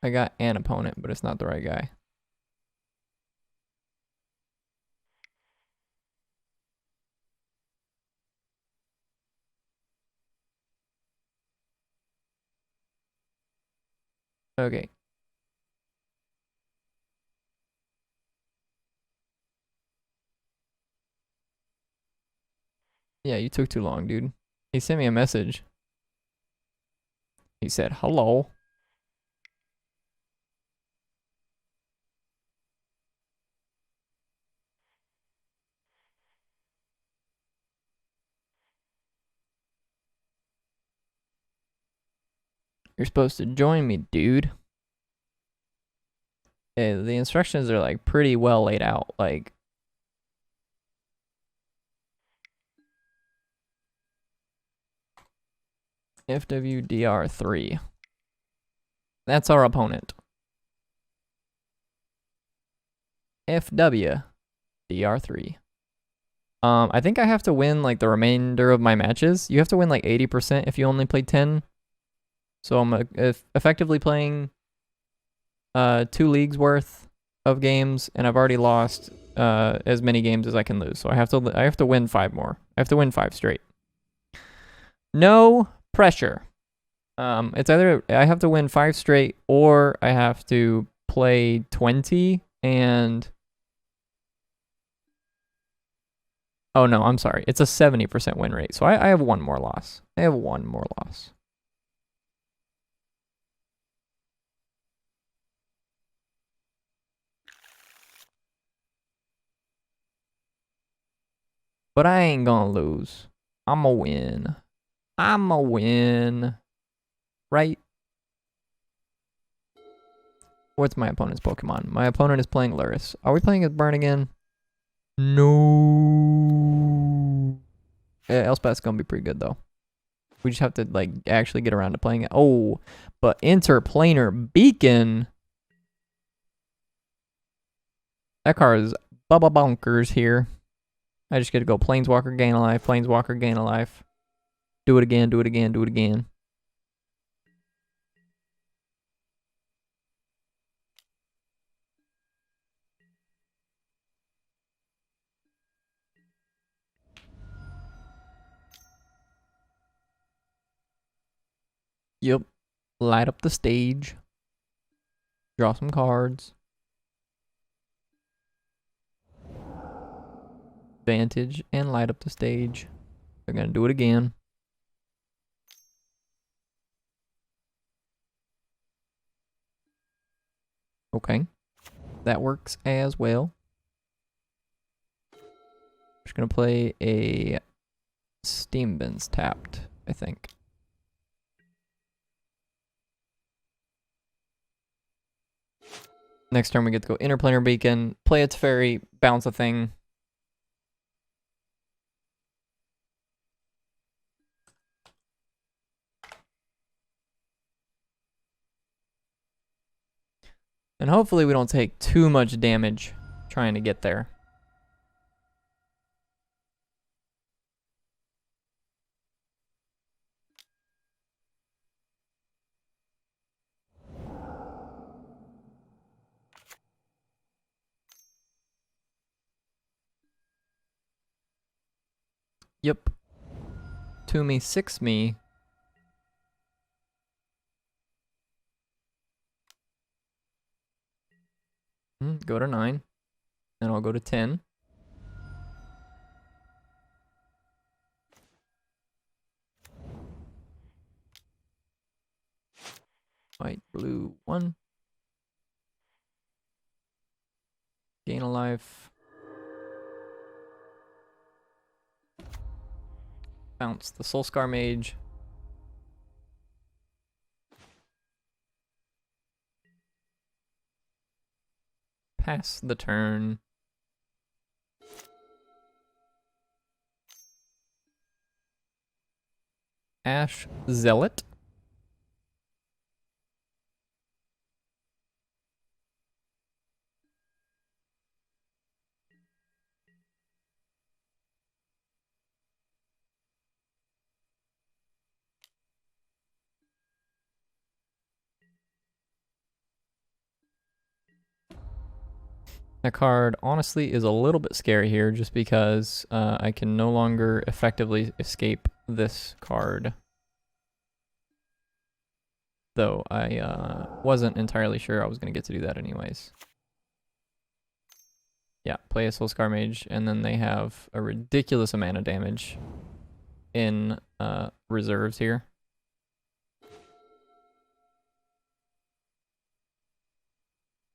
I got an opponent, but it's not the right guy. Okay. Yeah, you took too long, dude. He sent me a message. He said, hello. You're supposed to join me, dude. Yeah, the instructions are like pretty well laid out. Like, FWDR3. That's our opponent. FWDR3. I think I have to win like the remainder of my matches. You have to win like 80% if you only play 10. So I'm effectively playing 2 leagues worth of games, and I've already lost as many games as I can lose. So I have to win 5 more. I have to win 5 straight. No pressure. It's either I have to win 5 straight or I have to play 20 and oh no, I'm sorry. It's a 70% win rate. So I have 1 more loss. I have 1 more loss. But I ain't gonna lose. I'ma win. I'ma win. Right? What's my opponent's Pokemon? My opponent is playing Luris. Are we playing as Burn again? No. Yeah, Elspeth's gonna be pretty good though. We just have to like actually get around to playing it. Oh, but interplanar beacon. That car is bubba bonkers here. I just get to go planeswalker, gain a life, planeswalker, gain a life. Do it again, do it again, do it again. Yep. Light up the stage. Draw some cards. Vantage and light up the stage. They're gonna do it again. Okay. That works as well. Just gonna play a Steam Bins tapped, I think. Next turn we get to go Interplanar Beacon, play its fairy, bounce a thing. And hopefully we don't take too much damage trying to get there. Yep. 2 me, 6 me. Go to 9. Then I'll go to 10. White, blue, 1. Gain a life. Bounce the Soulscar Mage. Pass the turn. Ash Zealot. That card, honestly, is a little bit scary here just because I can no longer effectively escape this card. Though I wasn't entirely sure I was going to get to do that anyways. Yeah, play a Soulscar Mage, and then they have a ridiculous amount of damage in reserves here.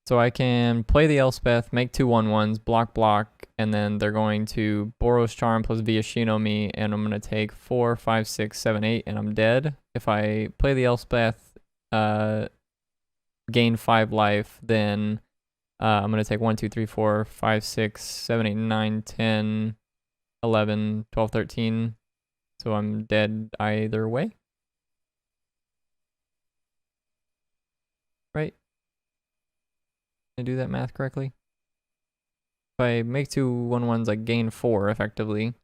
So I can play the Elspeth, make 2 1/1s, block, and then they're going to Boros Charm plus Viashino me, and I'm going to take 4, 5, 6, 7, 8, and I'm dead. If I play the Elspeth, gain 5 life, then I'm going to take 1, 2, 3, 4, 5, 6, 7, 8, 9, 10, 11, 12, 13. So I'm dead either way. Right? Did I do that math correctly? If I make 2 1/1s, I gain 4 effectively.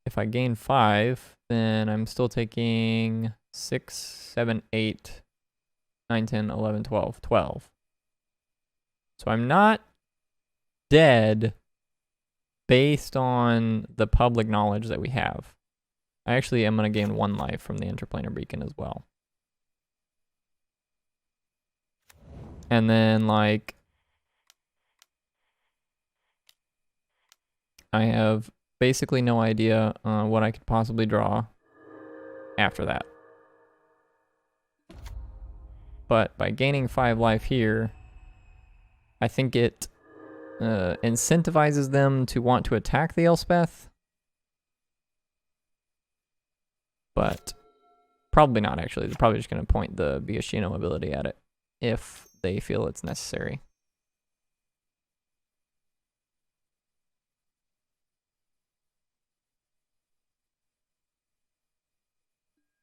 If I gain 5, then I'm still taking 6, 7, 8, 9, 10, 11, 12, 12. So I'm not dead based on the public knowledge that we have. I actually am going to gain 1 life from the Interplanar Beacon as well. And then, like, I have basically no idea what I could possibly draw after that. But by gaining 5 life here, I think it incentivizes them to want to attack the Elspeth. But probably not, actually. They're probably just going to point the Viashino ability at it if they feel it's necessary.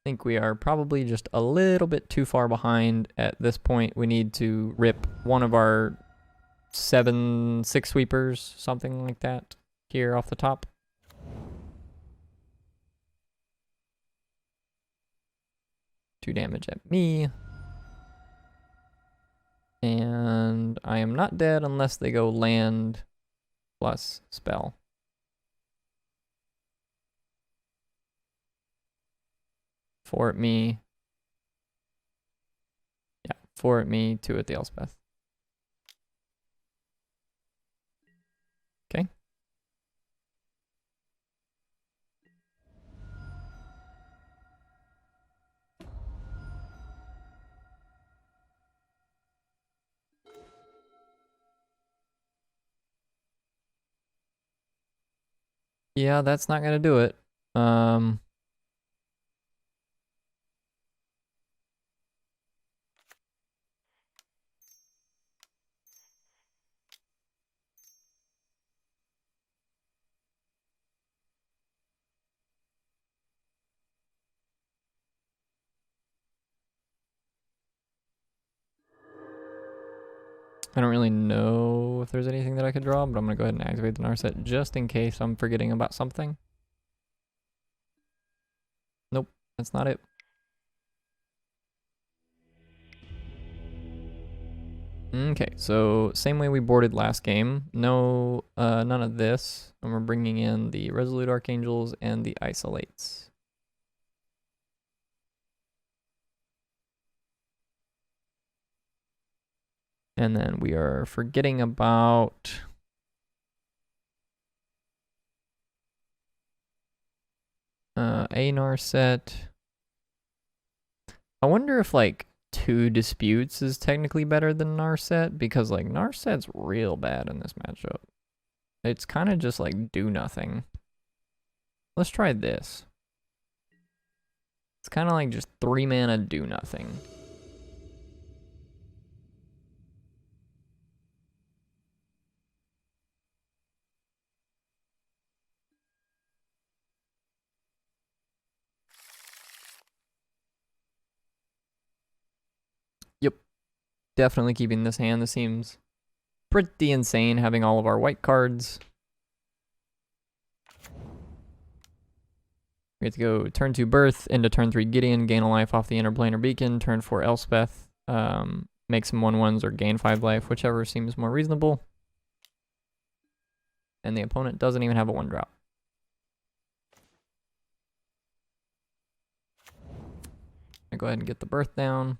think we are probably just a little bit too far behind at this point. We need to rip one of our 6 sweepers, something like that, here off the top. Two damage at me. And I am not dead unless they go land plus spell. Four at me. Yeah, 4 at me, 2 at the Elspeth. Okay. Yeah, that's not gonna do it. I don't really know if there's anything that I could draw, but I'm gonna go ahead and activate the Narset just in case I'm forgetting about something. Nope, that's not it. Okay, so same way we boarded last game. No, none of this. And we're bringing in the Resolute Archangels and the Isolates. And then we are forgetting about a Narset. I wonder if like 2 disputes is technically better than Narset, because like Narset's real bad in this matchup. It's kind of just like do nothing. Let's try this. It's kind of like just 3 mana do nothing. Yep. Definitely keeping this hand. This seems pretty insane having all of our white cards. We have to go turn 2 Birth into turn 3 Gideon, gain a life off the Interplanar Beacon, turn 4 Elspeth, make some 1/1s or gain 5 life, whichever seems more reasonable. And the opponent doesn't even have a 1-drop. I go ahead and get the Birth down.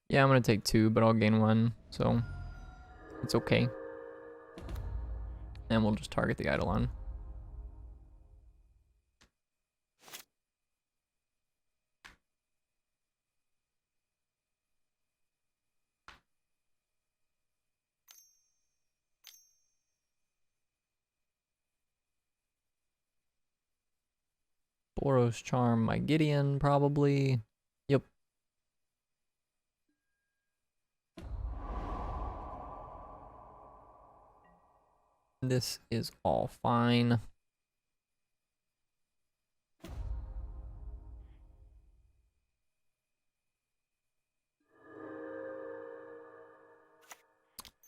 Yeah, I'm going to take 2, but I'll gain 1, so it's okay. And we'll just target the Eidolon. Boros Charm my Gideon, probably. Yep. This is all fine.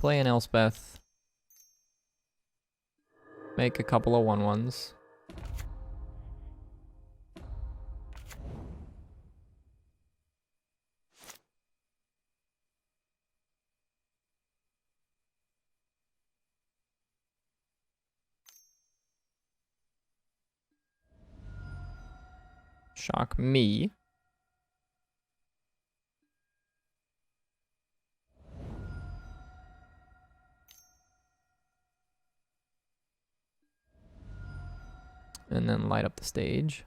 Play an Elspeth. Make a couple of 1/1s. Shock me. and then light up the stage.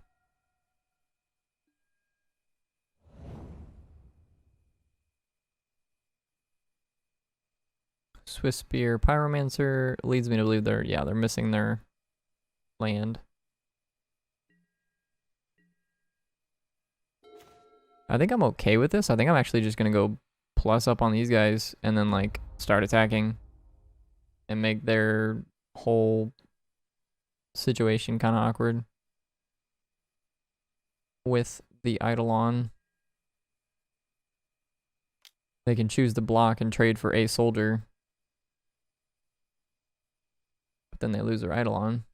Swiss Spear Pyromancer leads me to believe they're missing their land. I think I'm okay with this. I think I'm actually just gonna go plus up on these guys and then like start attacking and make their whole situation kind of awkward with the Eidolon. They can choose to block and trade for a soldier, but then they lose their Eidolon.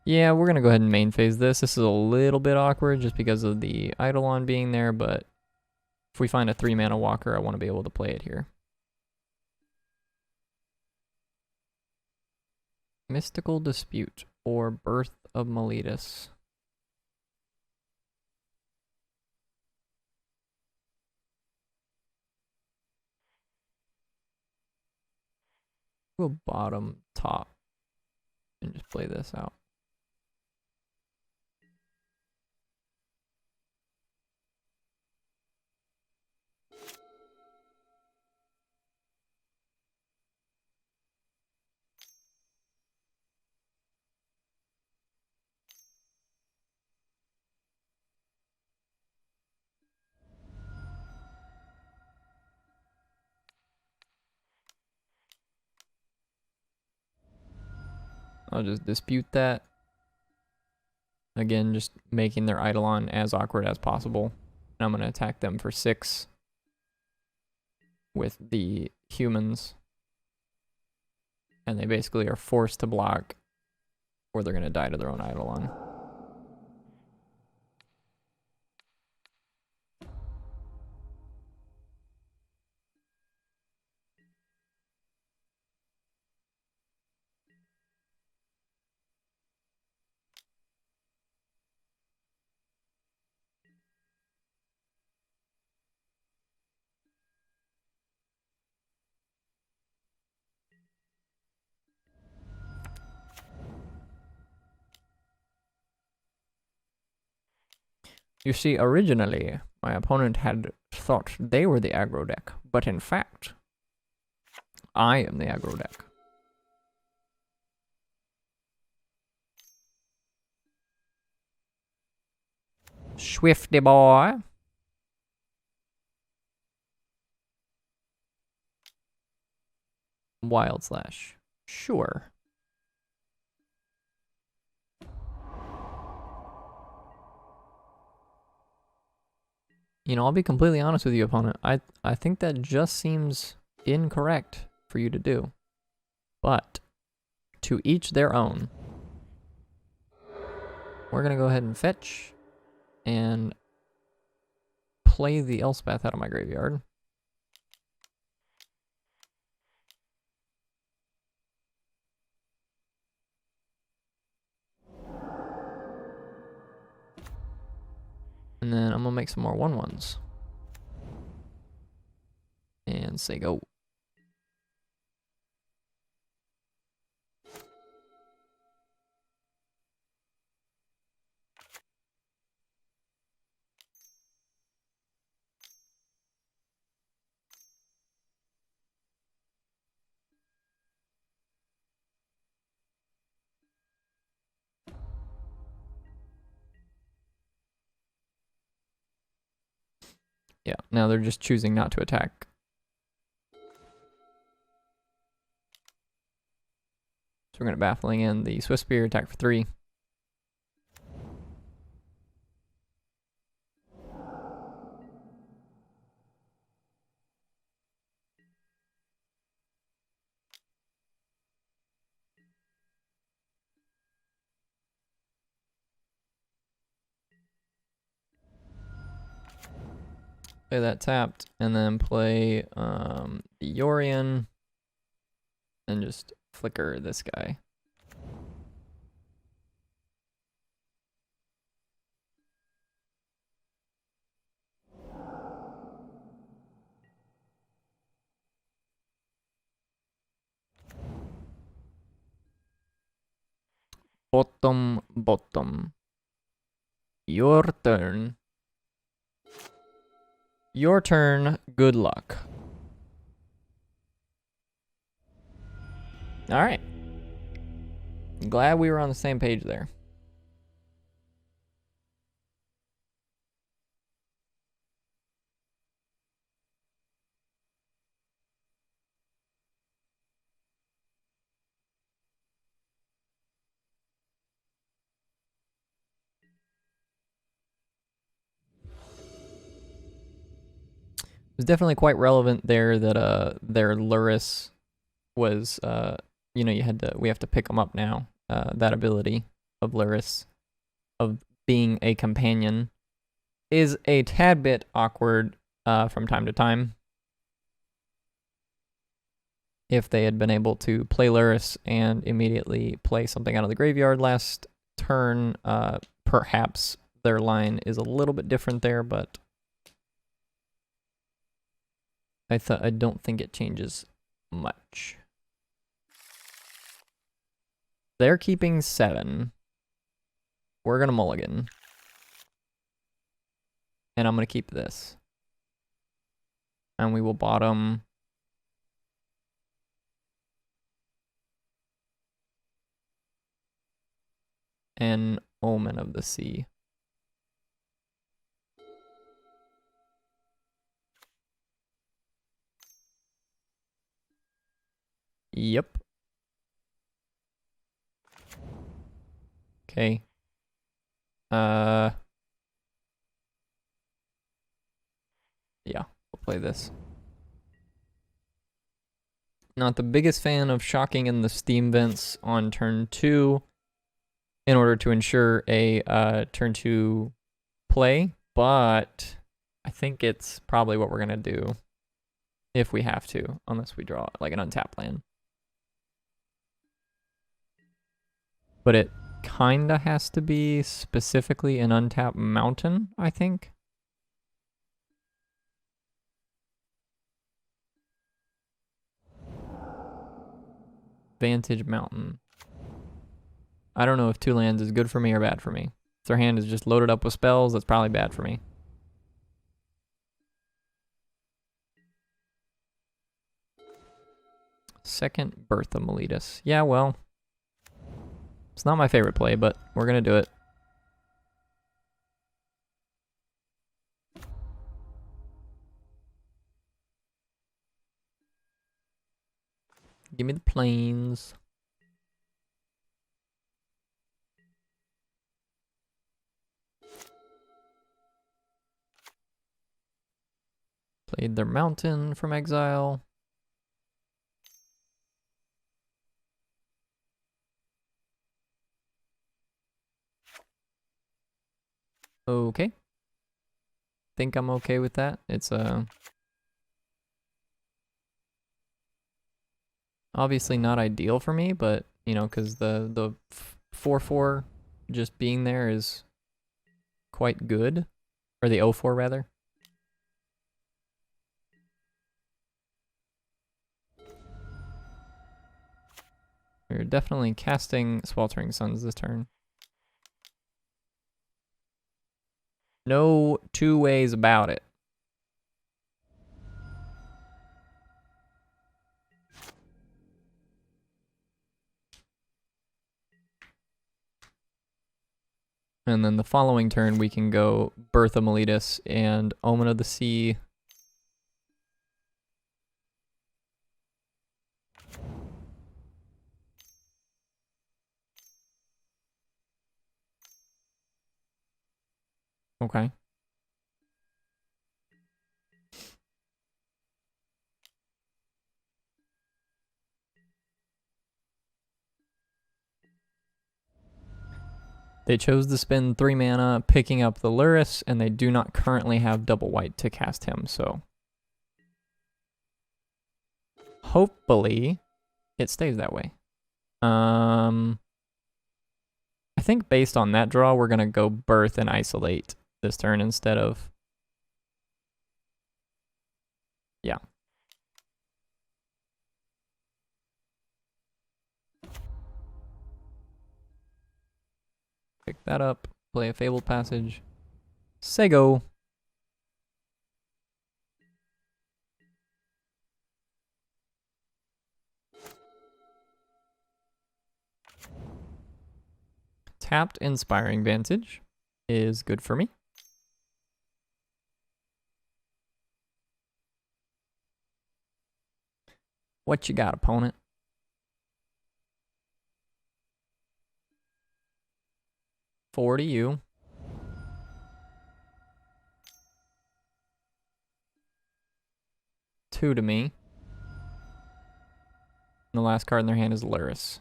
Yeah, we're gonna go ahead and main phase this. This is a little bit awkward just because of the Eidolon being there, but if we find a 3-mana walker, I want to be able to play it here. Mystical Dispute or Birth of Meletus. We'll bottom top and just play this out. I'll just dispute that. Again, just making their Eidolon as awkward as possible. And I'm going to attack them for 6 with the humans. And they basically are forced to block or they're going to die to their own Eidolon. You see, originally, my opponent had thought they were the aggro deck, but in fact, I am the aggro deck. Swifty boy. Wild Slash. Sure. You know, I'll be completely honest with you, opponent. I think that just seems incorrect for you to do. But, to each their own. We're going to go ahead and fetch and play the Elspeth out of my graveyard. And then I'm going to make some more 1/1s. And say go. Yeah, now they're just choosing not to attack. So we're going to Baffling in the Swiss Spear, attack for 3. Play that tapped, and then play the Yorion, and just flicker this guy. Bottom, bottom. Your turn. Your turn. Good luck. All right. Glad we were on the same page there. It was definitely quite relevant there that their Luris was you know, we have to pick them up now. That ability of Luris of being a companion is a tad bit awkward from time to time. If they had been able to play Luris and immediately play something out of the graveyard last turn, perhaps their line is a little bit different there, but I don't think it changes much. They're keeping 7. We're gonna mulligan. And I'm gonna keep this. And we will bottom an Omen of the Sea. Yep. Okay. Yeah, we'll play this. Not the biggest fan of shocking in the Steam vents on turn 2 in order to ensure a turn 2 play, but I think it's probably what we're gonna do if we have to, unless we draw like an untapped land. But it kinda has to be specifically an untapped mountain, I think. Vantage Mountain. I don't know if 2 lands is good for me or bad for me. If their hand is just loaded up with spells, that's probably bad for me. Second Birth of Meletus. Yeah, well, it's not my favorite play, but we're gonna do it. Give me the plains. Played their mountain from exile. Okay. Think I'm okay with that. It's obviously not ideal for me, but you know, because the 4/4 just being there is quite good, or the 0/4 rather. We're definitely casting Sweltering Suns this turn. No 2 ways about it. And then the following turn, we can go Birth of Meletus and Omen of the Sea. Okay. They chose to spend 3 mana picking up the Luris, and they do not currently have double white to cast him, so hopefully it stays that way. I think based on that draw, we're gonna go Birth and Isolate this turn instead of, yeah. Pick that up. Play a Fabled Passage. Say go. Tapped Inspiring Vantage is good for me. What you got, opponent? Four to you. Two to me. And the last card in their hand is Luris.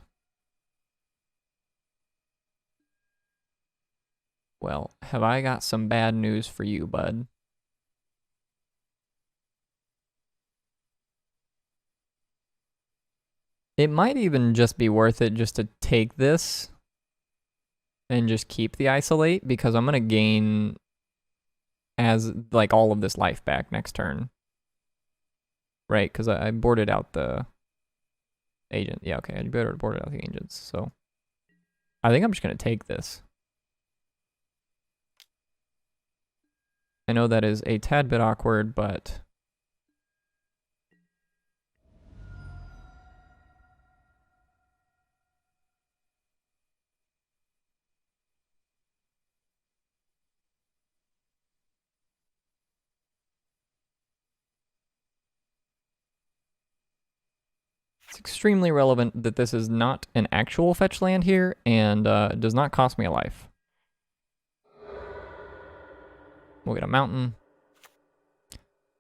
Well, have I got some bad news for you, bud? It might even just be worth it just to take this and just keep the Isolate, because I'm going to gain as like all of this life back next turn. Right, because I boarded out the agent. Yeah, okay, I better boarded out the agents, so I think I'm just going to take this. I know that is a tad bit awkward, but it's extremely relevant that this is not an actual fetch land here, and does not cost me a life. We'll get a mountain,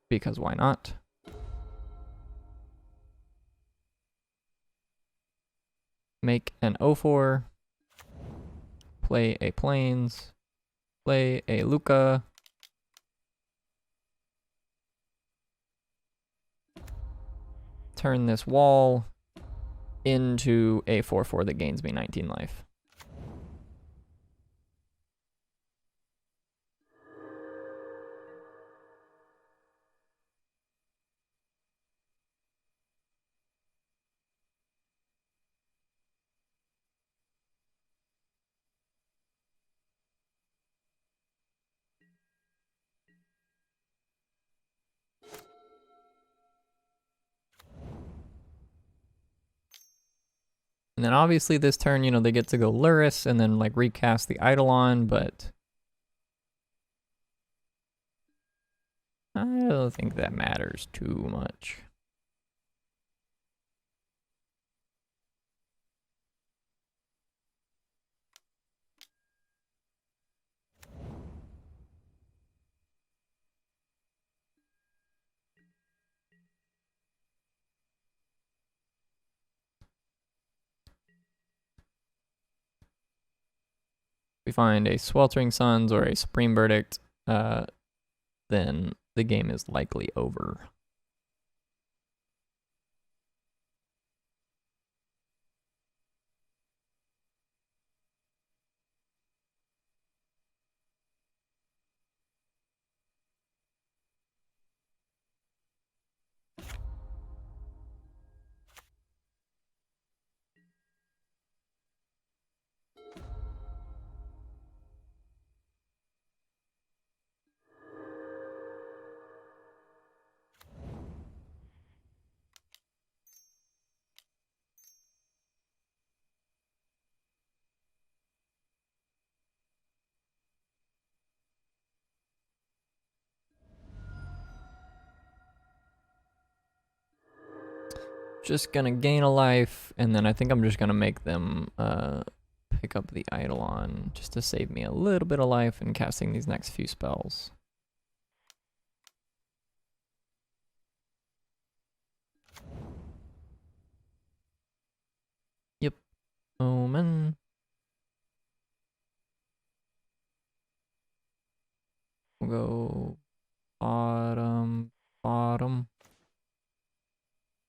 because why not? Make an 0-4, play a Plains, play a Luca, turn this wall into a 4-4 that gains me 19 life. And then obviously this turn, you know, they get to go Luris and then like recast the Eidolon, but I don't think that matters too much. We find a Sweltering Suns or a Supreme Verdict, then the game is likely over. Just gonna gain a life, and then I think I'm just gonna make them pick up the Eidolon just to save me a little bit of life in casting these next few spells. Yep. Omen. We'll go bottom, bottom.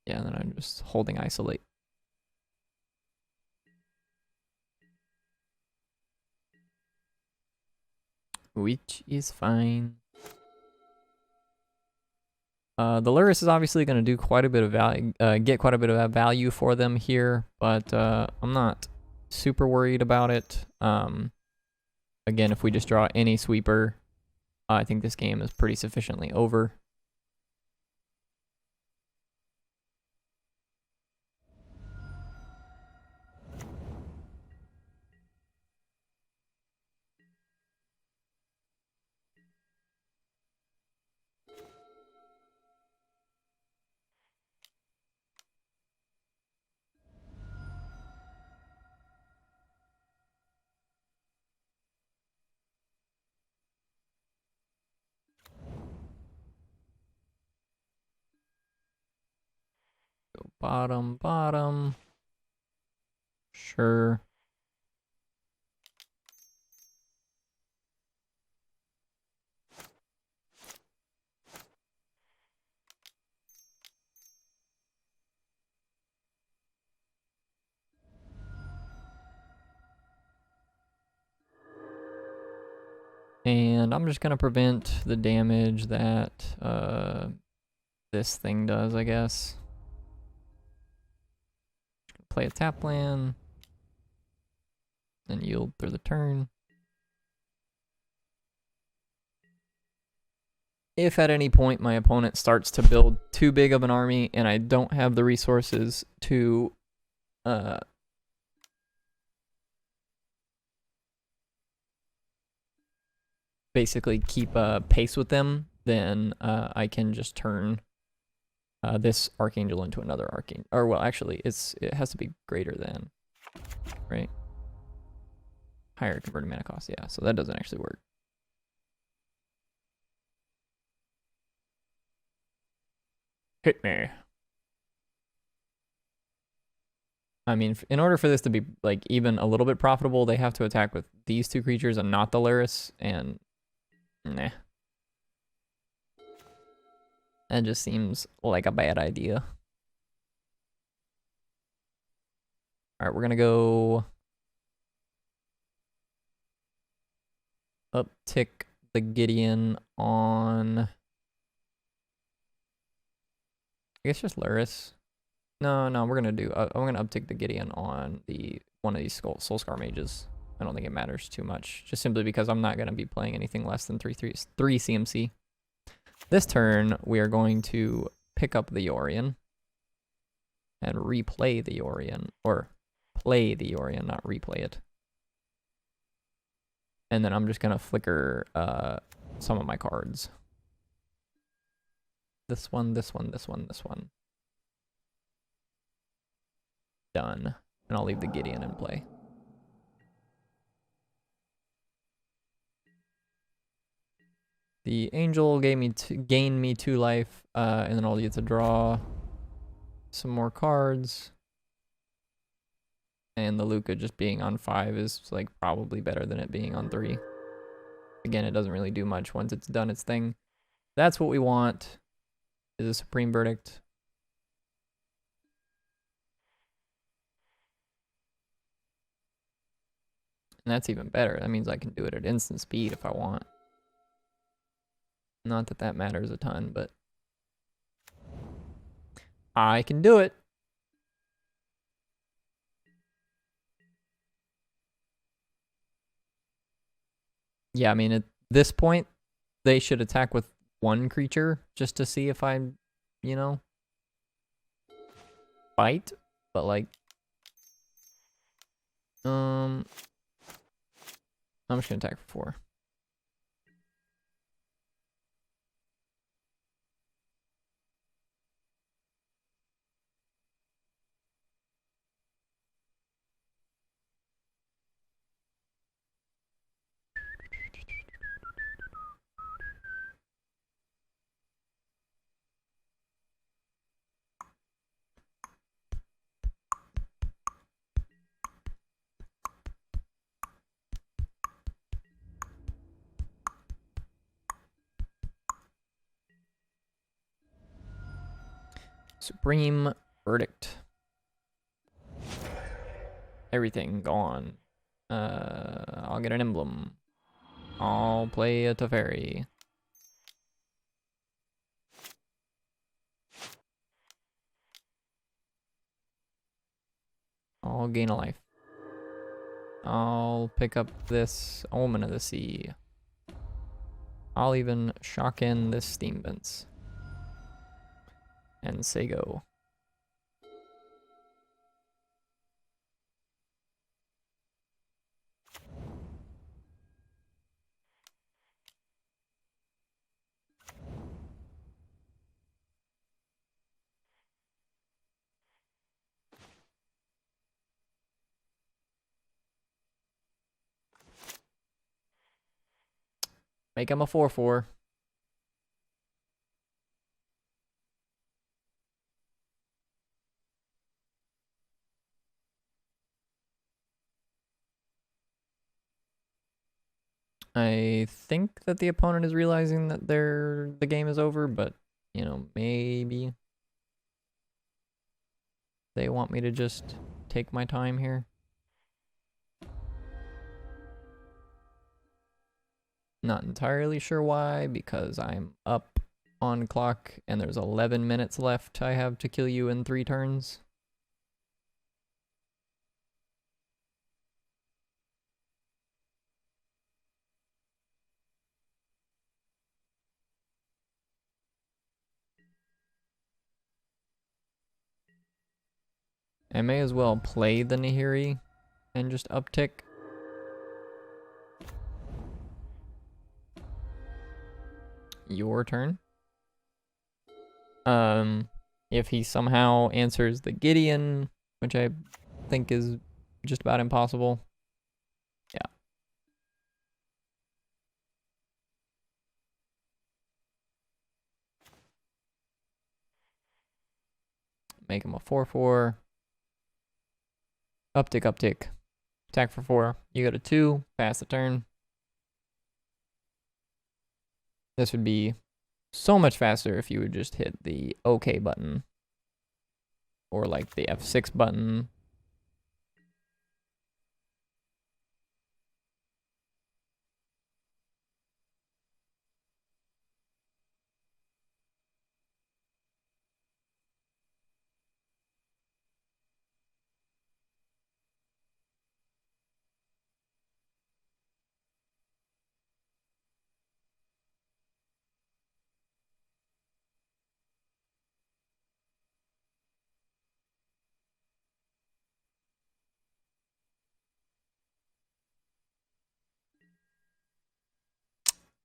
Yeah, and then I'm just holding Isolate. Which is fine. The Luris is obviously going to do quite a bit of value, get quite a bit of value for them here, but I'm not super worried about it. Again, if we just draw any sweeper, I think this game is pretty sufficiently over. Go bottom, bottom. Sure. And I'm just gonna prevent the damage that this thing does, I guess. Play a tap land, and yield through the turn. If at any point my opponent starts to build too big of an army and I don't have the resources to basically keep pace with them, then I can just turn this Archangel into another Archangel. Or, well, actually, it has to be greater than, right? Higher converted mana cost, yeah. So that doesn't actually work. Hit me. I mean, in order for this to be, like, even a little bit profitable, they have to attack with these two creatures and not the Laris, and nah. That just seems like a bad idea. Alright, we're gonna go uptick the Gideon on, I guess just Laris. No, we're gonna do, I'm gonna uptick the Gideon on one of these Soulscar mages. I don't think it matters too much, just simply because I'm not gonna be playing anything less than 3 CMC. This turn, we are going to pick up the Yorion and replay the Yorion, or play the Yorion, not replay it. And then I'm just gonna flicker some of my cards. This one, this one, this one, this one. Done. And I'll leave the Gideon in play. The Angel gained me 2 life, and then I'll get to draw some more cards. And the Luca just being on 5 is like probably better than it being on 3. Again, it doesn't really do much once it's done its thing. That's what we want, is a Supreme Verdict. And that's even better. That means I can do it at instant speed if I want. Not that that matters a ton, but I can do it. Yeah, I mean, at this point, they should attack with 1 creature just to see if I, you know, bite. But like, I'm just gonna attack for 4. Supreme Verdict. Everything gone. I'll get an emblem. I'll play a Teferi. I'll gain a life. I'll pick up this Omen of the Sea. I'll even shock in this Steam Vents. And say go. Make him a 4/4. I think that the opponent is realizing that the game is over, but you know, maybe they want me to just take my time here. Not entirely sure why, because I'm up on clock and there's 11 minutes left I have to kill you in 3 turns. I may as well play the Nahiri and just uptick. Your turn. If he somehow answers the Gideon, which I think is just about impossible. Yeah. Make him a 4/4. Uptick, uptick. Attack for 4. You go to 2. Pass the turn. This would be so much faster if you would just hit the OK button. Or like the F6 button.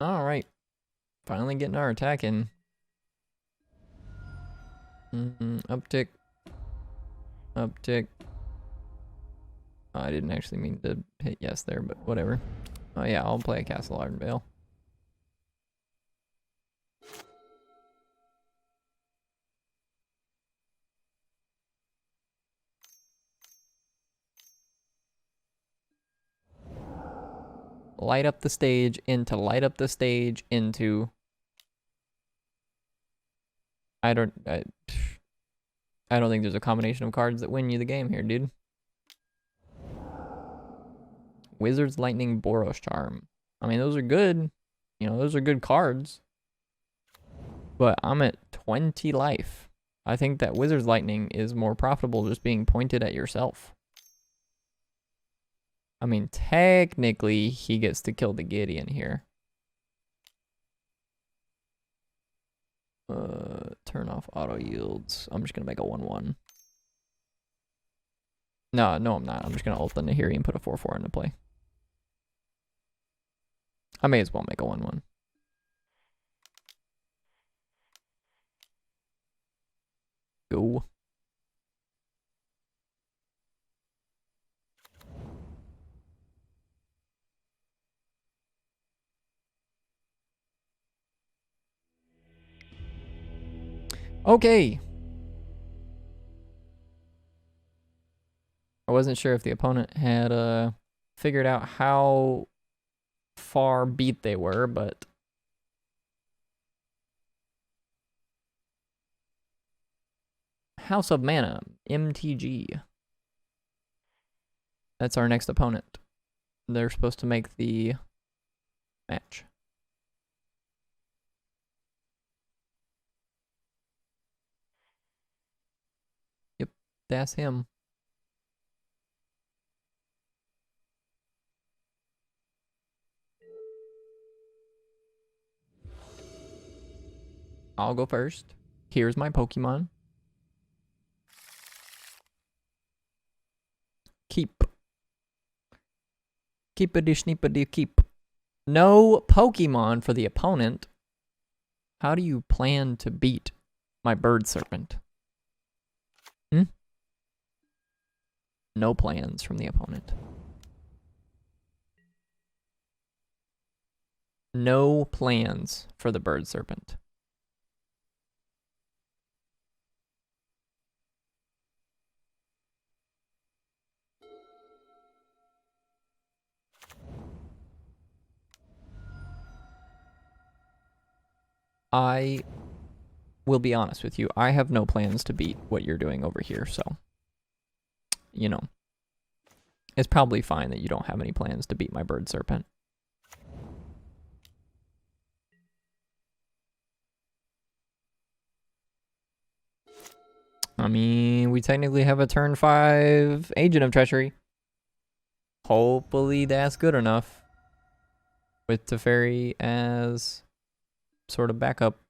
Alright. Finally getting our attack in. Uptick. Uptick. Oh, I didn't actually mean to hit yes there, but whatever. Oh yeah, I'll play a Castle Ardenvale. Light up the stage into light up the stage into. I don't think there's a combination of cards that win you the game here, dude. Wizard's Lightning, Boros Charm. I mean, those are good. You know, those are good cards. But I'm at 20 life. I think that Wizard's Lightning is more profitable just being pointed at yourself. I mean, technically, he gets to kill the Gideon here. Turn off auto yields. I'm just gonna make a 1/1. No, I'm not. I'm just gonna ult the Nahiri and put a 4/4 into play. I may as well make a 1/1. Go. Okay. I wasn't sure if the opponent had figured out how far beat they were, but House of Mana, MTG. That's our next opponent. They're supposed to make the match. Yep, that's him. I'll go first. Here's my Pokemon. Keep. Keepity sneepity keep. No Pokemon for the opponent. How do you plan to beat my bird serpent? No plans from the opponent. No plans for the bird serpent. I will be honest with you. I have no plans to beat what you're doing over here, so, you know, it's probably fine that you don't have any plans to beat my bird serpent. I mean, we technically have a turn 5 Agent of Treachery. Hopefully that's good enough. With Teferi as sort of backup.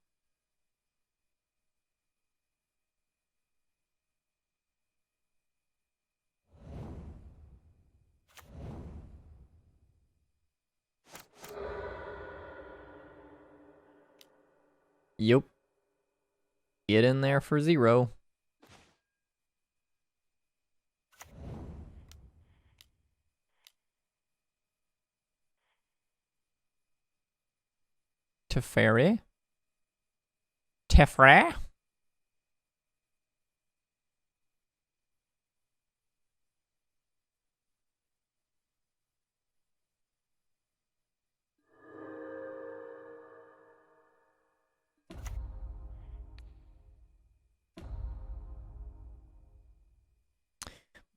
Yup. Get in there for 0. Teferi? Tefra?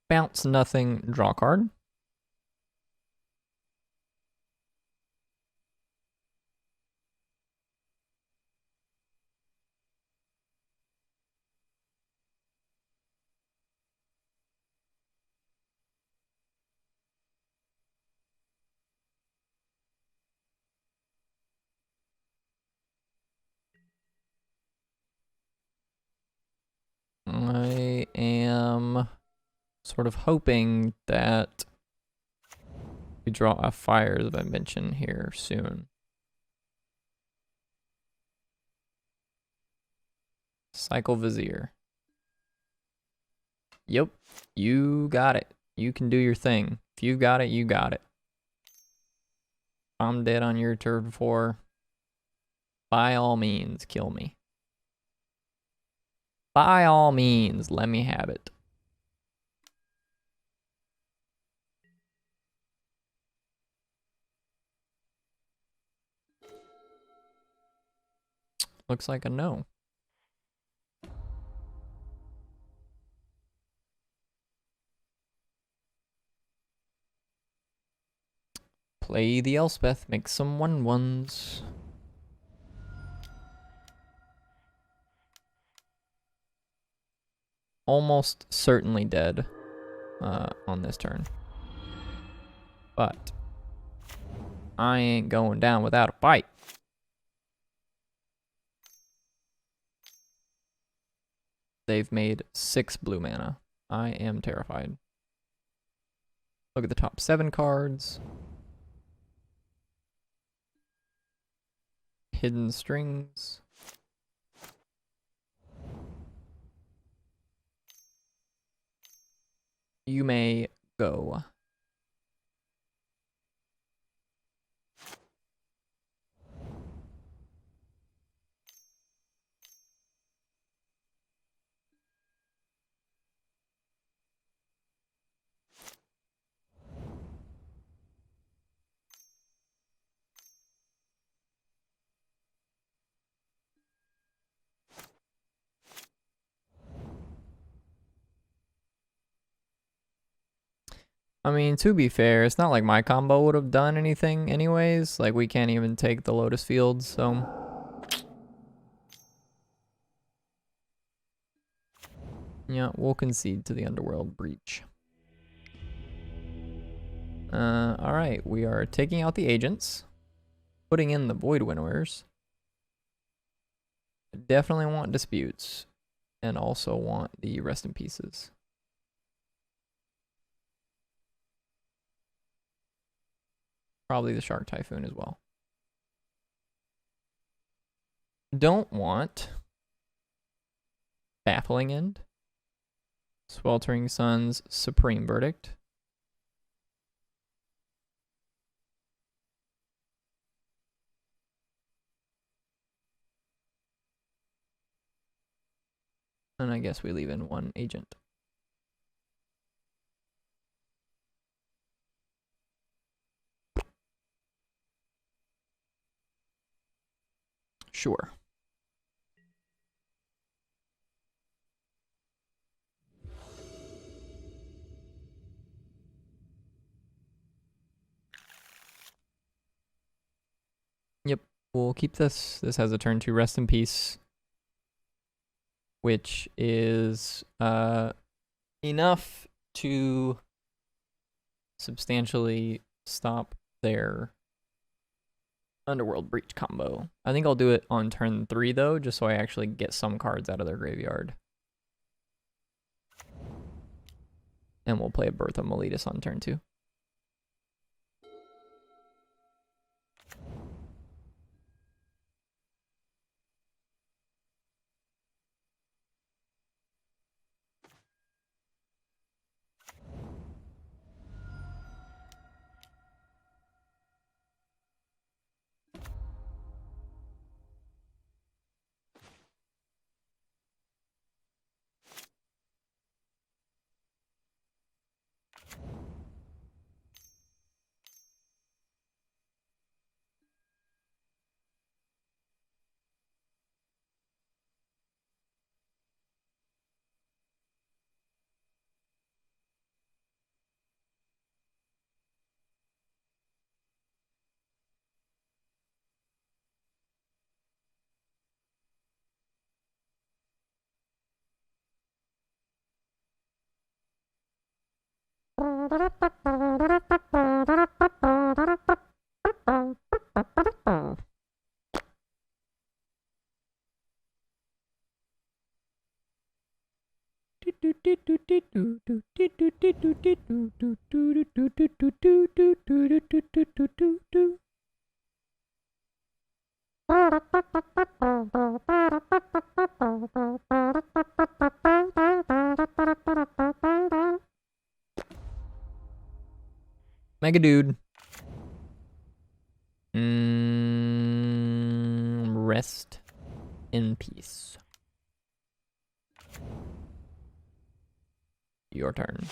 Bounce nothing, draw card. I am sort of hoping that we draw a Fires of Invention here soon. Cycle Vizier. Yep, you got it. You can do your thing. If you got it, you got it. I'm dead on your turn 4. By all means, kill me. By all means, let me have it. Looks like a no. Play the Elspeth, make some 1/1s. Almost certainly dead on this turn. But I ain't going down without a fight. They've made 6 blue mana. I am terrified. Look at the top 7 cards. Hidden Strings. You may go. I mean, to be fair, it's not like my combo would have done anything anyways. Like, we can't even take the Lotus Fields, so... yeah, we'll concede to the Underworld Breach. Alright, we are taking out the agents. Putting in the Void Winnowers. definitely want disputes and also want the rest in pieces. Probably the Shark Typhoon as well. Don't want Baffling End, Sweltering Sun's Supreme Verdict, and I guess we leave in one agent. Sure. Yep, we'll keep this. This has a turn 2 Rest in Peace, which is enough to substantially stop their Underworld Breach combo. I think I'll do it on turn 3 though, just so I actually get some cards out of their graveyard. And we'll play a Birth of Meletus on turn 2. Mega Dude. Rest in peace. Your turn.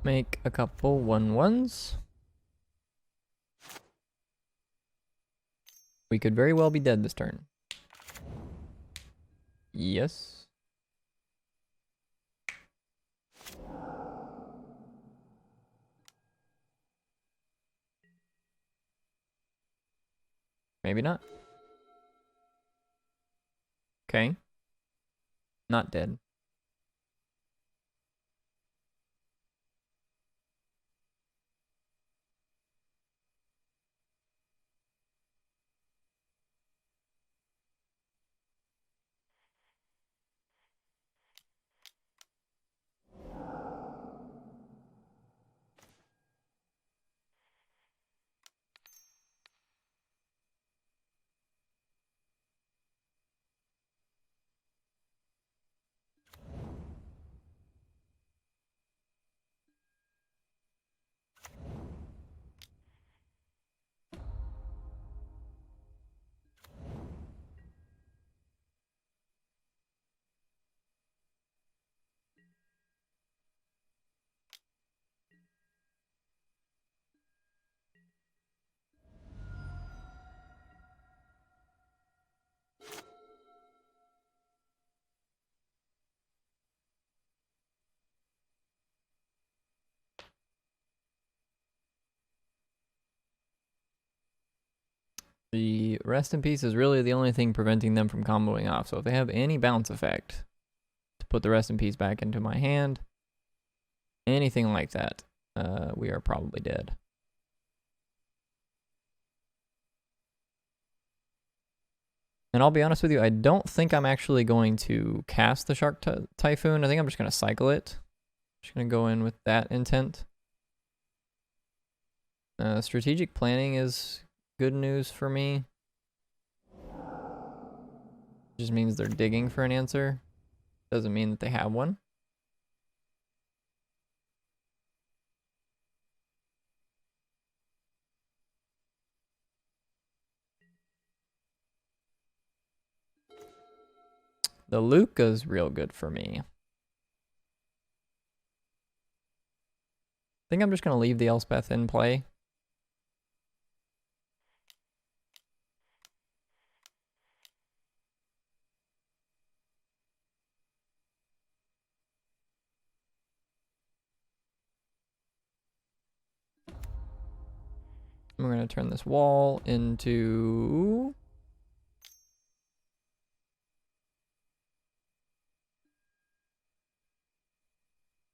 Make a couple 1/1s. We could very well be dead this turn. Yes. Maybe not. Okay. Not dead. The rest in peace is really the only thing preventing them from comboing off. So if they have any bounce effect to put the rest in peace back into my hand, anything like that, we are probably dead. And I'll be honest with you, I don't think I'm actually going to cast the Shark Typhoon. I think I'm just going to cycle it. Just going to go in with that intent. Strategic planning is good news for me. Just means they're digging for an answer. Doesn't mean that they have one. The Luca's real good for me. I think I'm just going to leave the Elspeth in play. We're going to turn this wall into...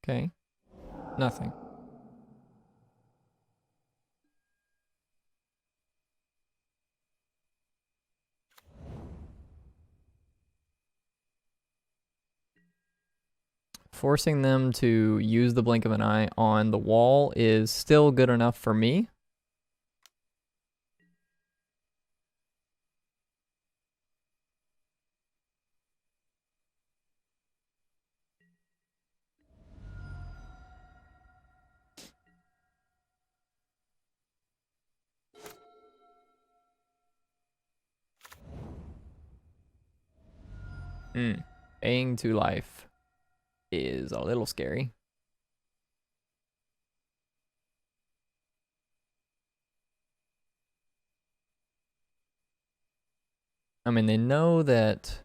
Okay. Nothing. Forcing them to use the blink of an eye on the wall is still good enough for me. Baying to life is a little scary. I mean, they know that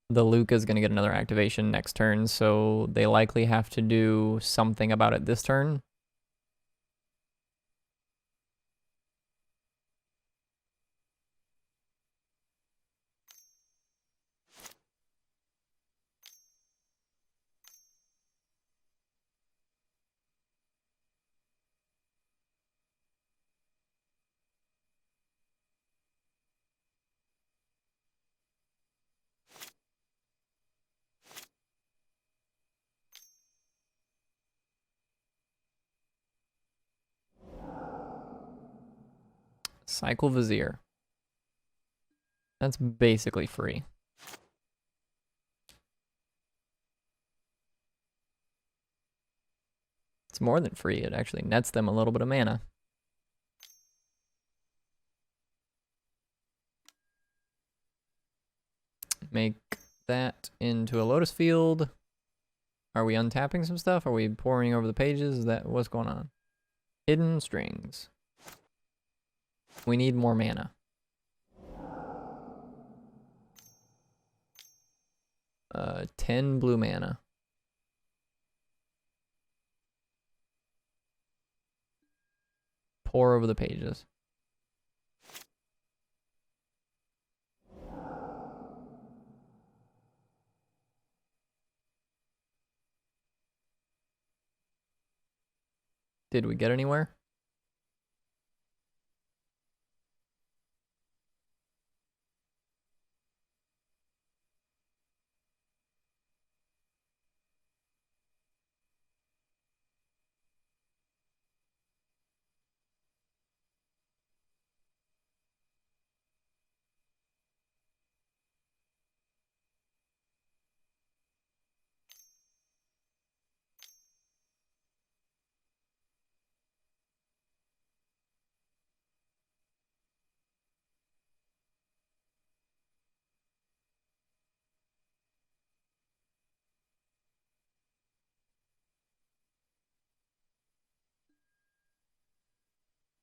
the Luca is going to get another activation next turn, so they likely have to do something about it this turn. Cycle Vizier. That's basically free. It's more than free. It actually nets them a little bit of mana. Make that into a Lotus Field. Are we untapping some stuff? Are we pouring over the pages? Is that what's going on? Hidden Strings. We need more mana. Uh, 10 blue mana. Pour over the pages. Did we get anywhere?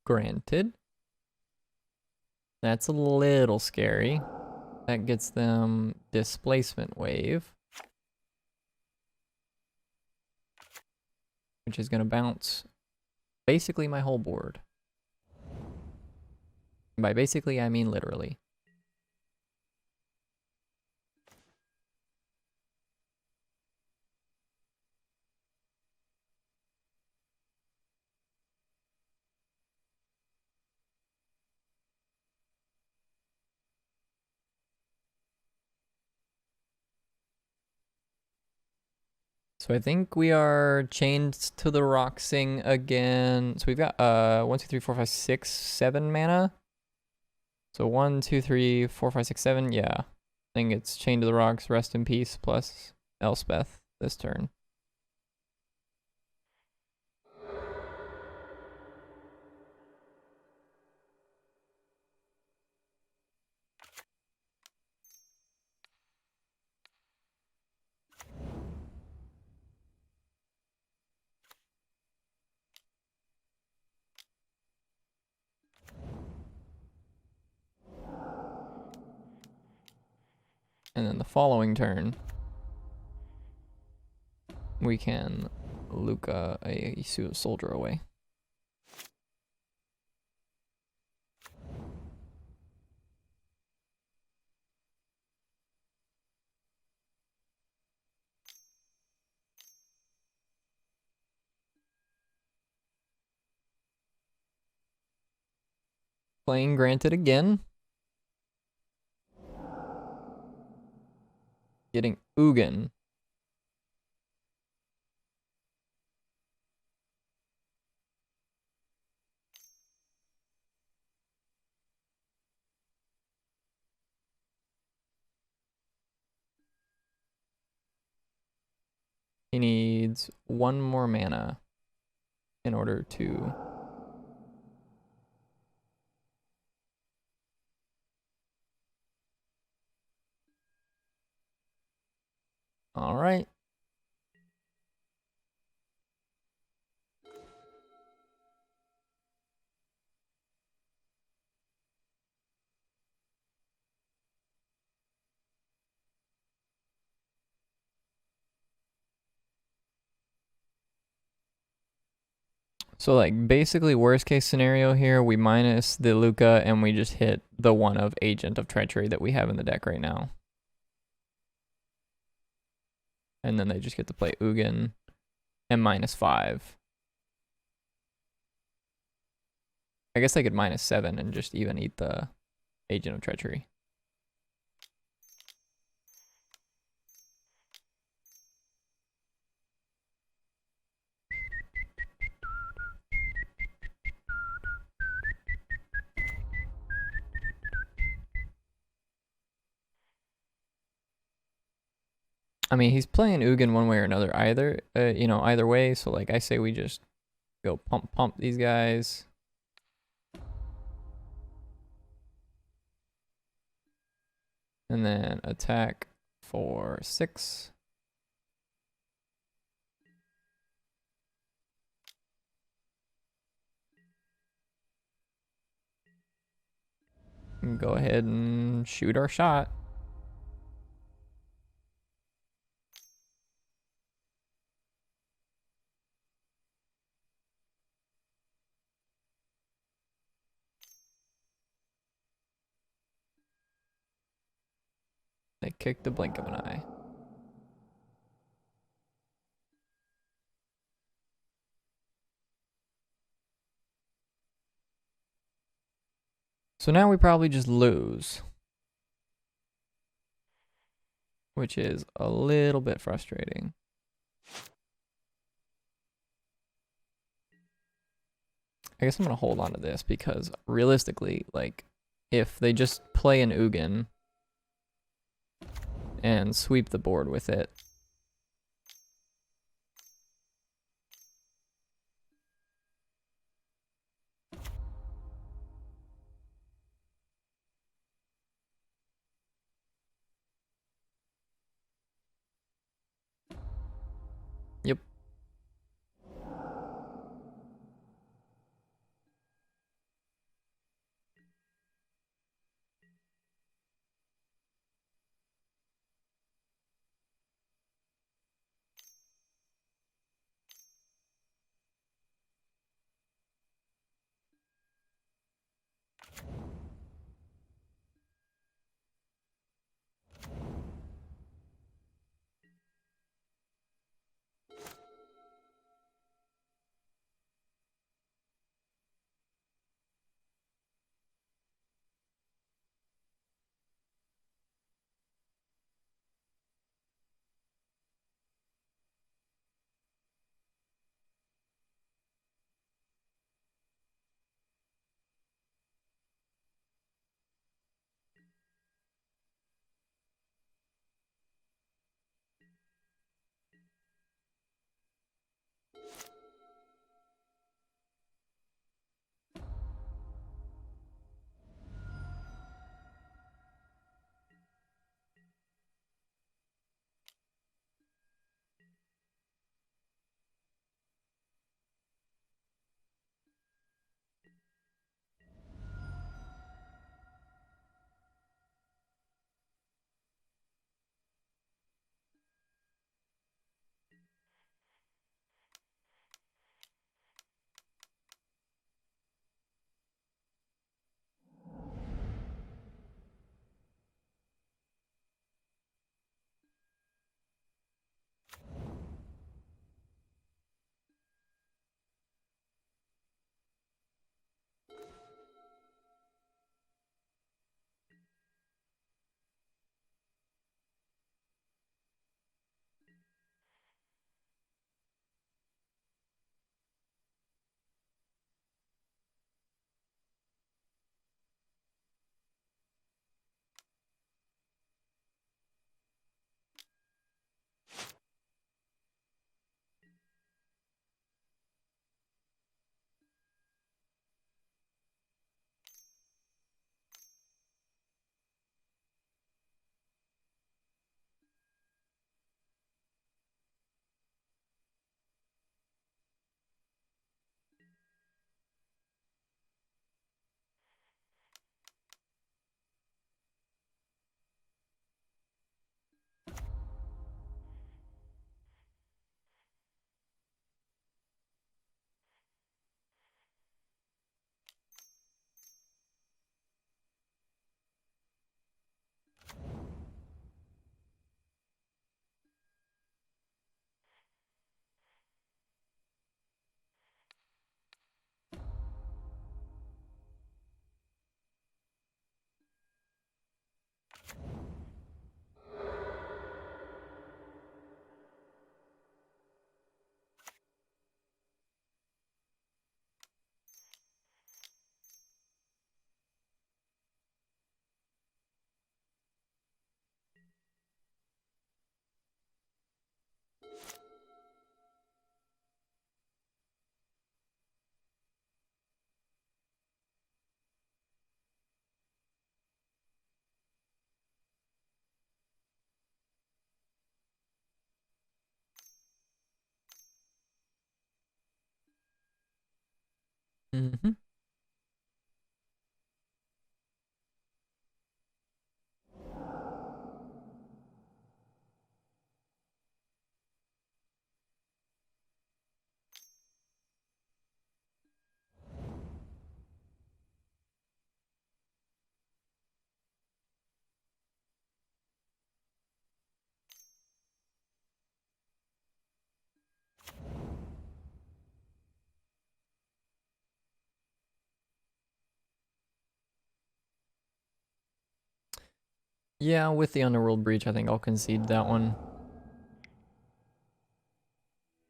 Granted. That's a little scary. That gets them Displacement Wave, which is going to bounce basically my whole board. By basically, I mean literally. So I think we are chained to the Roxing again. So we've got 1, 2, 3, 4, 5, 6, 7 mana. So 1, 2, 3, 4, 5, 6, 7. Yeah. I think it's chained to the rocks, rest in peace, plus Elspeth this turn. And then the following turn, we can Luca a soldier away. Playing granted again. Getting Ugin. He needs 1 more mana in order to... All right. So like basically worst case scenario here, we minus the Luca and we just hit the one of Agent of Treachery that we have in the deck right now. And then they just get to play Ugin and -5. I guess they could -7 and just even eat the Agent of Treachery. I mean, he's playing Ugin one way or another either, either way. So like I say we just go pump these guys. And then attack for 6. And go ahead and shoot our shot. They kick the blink of an eye. So now we probably just lose, which is a little bit frustrating. I guess I'm going to hold on to this because realistically, like, if they just play an Ugin and sweep the board with it, yep. Mm-hmm. Yeah, with the Underworld Breach, I think I'll concede that one.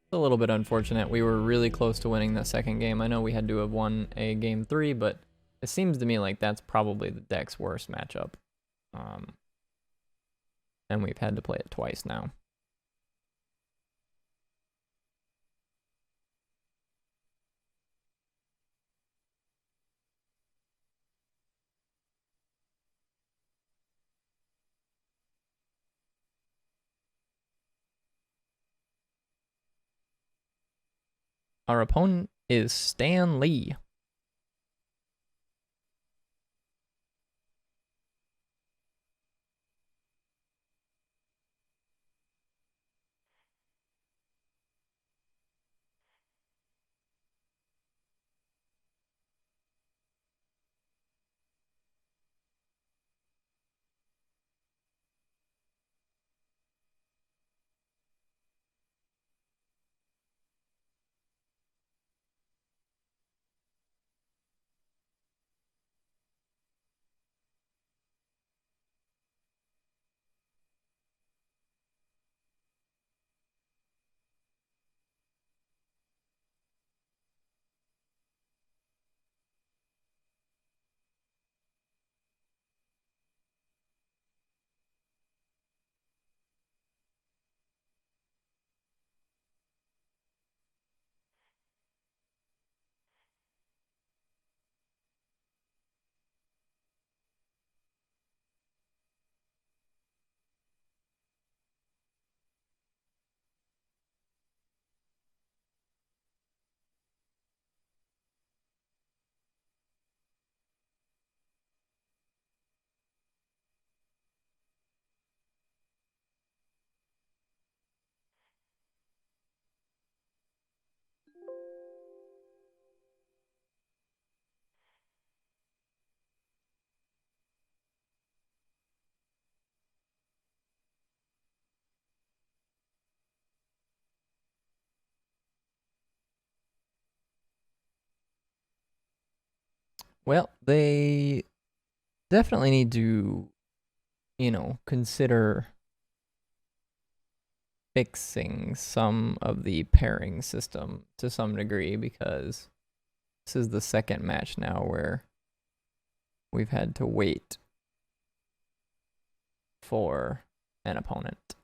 It's a little bit unfortunate. We were really close to winning that second game. I know we had to have won a game 3, but it seems to me like that's probably the deck's worst matchup. And we've had to play it twice now. Our opponent is Stan Lee. Well, they definitely need to, consider fixing some of the pairing system to some degree, because this is the second match now where we've had to wait for an opponent.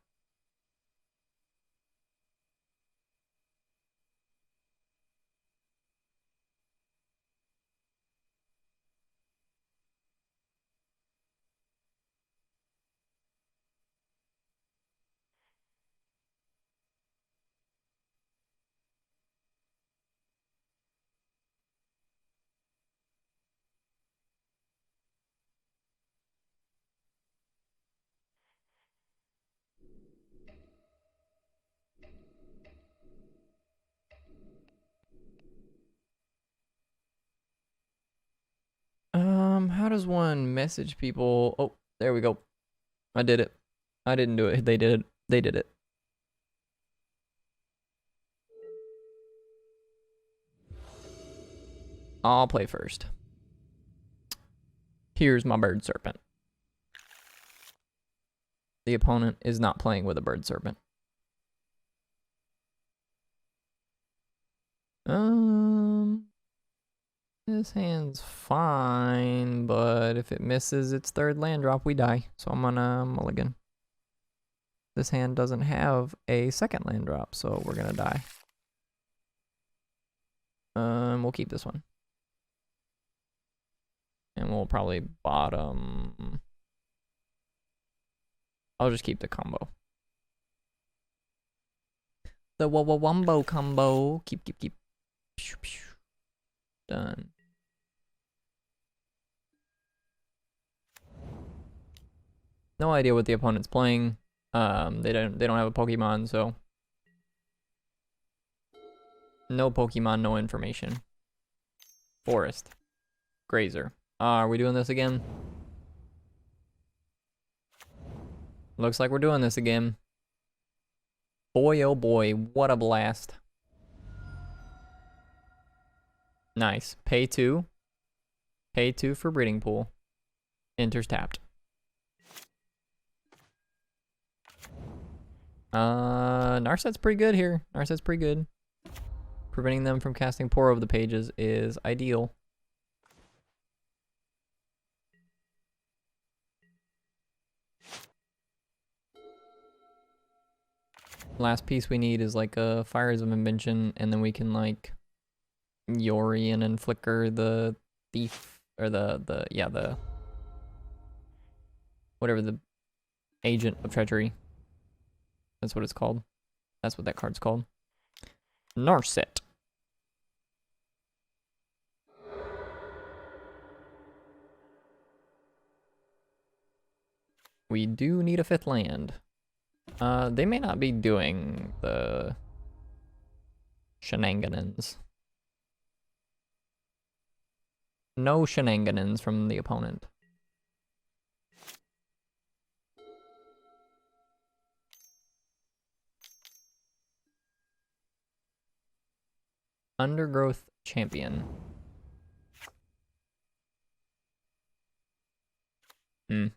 How does one message people? Oh, there we go. I did it. I didn't do it. They did it. They did it. I'll play first. Here's my bird serpent. The opponent is not playing with a bird serpent. This hand's fine, but if it misses its third land drop, we die. So I'm gonna mulligan. This hand doesn't have a second land drop, so we're gonna die. We'll keep this one. And we'll probably bottom. I'll just keep the combo. The wombo combo. Keep. Done. No idea what the opponent's playing. They don't have a Pokemon, so no Pokemon, no information. Forest. Grazer. Are we doing this again? Looks like we're doing this again. Boy, oh boy, what a blast. Nice. Pay 2. Pay 2 for breeding pool. Enters tapped. Narset's pretty good here. Narset's pretty good. Preventing them from casting Pour over the pages is ideal. Last piece we need is like a Fires of Invention, and then we can like Yorian and Flicker the thief, or the whatever, the Agent of Treachery. That's what it's called. That's what that card's called. Narset. We do need a 5th land. They may not be doing the shenanigans. No shenanigans from the opponent. Undergrowth Champion. Hmm.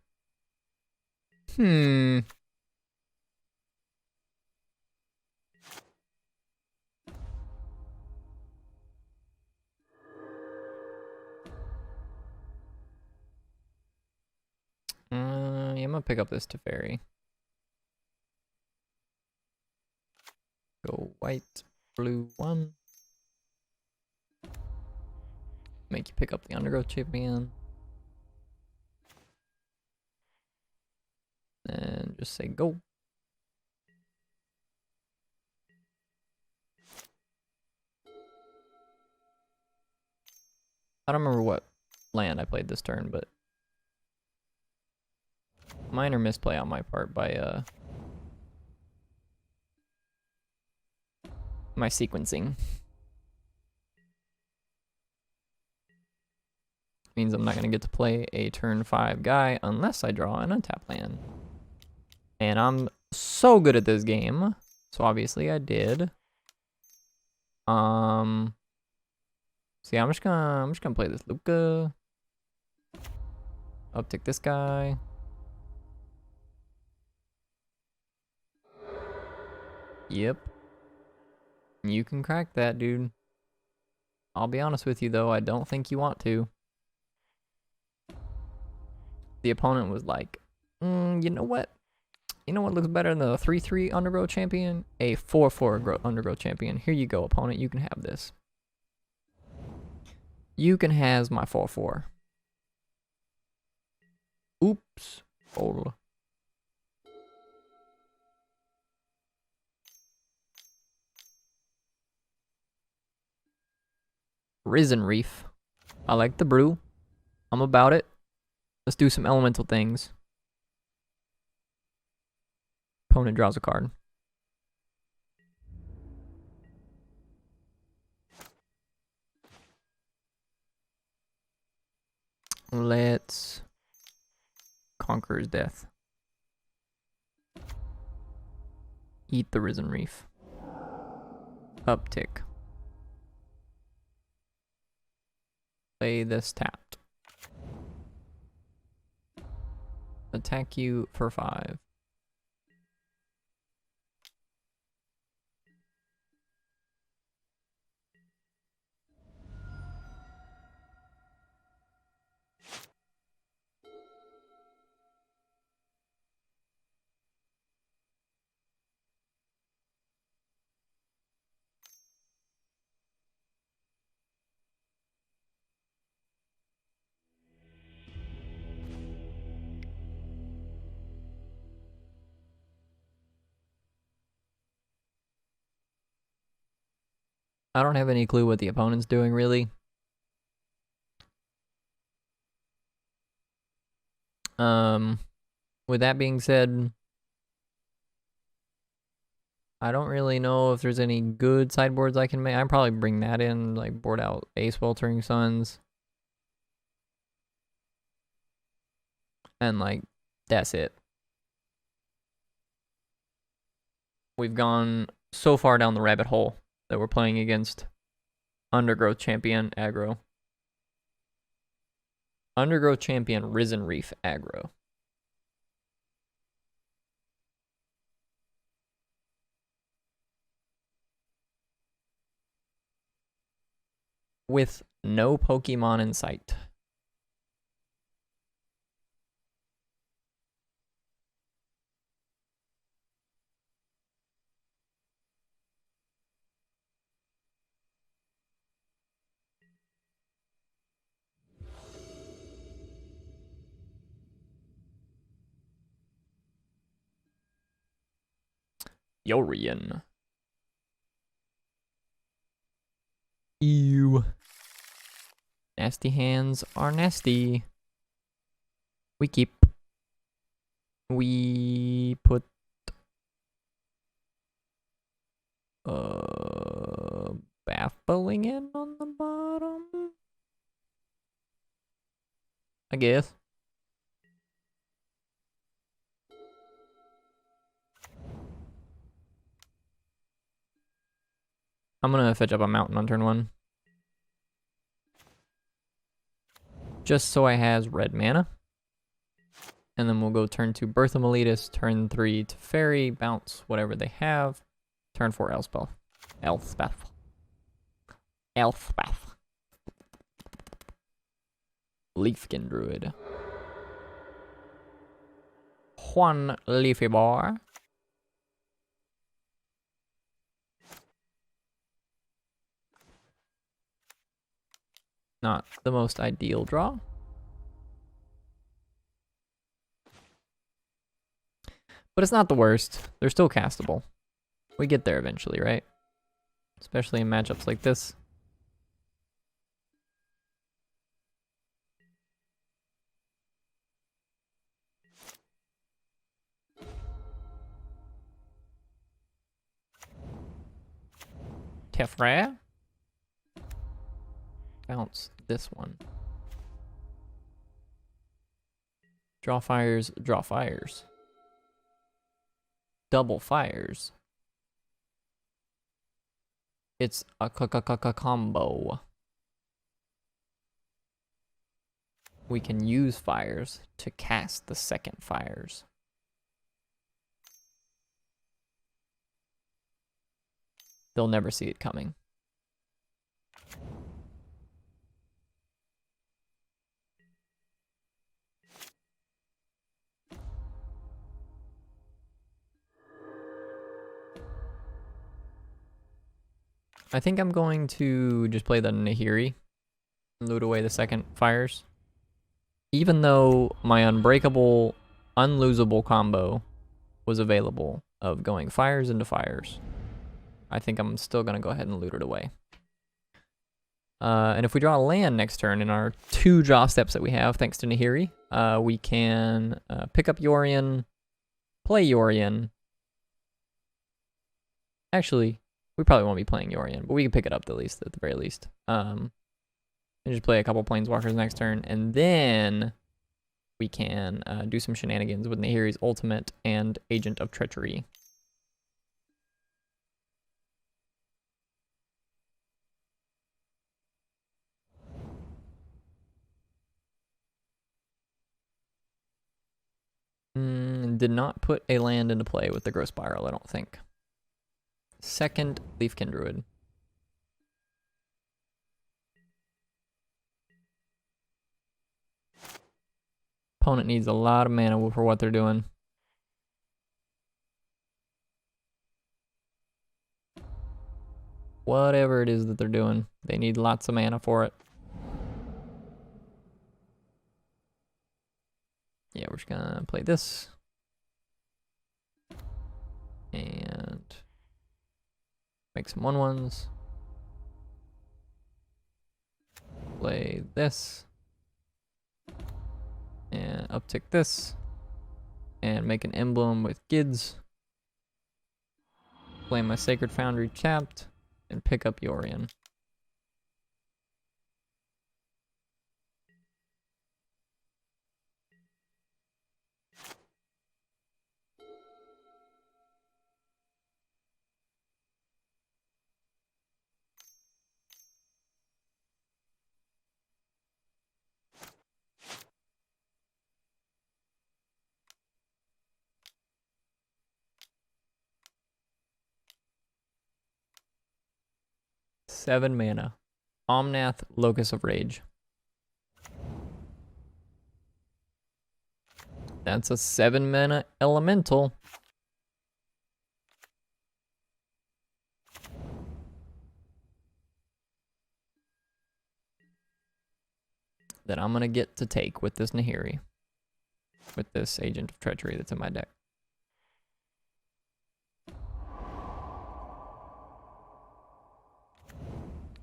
Yeah, I'm gonna pick up this Teferi. Go white, blue 1. Make you pick up the Undergrowth Champion. And just say go. I don't remember what land I played this turn, but minor misplay on my part by my sequencing. Means I'm not gonna get to play a turn 5 guy unless I draw an untap land. And I'm so good at this game, so obviously I did. See, I'm just gonna play this Luca. Uptick this guy. Yep. You can crack that, dude. I'll be honest with you though, I don't think you want to. The opponent was like, you know what? You know what looks better than the 3/3 Undergrowth Champion? A 4/4 Undergrowth Champion. Here you go, opponent. You can have this. You can have my 4/4. Oops. Hold. Risen Reef. I like the brew. I'm about it. Let's do some elemental things. Opponent draws a card. Let's Conqueror's Death. Eat the Risen Reef. Uptick. Play this tapped. Attack you for 5. I don't have any clue what the opponent's doing, really. With that being said, I don't really know if there's any good sideboards I can make. I'd probably bring that in, like board out Ace Weltering Suns. And like, that's it. We've gone so far down the rabbit hole that we're playing against Undergrowth Champion aggro. Undergrowth Champion Risen Reef aggro. With no Pokemon in sight. Yorian. Ew. Nasty hands are nasty. We put baffling in on the bottom, I guess. I'm gonna fetch up a mountain on turn 1. Just so I has red mana. And then we'll go turn 2 Bertha Miletus, turn 3 to Fairy, bounce whatever they have. Turn 4 Elspeth. Elspeth. Leafkin Druid. One Leafy Bar. Not the most ideal draw. But it's not the worst. They're still castable. We get there eventually, right? Especially in matchups like this. Tefra. Bounce this one. Draw fires, draw fires. Double fires. It's a combo. We can use fires to cast the second fires. They'll never see it coming. I think I'm going to just play the Nahiri and loot away the second fires. Even though my unbreakable, unlosable combo was available of going fires into fires, I think I'm still going to go ahead and loot it away. And if we draw a land next turn in our 2 draw steps that we have, thanks to Nahiri, we can pick up Yorian, play Yorian. Actually, we probably won't be playing Yorian, but we can pick it up at the very least. And just play a couple Planeswalkers next turn, and then we can do some shenanigans with Nahiri's Ultimate and Agent of Treachery. Did not put a land into play with the Growth Spiral, I don't think. Second Leafkin Druid. Opponent needs a lot of mana for what they're doing. Whatever it is that they're doing, they need lots of mana for it. Yeah, we're just gonna play this. And make some 1/1s. Play this. And uptick this. And make an emblem with Gids. Play my Sacred Foundry tapped. And pick up Yorion. Seven mana. Omnath, Locus of Rage. That's a 7 mana elemental. That I'm gonna get to take with this Nahiri. With this Agent of Treachery that's in my deck.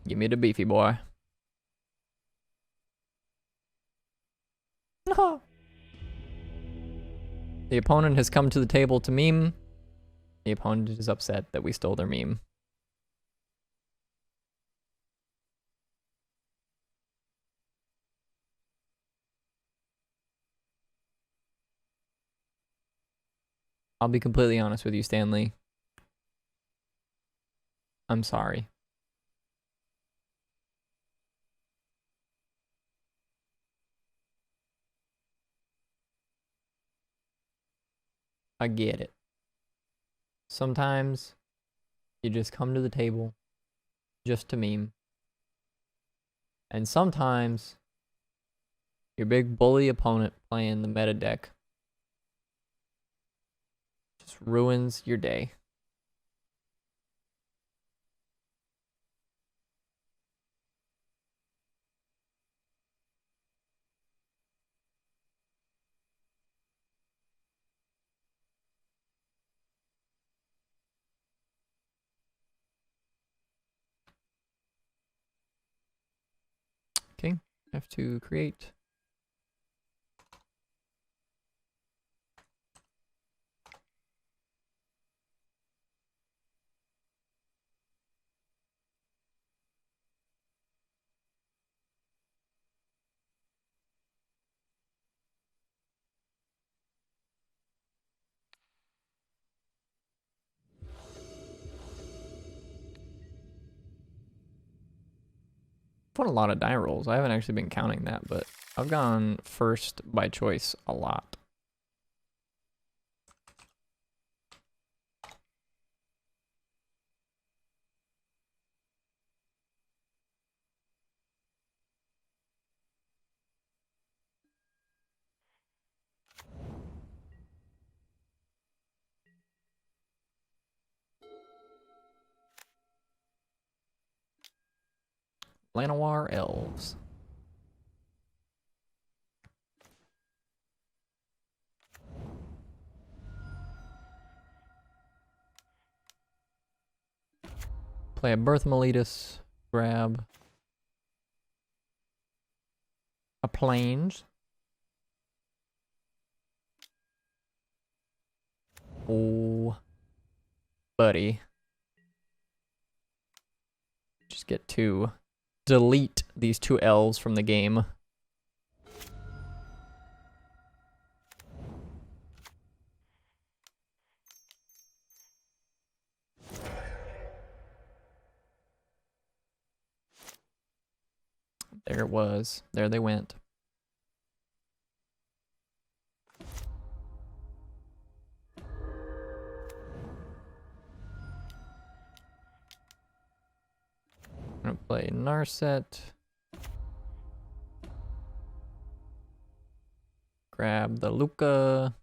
Give me the beefy boy. No. The opponent has come to the table to meme. The opponent is upset that we stole their meme. I'll be completely honest with you, Stanley. I'm sorry. I get it. Sometimes you just come to the table just to meme. And sometimes your big bully opponent playing the meta deck just ruins your day. Okay, have to create. I've won a lot of die rolls. I haven't actually been counting that, but I've gone first by choice a lot. Llanowar Elves. Play a Birth Meletus. Grab a Plains. Oh, buddy. Just get to delete these two elves from the game. There it was. There they went. I'm gonna play Narset. Grab the Luca.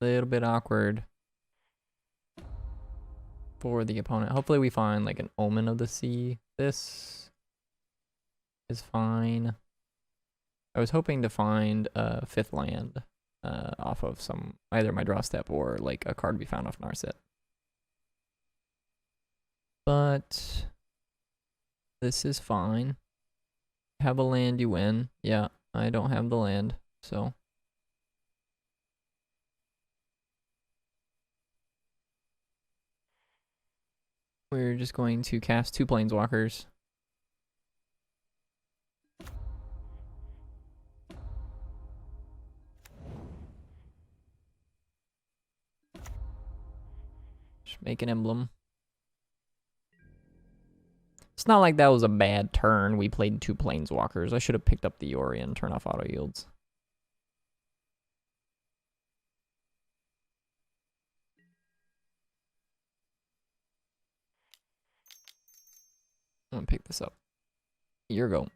Little bit awkward for the opponent. Hopefully we find like an Omen of the Sea. This is fine. I was hoping to find a 5th land, off of either my draw step or like a card we found off Narset. But this is fine. Have a land, you win. Yeah, I don't have the land, so. We're just going to cast 2 Planeswalkers. Just make an emblem. It's not like that was a bad turn. We played 2 Planeswalkers. I should have picked up the Yori and turn off auto yields. I'm gonna pick this up. Here you go.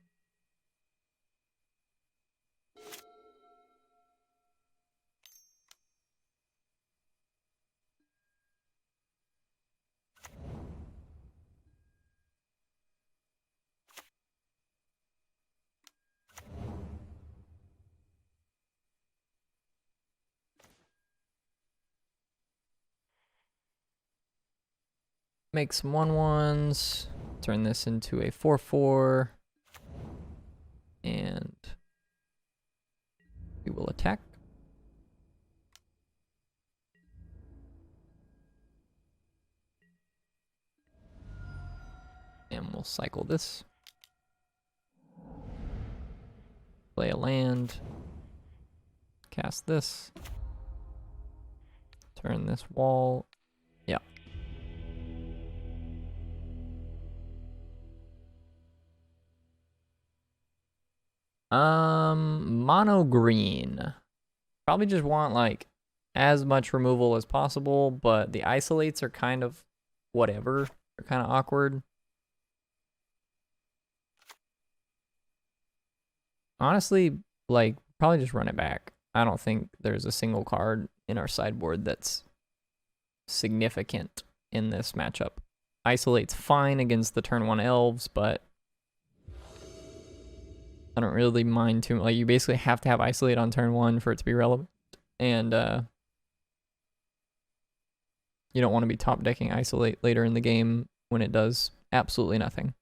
Make some 1/1s. Turn this into a 4/4. And we will attack. And we'll cycle this. Play a land. Cast this. Turn this wall. Yeah. Mono green. Probably just want like as much removal as possible, but the isolates are kind of whatever. They're kind of awkward. Honestly, like probably just run it back. I don't think there's a single card in our sideboard that's significant in this matchup. Isolate's fine against the turn 1 elves, but I don't really mind too much. Like, you basically have to have Isolate on turn 1 for it to be relevant. And you don't want to be top decking Isolate later in the game when it does absolutely nothing.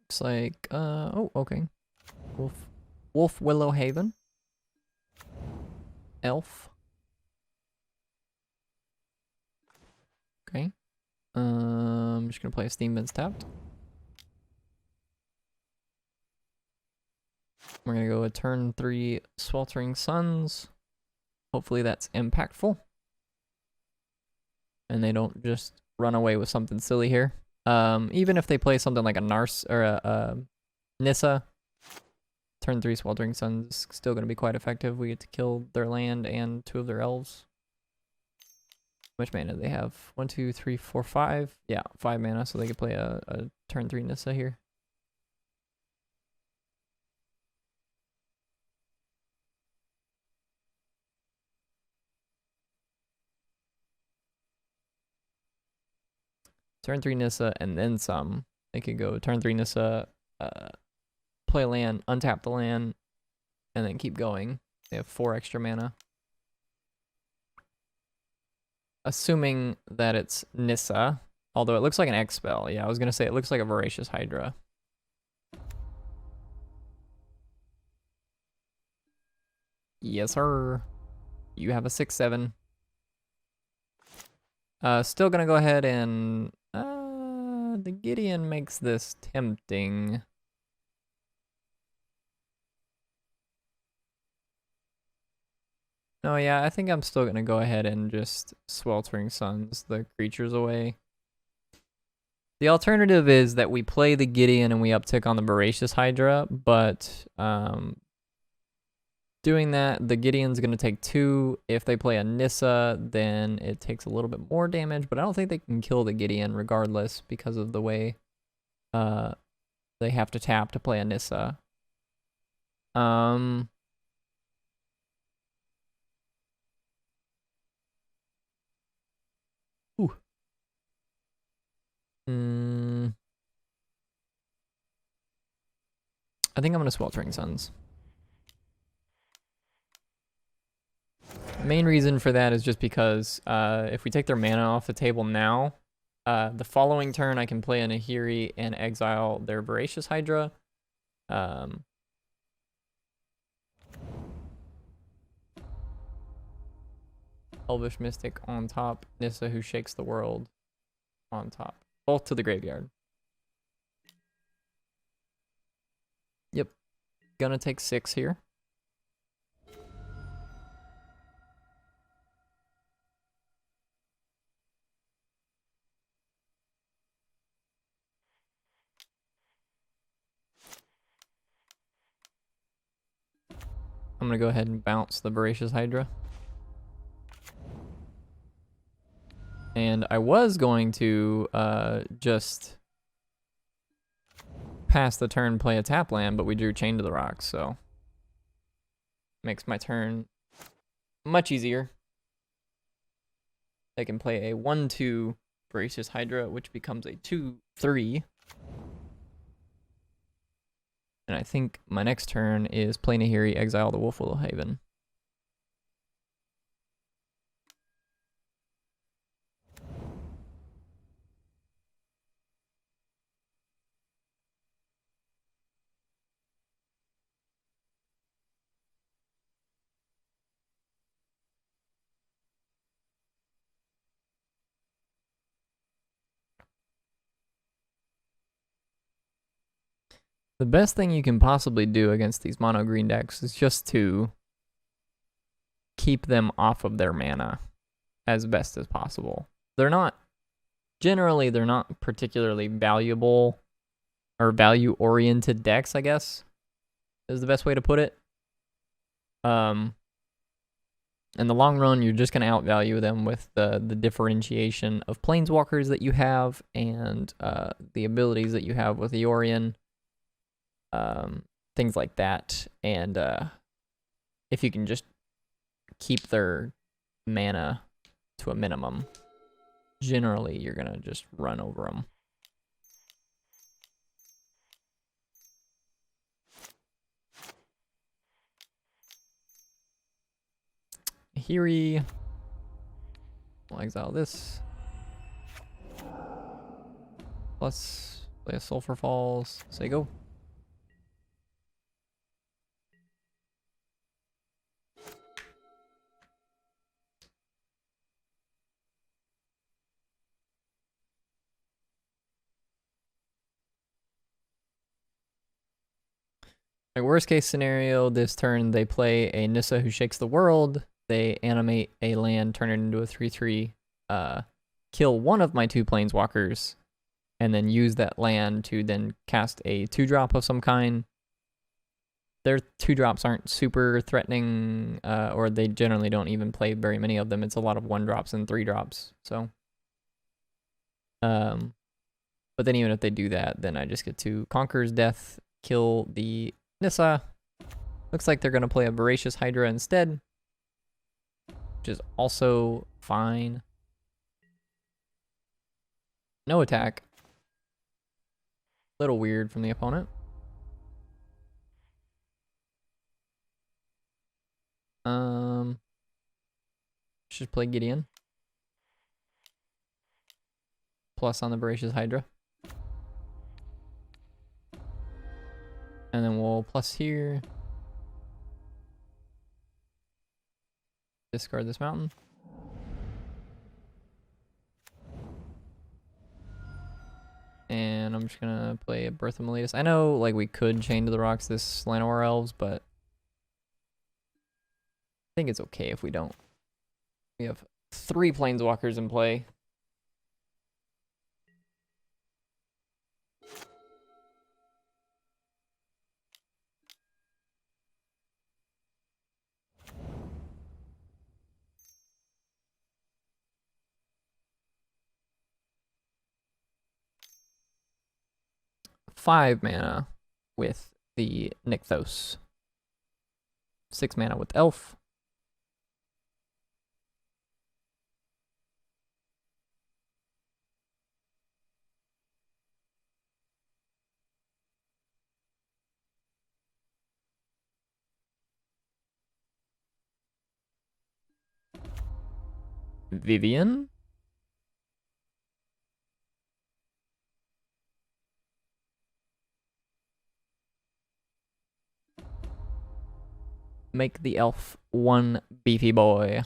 Looks like, oh, okay. Wolf Willow Haven. Elf. Okay. I'm just gonna play a Steam Vents tapped. We're gonna go a turn 3 Sweltering Suns. Hopefully that's impactful. And they don't just run away with something silly here. Even if they play something like a Nars or a Nissa, turn 3 Sweltering Suns still going to be quite effective. We get to kill their land and 2 of their elves. How much mana do they have? 1, 2, 3, 4, 5. Yeah, 5 mana, so they could play a turn 3 Nissa here. Turn 3 Nissa and then some. They could go turn 3 Nissa, play land, untap the land, and then keep going. They have 4 extra mana. Assuming that it's Nissa, although it looks like an X spell. Yeah, I was going to say it looks like a Voracious Hydra. Yes, sir. You have a 6/7. Still going to go ahead and... the Gideon makes this tempting. No, yeah, I think I'm still going to go ahead and just Sweltering Suns the creatures away. The alternative is that we play the Gideon and we uptick on the Voracious Hydra, but to doing that, the Gideon's going to take 2. If they play a Nissa, then it takes a little bit more damage, but I don't think they can kill the Gideon regardless because of the way they have to tap to play a Nissa. Ooh. I think I'm going to Sweltering Suns. Main reason for that is just because if we take their mana off the table now, the following turn I can play a Nahiri and exile their Voracious Hydra. Elvish Mystic on top, Nissa who shakes the world on top. Both to the graveyard. Yep. Gonna take 6 here. I'm gonna go ahead and bounce the Voracious Hydra. And I was going to just pass the turn, play a tap land, but we drew Chain to the Rocks, so makes my turn much easier. They can play a 1/2 Voracious Hydra, which becomes a 2/3. And I think my next turn is play Nahiri, exile the Wolfwillow Haven. The best thing you can possibly do against these mono green decks is just to keep them off of their mana as best as possible. Generally they're not particularly valuable or value oriented decks, I guess, is the best way to put it. In the long run, you're just going to outvalue them with the differentiation of planeswalkers that you have and the abilities that you have with Eorian. Things like that, and if you can just keep their mana to a minimum, generally you're gonna just run over them. Hiri, we'll exile this. Plus play a Sulphur Falls, say go. My worst case scenario, this turn they play a Nissa who shakes the world, they animate a land, turn it into a 3/3, kill one of my 2 planeswalkers, and then use that land to then cast a 2-drop of some kind. Their 2-drops aren't super threatening, or they generally don't even play very many of them. It's a lot of 1-drops and 3-drops, so. But then even if they do that, then I just get to Conqueror's Death, kill the Nissa. Looks like they're going to play a Voracious Hydra instead, which is also fine. No attack. Little weird from the opponent. Should play Gideon. Plus on the Voracious Hydra. And then we'll plus here. Discard this mountain. And I'm just gonna play a Birth of Meletus. I know like we could Chain to the Rocks this Llanowar Elves, but I think it's okay if we don't. We have 3 planeswalkers in play. 5 mana with the Nykthos. 6 mana with Elf. Vivian. Make the elf one beefy boy.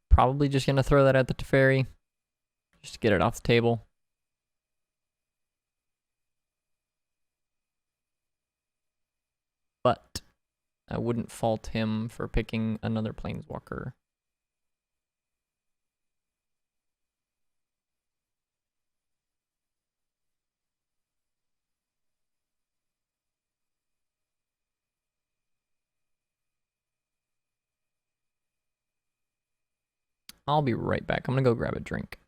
Probably just gonna throw that at the Teferi. Just to get it off the table. But I wouldn't fault him for picking another Planeswalker. I'll be right back. I'm gonna go grab a drink.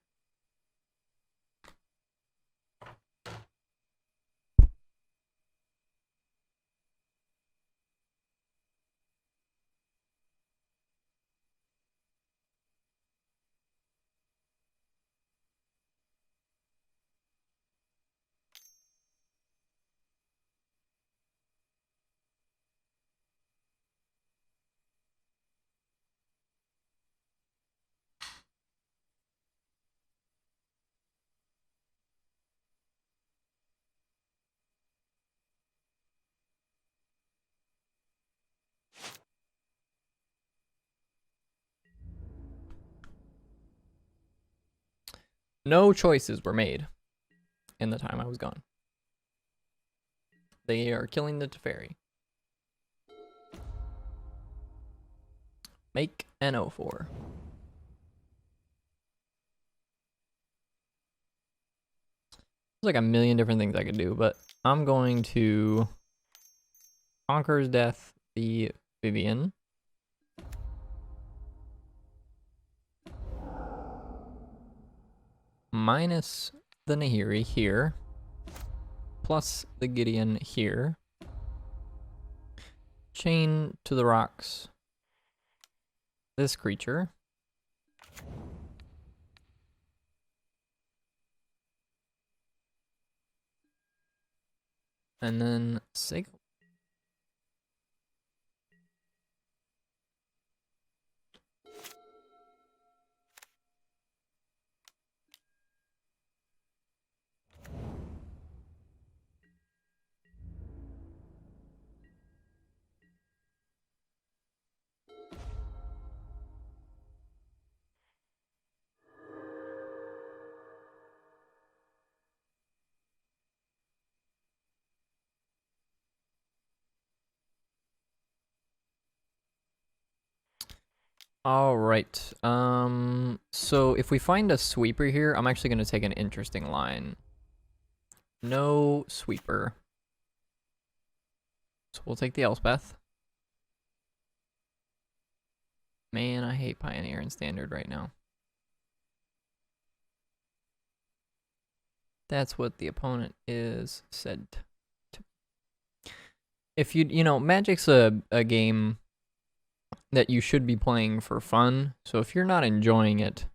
No choices were made in the time I was gone. They are killing the Teferi. Make an 0-4. There's like a million different things I could do, but I'm going to Conqueror's Death the Vivian. Minus the Nahiri here. Plus the Gideon here. Chain to the rocks this creature. And then Sigil. All right. So if we find a sweeper here, I'm actually going to take an interesting line. No sweeper. So we'll take the Elspeth. Man, I hate Pioneer and Standard right now. That's what the opponent is said to. If you know, Magic's a game that you should be playing for fun. So if you're not enjoying it,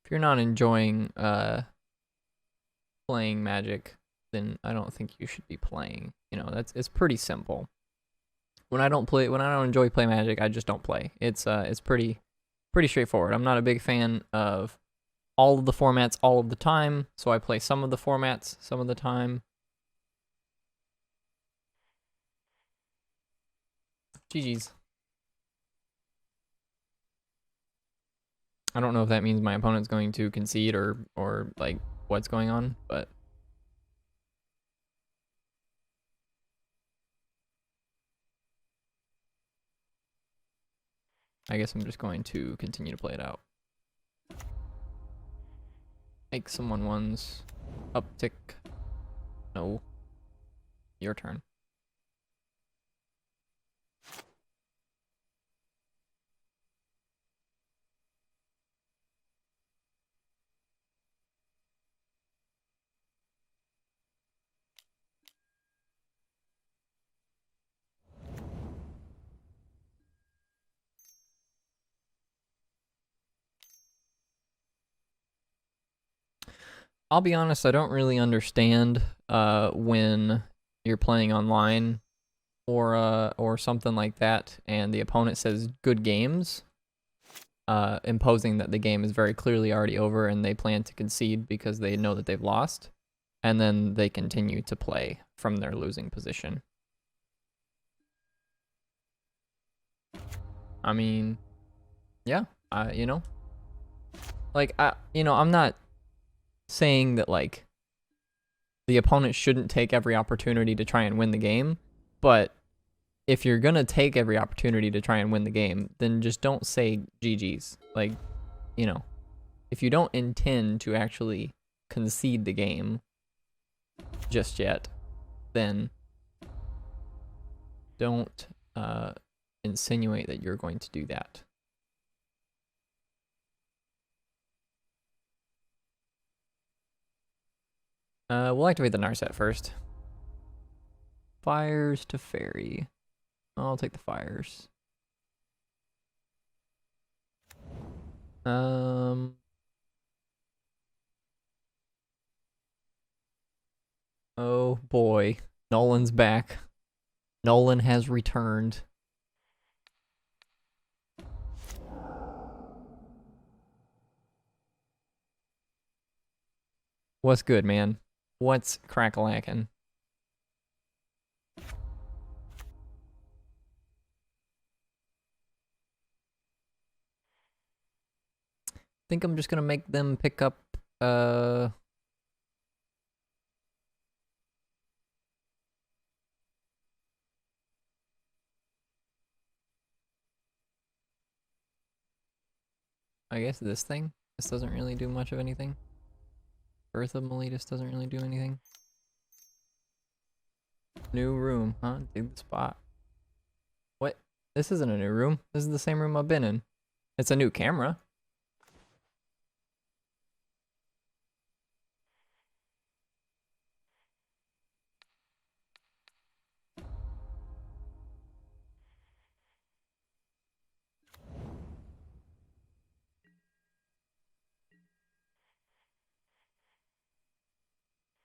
if you're not enjoying playing Magic, then I don't think you should be playing. You know, it's pretty simple. When I don't enjoy playing Magic, I just don't play. It's pretty straightforward. I'm not a big fan of all of the formats all of the time, so I play some of the formats some of the time. GG's. I don't know if that means my opponent's going to concede or like what's going on, but I guess I'm just going to continue to play it out. Make some 1/1s. Uptick. No. Your turn. I'll be honest, I don't really understand when you're playing online or something like that, and the opponent says good games, imposing that the game is very clearly already over and they plan to concede because they know that they've lost, and then they continue to play from their losing position. I mean, yeah, you know, like I'm not saying that like the opponent shouldn't take every opportunity to try and win the game, but if you're gonna take every opportunity to try and win the game, then just don't say GG's. Like, you know, if you don't intend to actually concede the game just yet, then don't insinuate that you're going to do that. We'll activate the Narset first. Fires to Fairy. I'll take the fires. Oh boy. Nolan's back. Nolan has returned. What's good, man? What's crack-a-lackin'? Think I'm just gonna make them pick up, I guess this thing? This doesn't really do much of anything. Birth of Miletus doesn't really do anything. New room, huh? Dig the spot. What? This isn't a new room. This is the same room I've been in. It's a new camera.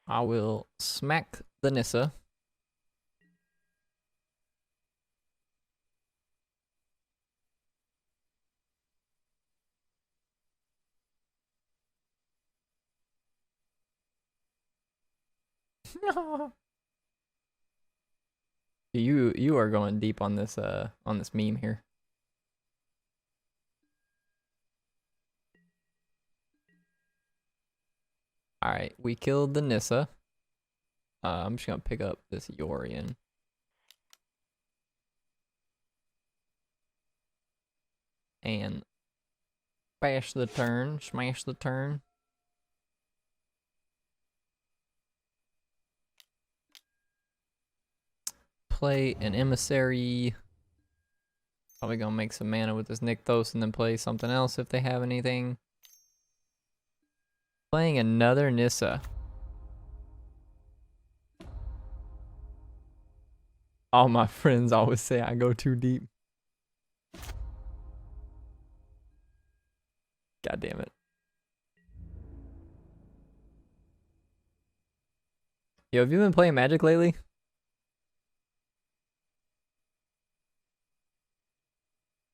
I will smack the Nissa. You are going deep on this meme here. Alright, we killed the Nissa. I'm just gonna pick up this Yorian. And smash the turn. Smash the turn. Play an Emissary. Probably gonna make some mana with this Nykthos and then play something else if they have anything. Playing another Nissa. All my friends always say I go too deep. God damn it. Yo, have you been playing Magic lately?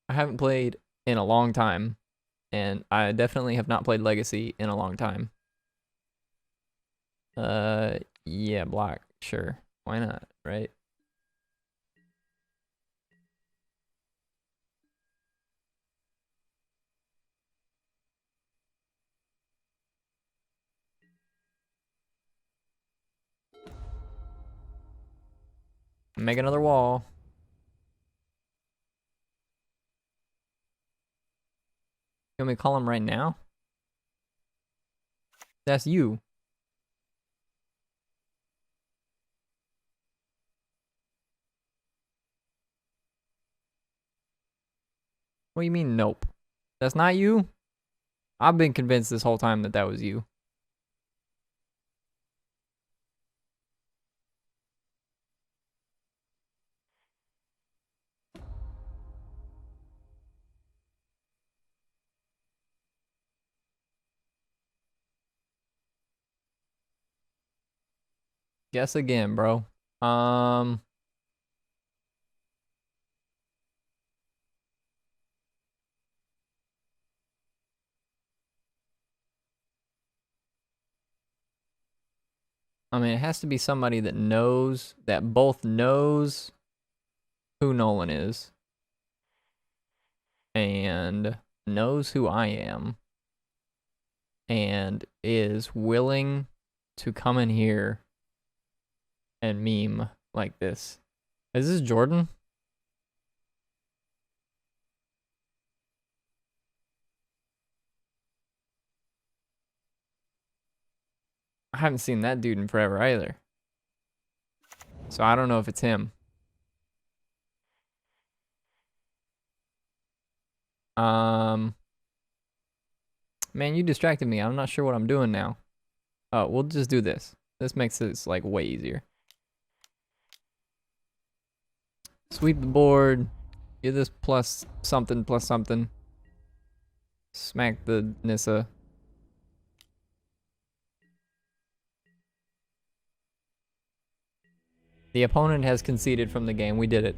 I haven't played in a long time, and I definitely have not played Legacy in a long time. Yeah, black, sure. Why not, right? Make another wall. You want me to call him right now? That's you. What do you mean, nope? That's not you? I've been convinced this whole time that that was you. Guess again, bro. I mean, it has to be somebody that knows, that both knows who Nolan is and knows who I am and is willing to come in here and meme like this. Is this Jordan? I haven't seen that dude in forever either. So I don't know if it's him. Man, you distracted me. I'm not sure what I'm doing now. Oh, we'll just do this. This makes this like way easier. Sweep the board. Get this plus something, plus something. Smack the Nissa. The opponent has conceded from the game. We did it.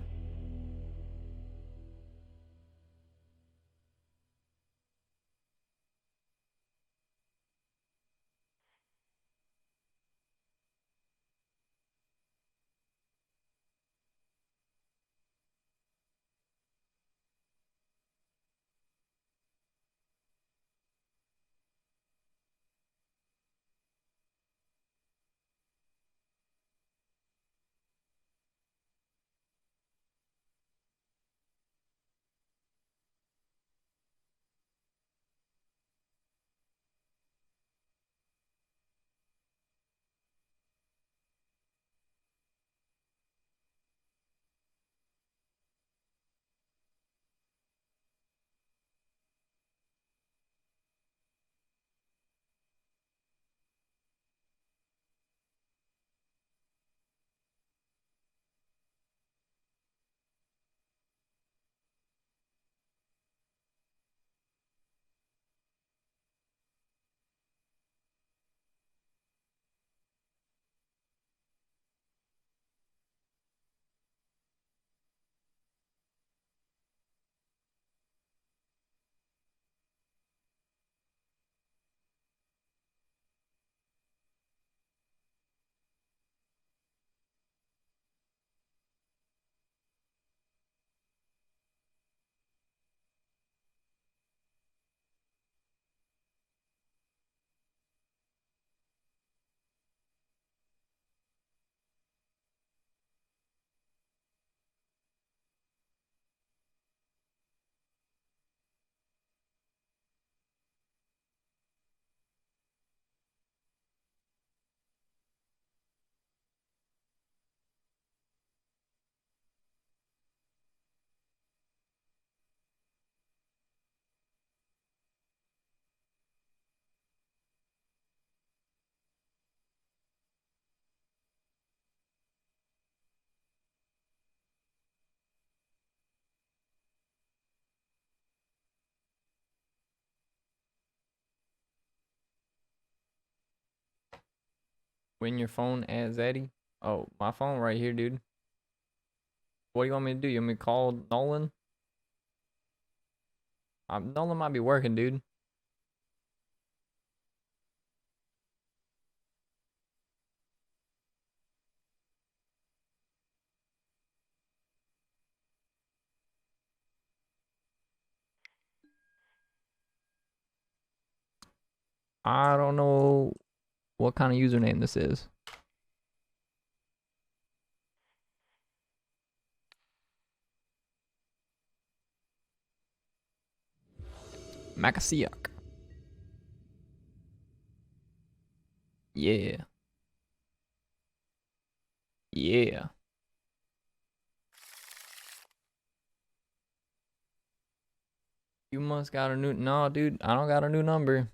Win your phone at Zaddy. Oh, my phone right here, dude. What do you want me to do? You want me to call Nolan? Nolan might be working, dude. I don't know what kind of username this is. Macasiak. Yeah. Yeah. You must got a new... No, dude. I don't got a new number.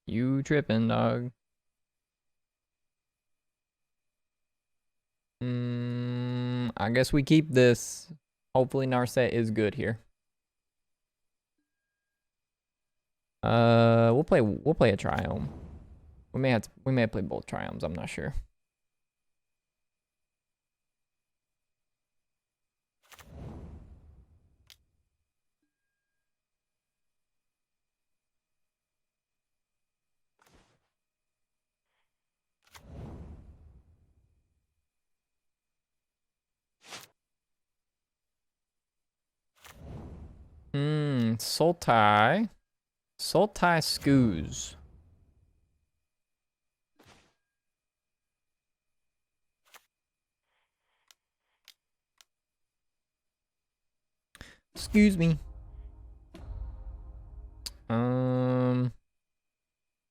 You tripping, dog. I guess we keep this. Hopefully Narset is good here. We'll play a Triome. We may play both Triomes, I'm not sure. Sultai. Sultai Scoos. Excuse me.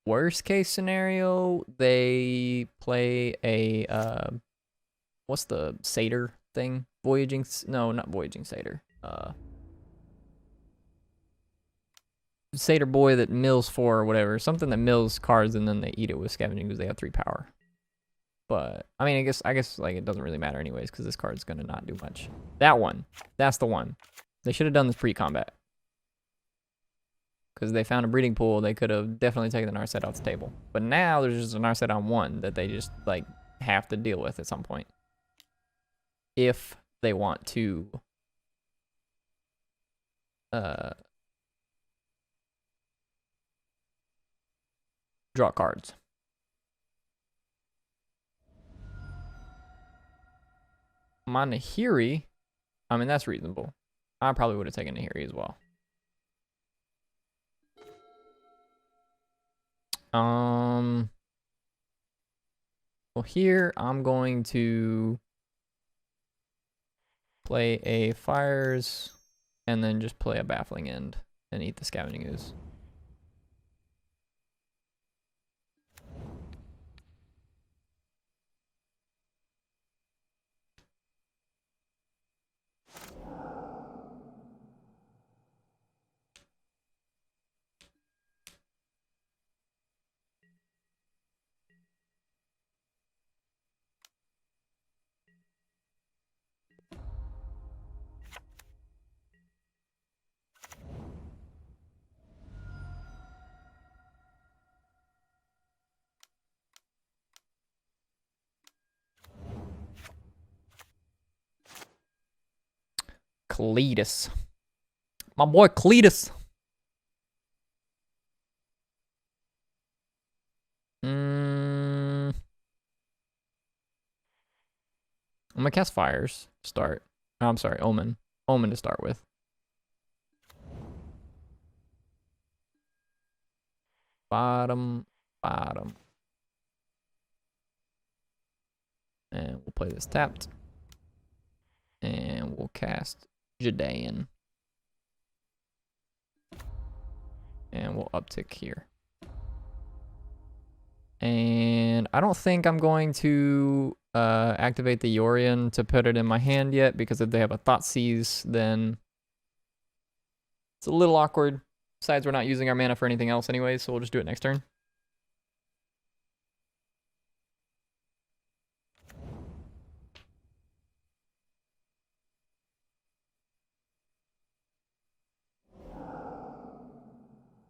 Worst case scenario, they play a what's the satyr thing? Voyaging? No, not voyaging satyr. Satyr boy that mills 4 or whatever. Something that mills cards and then they eat it with scavenging because they have 3 power. But I mean, I guess like it doesn't really matter anyways because this card's gonna not do much. That one, that's the one. They should have done this pre-combat. Because they found a breeding pool, they could have definitely taken the Narset off the table. But now there's just a Narset on 1 that they just like have to deal with at some point. If they want to draw cards. Manahiri, I mean that's reasonable. I probably would have taken Nahiri as well. Well here I'm going to play a Fires and then just play a Baffling End and eat the Scavenging Ooze. Cletus. My boy Cletus. I'm gonna cast Fires. Start. Oh, I'm sorry, Omen. Omen to start with. Bottom. And we'll play this tapped. And we'll cast Jadaean. And we'll uptick here. And I don't think I'm going to activate the Yorion to put it in my hand yet, because if they have a Thoughtseize, then it's a little awkward. Besides, we're not using our mana for anything else anyway, so we'll just do it next turn.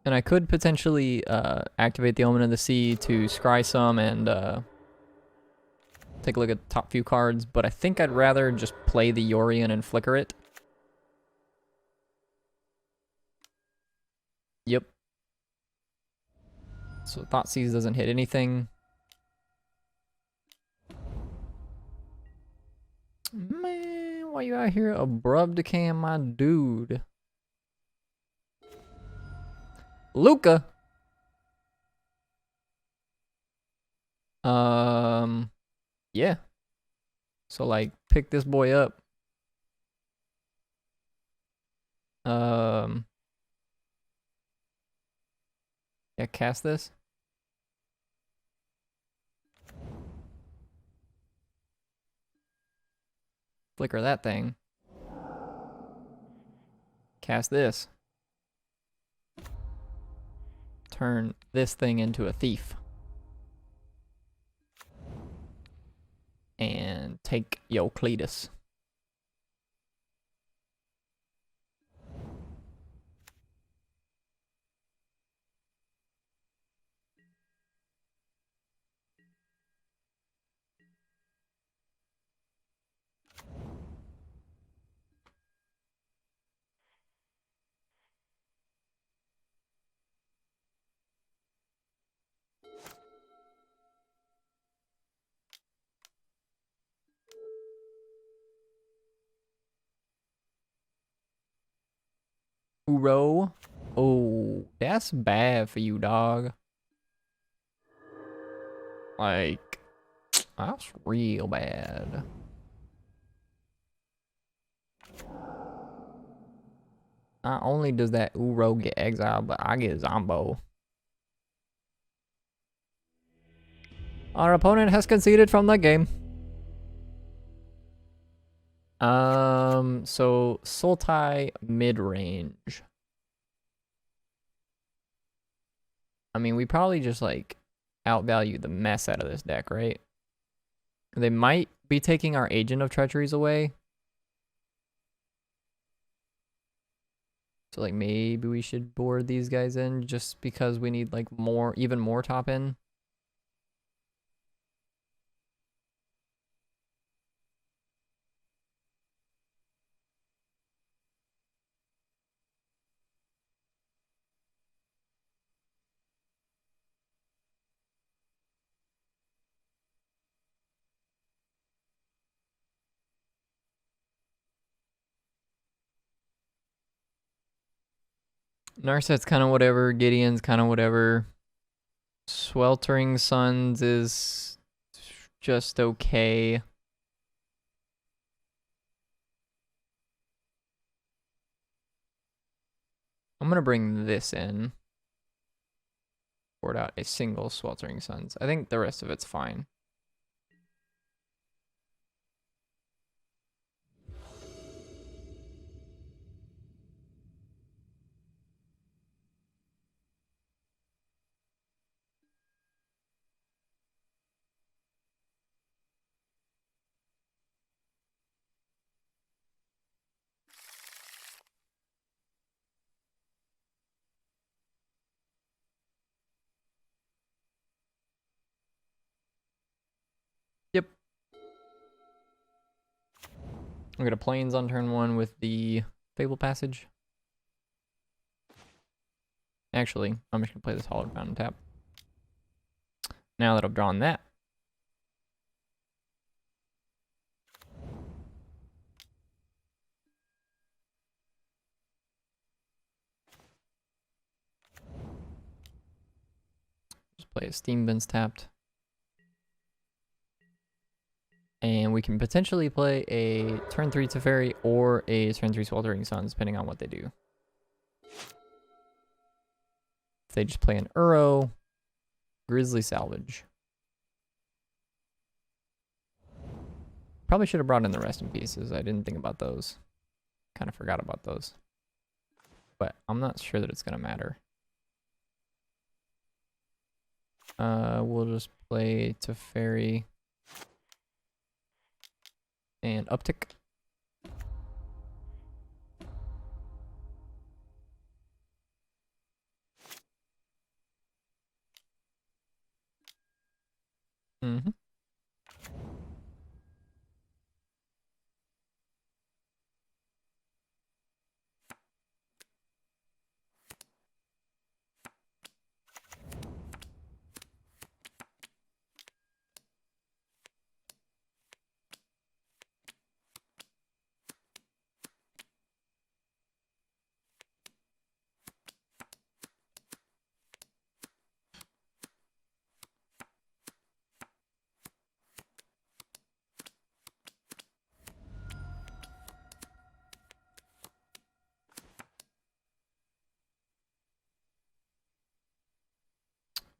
And I could potentially activate the Omen of the Sea to scry some and take a look at the top few cards, but I think I'd rather just play the Yorion and flicker it. Yep. So Thoughtseize doesn't hit anything. Man, why you out here abrupt decaying my dude? Luca. Yeah. So like pick this boy up. Yeah, cast this. Flicker that thing. Cast this. Turn this thing into a thief. And take Cletus. Uro. Oh, that's bad for you, dog. Like, that's real bad. Not only does that Uro get exiled, but I get Zombo. Our opponent has conceded from the game. So Sultai mid-range. I mean, we probably just like outvalue the mess out of this deck, right? They might be taking our Agent of Treacheries away. So like maybe we should board these guys in just because we need like more, even more top end. Narset's kind of whatever. Gideon's kind of whatever. Sweltering Suns is just okay. I'm going to bring this in. Board out a single Sweltering Suns. I think the rest of it's fine. Yep. I'm going to Plains on turn 1 with the Fable Passage. Actually, I'm just going to play this Hollowed Fountain tap. Now that I've drawn that. Just play a Steam Bin's tapped. And we can potentially play a turn 3 Teferi or a turn 3 Sweltering Suns, depending on what they do. If they just play an Uro, Grizzly Salvage. Probably should have brought in the Rest in Pieces. I didn't think about those. Kind of forgot about those. But I'm not sure that it's going to matter. We'll just play Teferi and Uptick. Mm-hmm.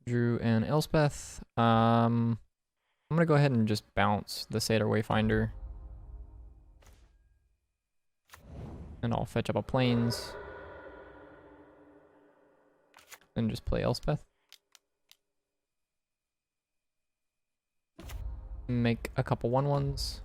Drew and Elspeth. I'm gonna go ahead and just bounce the Satyr Wayfinder. And I'll fetch up a Plains. And just play Elspeth. Make a couple 1/1s.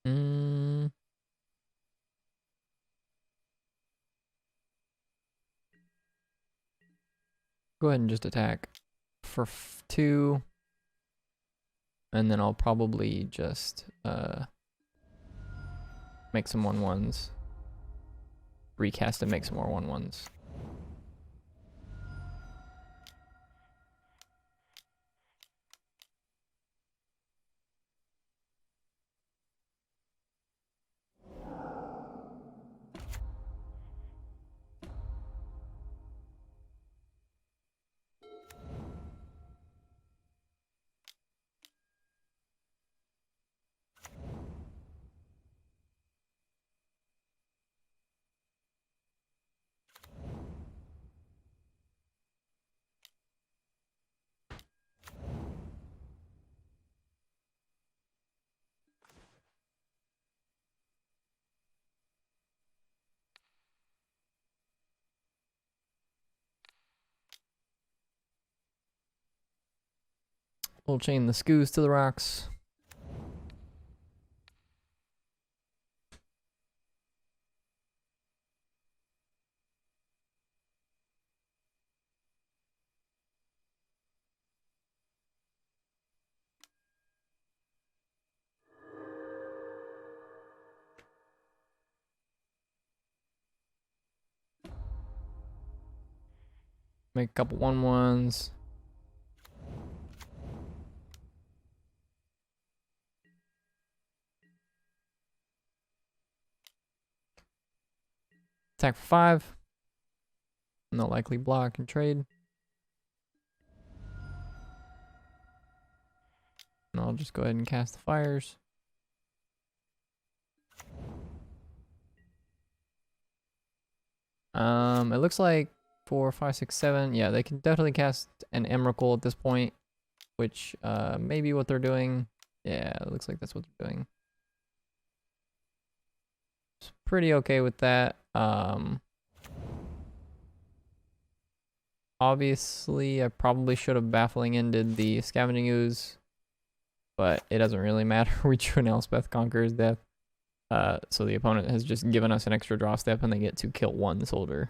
Mm. Go ahead and just attack for 2. And then I'll probably just make some 1/1s. Recast and make some more 1/1s. We'll chain the scoos to the rocks. Make a couple 1/1s. Attack for 5. No likely block and trade. And I'll just go ahead and cast the fires. It looks like 4, 5, 6, 7. Yeah, they can definitely cast an Emrakul at this point, which may be what they're doing. Yeah, it looks like that's what they're doing. It's pretty okay with that. Obviously, I probably should have baffling ended the scavenging ooze, but it doesn't really matter. We drew an Elspeth Conqueror's Death. So the opponent has just given us an extra draw step and they get to kill 1 soldier.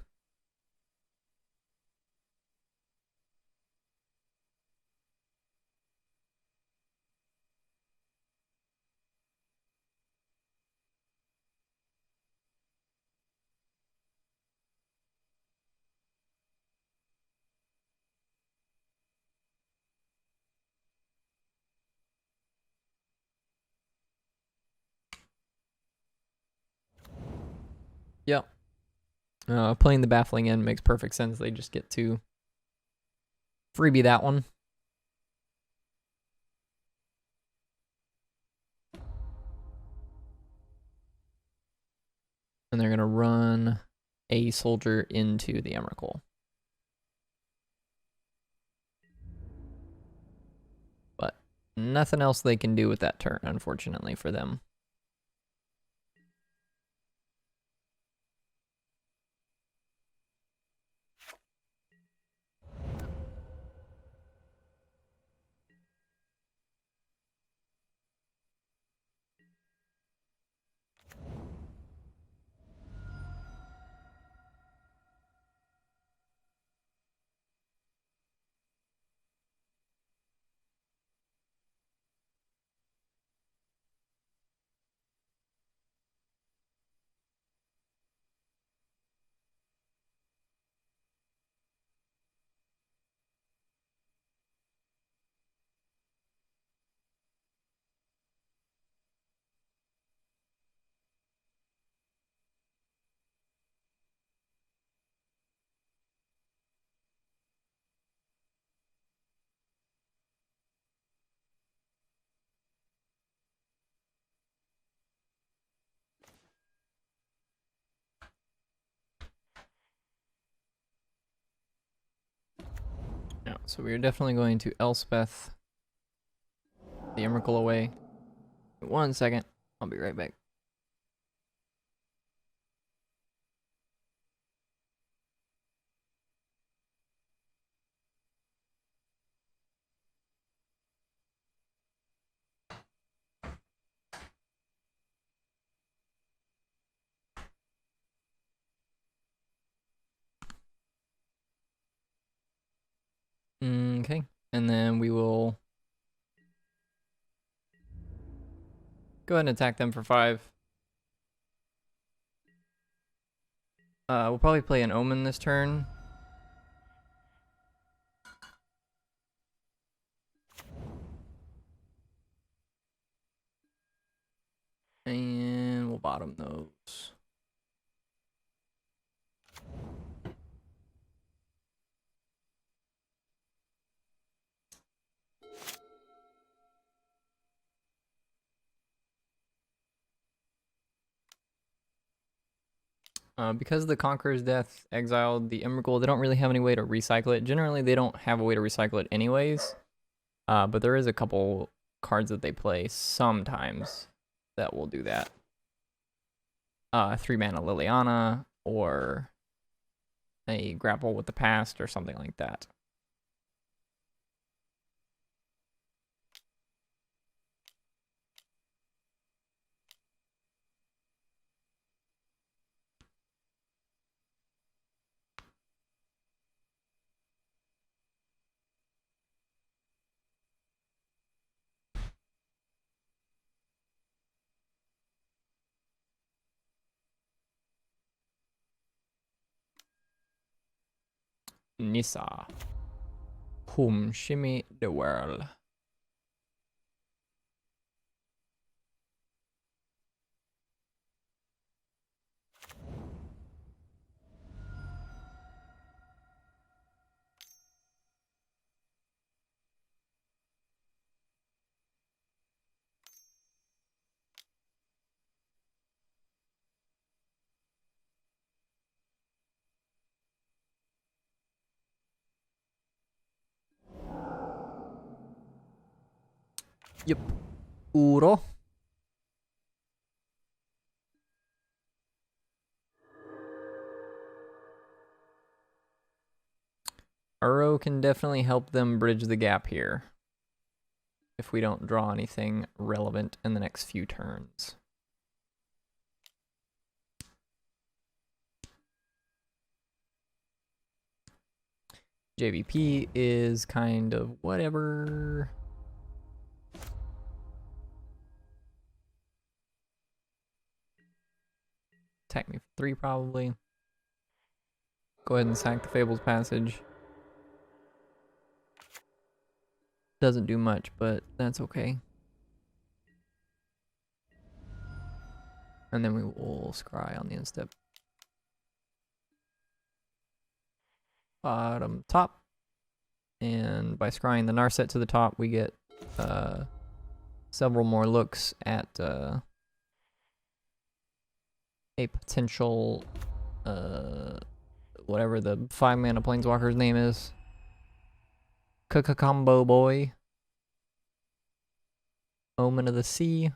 Yep. Playing the baffling end makes perfect sense. They just get to freebie that one. And they're going to run a soldier into the Emrakul. But nothing else they can do with that turn, unfortunately, for them. Yeah, so we're definitely going to Elspeth the Emrakul away. 1 second. I'll be right back. Okay, and then we will go ahead and attack them for 5. We'll probably play an Omen this turn. And we'll bottom those. Because the Conqueror's Death exiled the Emrakul, they don't really have any way to recycle it. Generally, they don't have a way to recycle it anyways. But there is a couple cards that they play sometimes that will do that. 3-mana Liliana, or a Grapple with the Past, or something like that. Nissa. Whom shimmy the world. Yep. Uro. Uro can definitely help them bridge the gap here, if we don't draw anything relevant in the next few turns. JVP is kind of whatever. Attack me for 3 probably. Go ahead and sack the Fable's Passage. Doesn't do much, but that's okay. And then we will scry on the instep. Bottom top. And by scrying the Narset to the top, we get several more looks at a potential whatever the 5-mana Planeswalker's name is. Combo Boy. Omen of the Sea.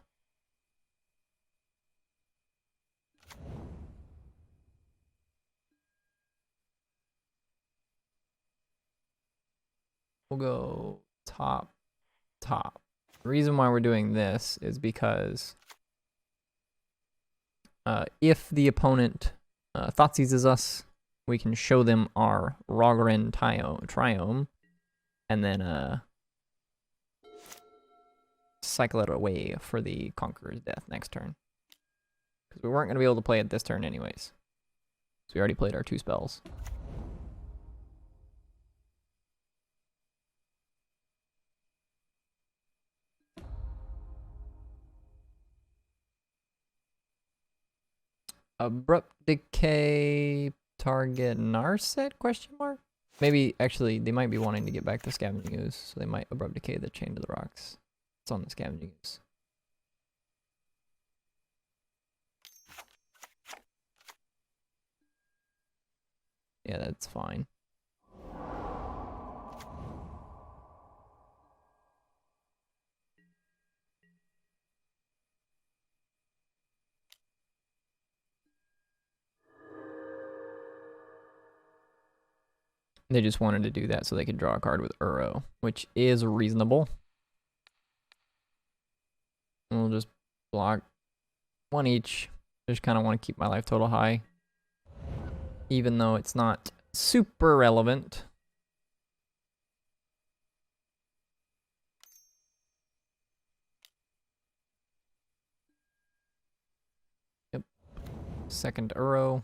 We'll go top. The reason why we're doing this is because if the opponent Thoughtseizes us, we can show them our Rogren Triome, and then cycle it away for the Conqueror's Death next turn. Because we weren't going to be able to play it this turn anyways. So we already played our 2 spells. Abrupt Decay target Narset, question mark? Maybe, actually, they might be wanting to get back to Scavenging Ooze, so they might Abrupt Decay the Chain to the Rocks. It's on the Scavenging Ooze. Yeah, that's fine. They just wanted to do that so they could draw a card with Uro, which is reasonable. And we'll just block 1 each. Just kind of want to keep my life total high, even though it's not super relevant. second Uro.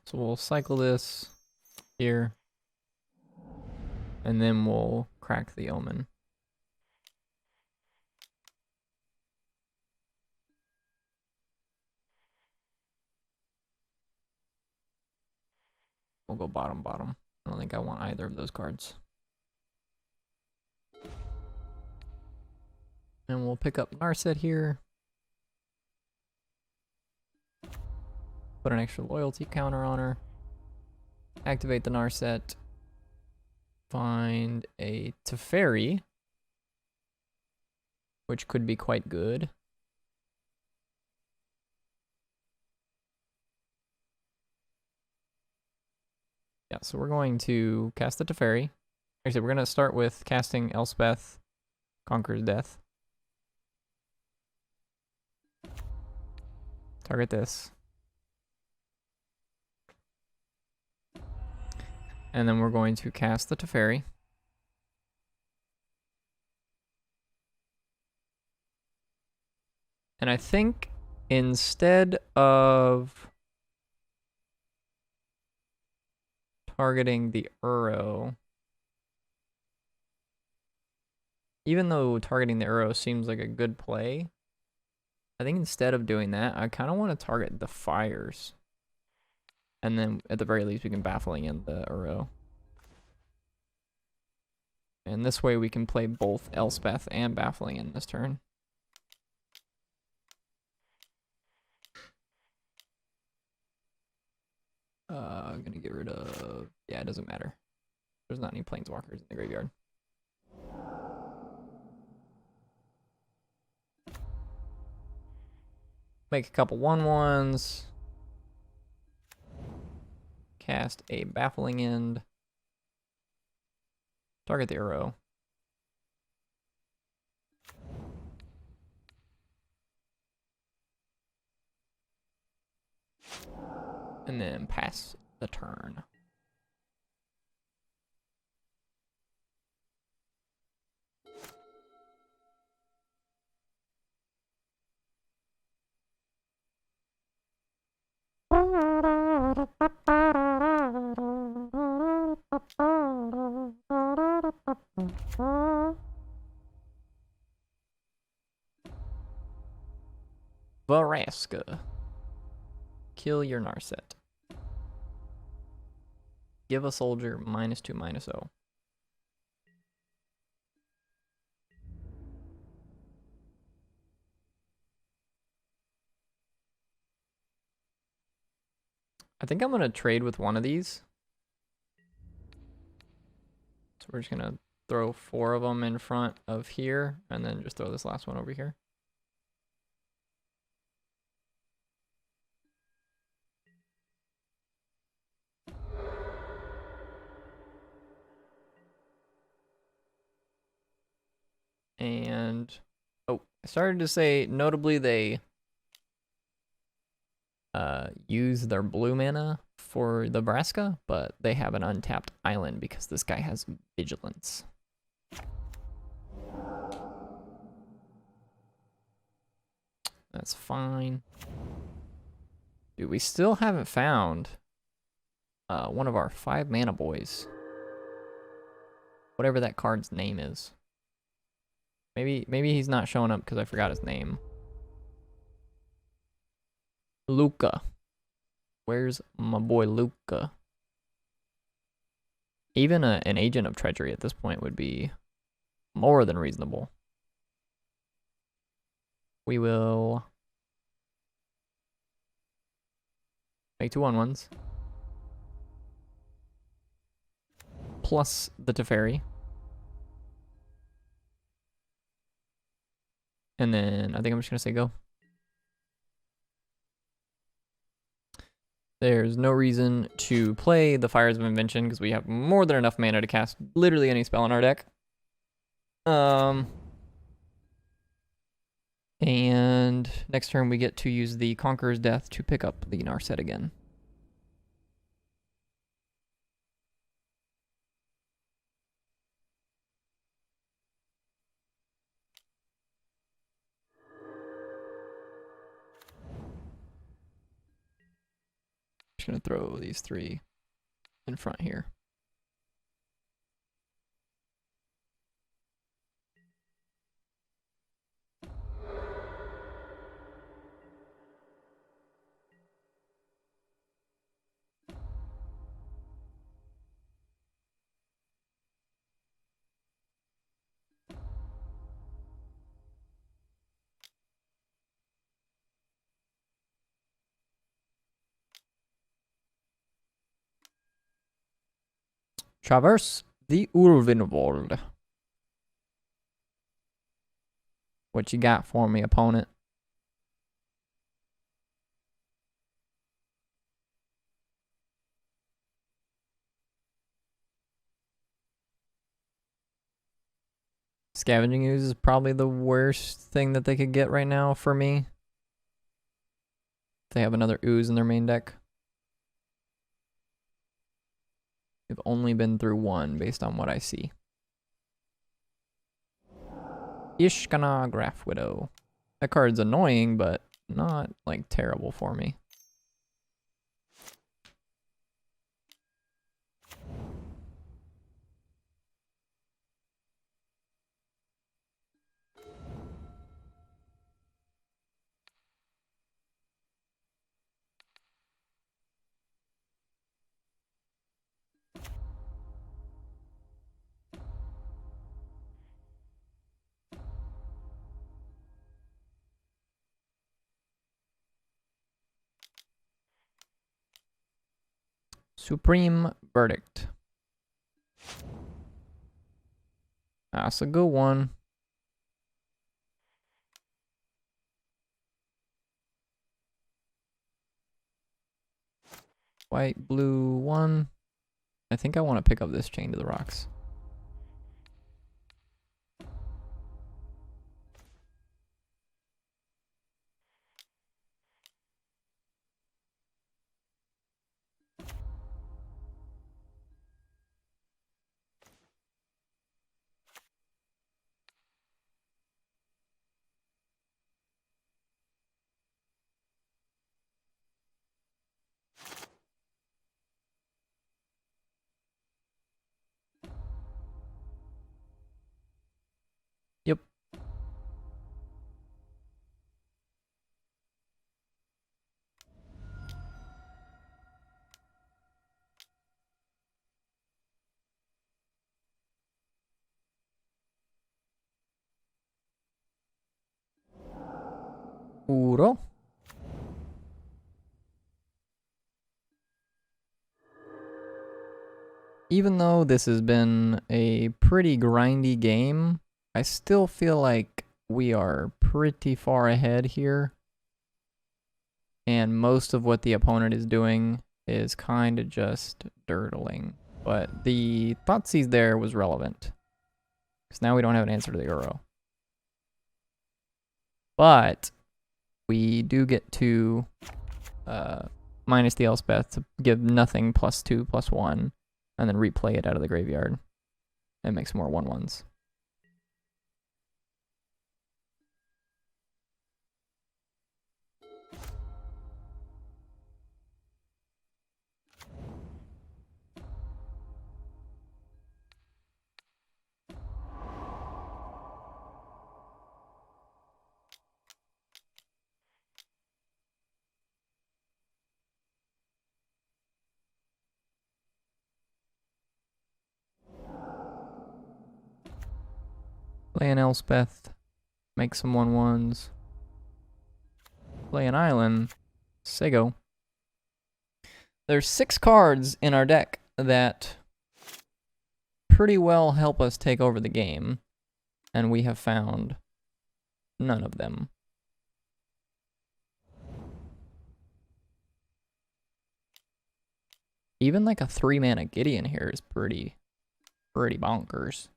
So we'll cycle this here, and then we'll crack the Omen. We'll go bottom, bottom. I don't think I want either of those cards. And we'll pick up Narset here. Put an extra loyalty counter on her. Activate the Narset. Find a Teferi, which could be quite good. Yeah, so we're going to cast the Teferi. Actually, we're going to start with casting Elspeth Conquers Death. Target this. And then we're going to cast the Teferi. And I think instead of targeting the Uro, even though targeting the Uro seems like a good play, I think instead of doing that, I kind of want to target the fires. And then at the very least, we can Baffling in the Uro. And this way we can play both Elspeth and Baffling in this turn. I'm gonna get rid of, yeah, it doesn't matter. There's not any planeswalkers in the graveyard. Make a couple 1/1s. Cast a Baffling End. Target the Uro. And then pass the turn. Vraska. Kill your Narset. Give a soldier -2/-0. I think I'm gonna trade with one of these. So we're just gonna throw 4 of them in front of here, and then just throw this last one over here. And, oh, I started to say, notably they use their blue mana for the Vraska, but they have an untapped island because this guy has Vigilance. That's fine. Dude, we still haven't found one of our 5 mana boys. Whatever that card's name is. Maybe he's not showing up because I forgot his name. Luca. Where's my boy Luca? Even an Agent of Treachery at this point would be more than reasonable. We will make 2 1/1s. Plus the Teferi. And then I think I'm just going to say go. There's no reason to play the Fires of Invention because we have more than enough mana to cast literally any spell in our deck. And next turn we get to use the Conqueror's Death to pick up the Narset again. Just gonna throw these 3 in front here. Traverse the Ulvenwold. What you got for me, opponent? Scavenging Ooze is probably the worst thing that they could get right now for me. They have another Ooze in their main deck. They've only been through 1 based on what I see. Ishkana Graph Widow. That card's annoying, but not like terrible for me. Supreme Verdict. That's a good one. White, blue, 1. I think I want to pick up this Chain to the Rocks. Yep. Uro. Even though this has been a pretty grindy game, I still feel like we are pretty far ahead here. And most of what the opponent is doing is kind of just dirtling. But the Thoughtseize there was relevant. Because now we don't have an answer to the Uro. But we do get to minus the Elspeth to give nothing +2/+1. And then replay it out of the graveyard. And make some more 1/1s. Play an Elspeth. Make some 1/1s. Play an island. Sego. There's 6 cards in our deck that pretty well help us take over the game. And we have found none of them. Even like a 3-mana Gideon here is pretty bonkers.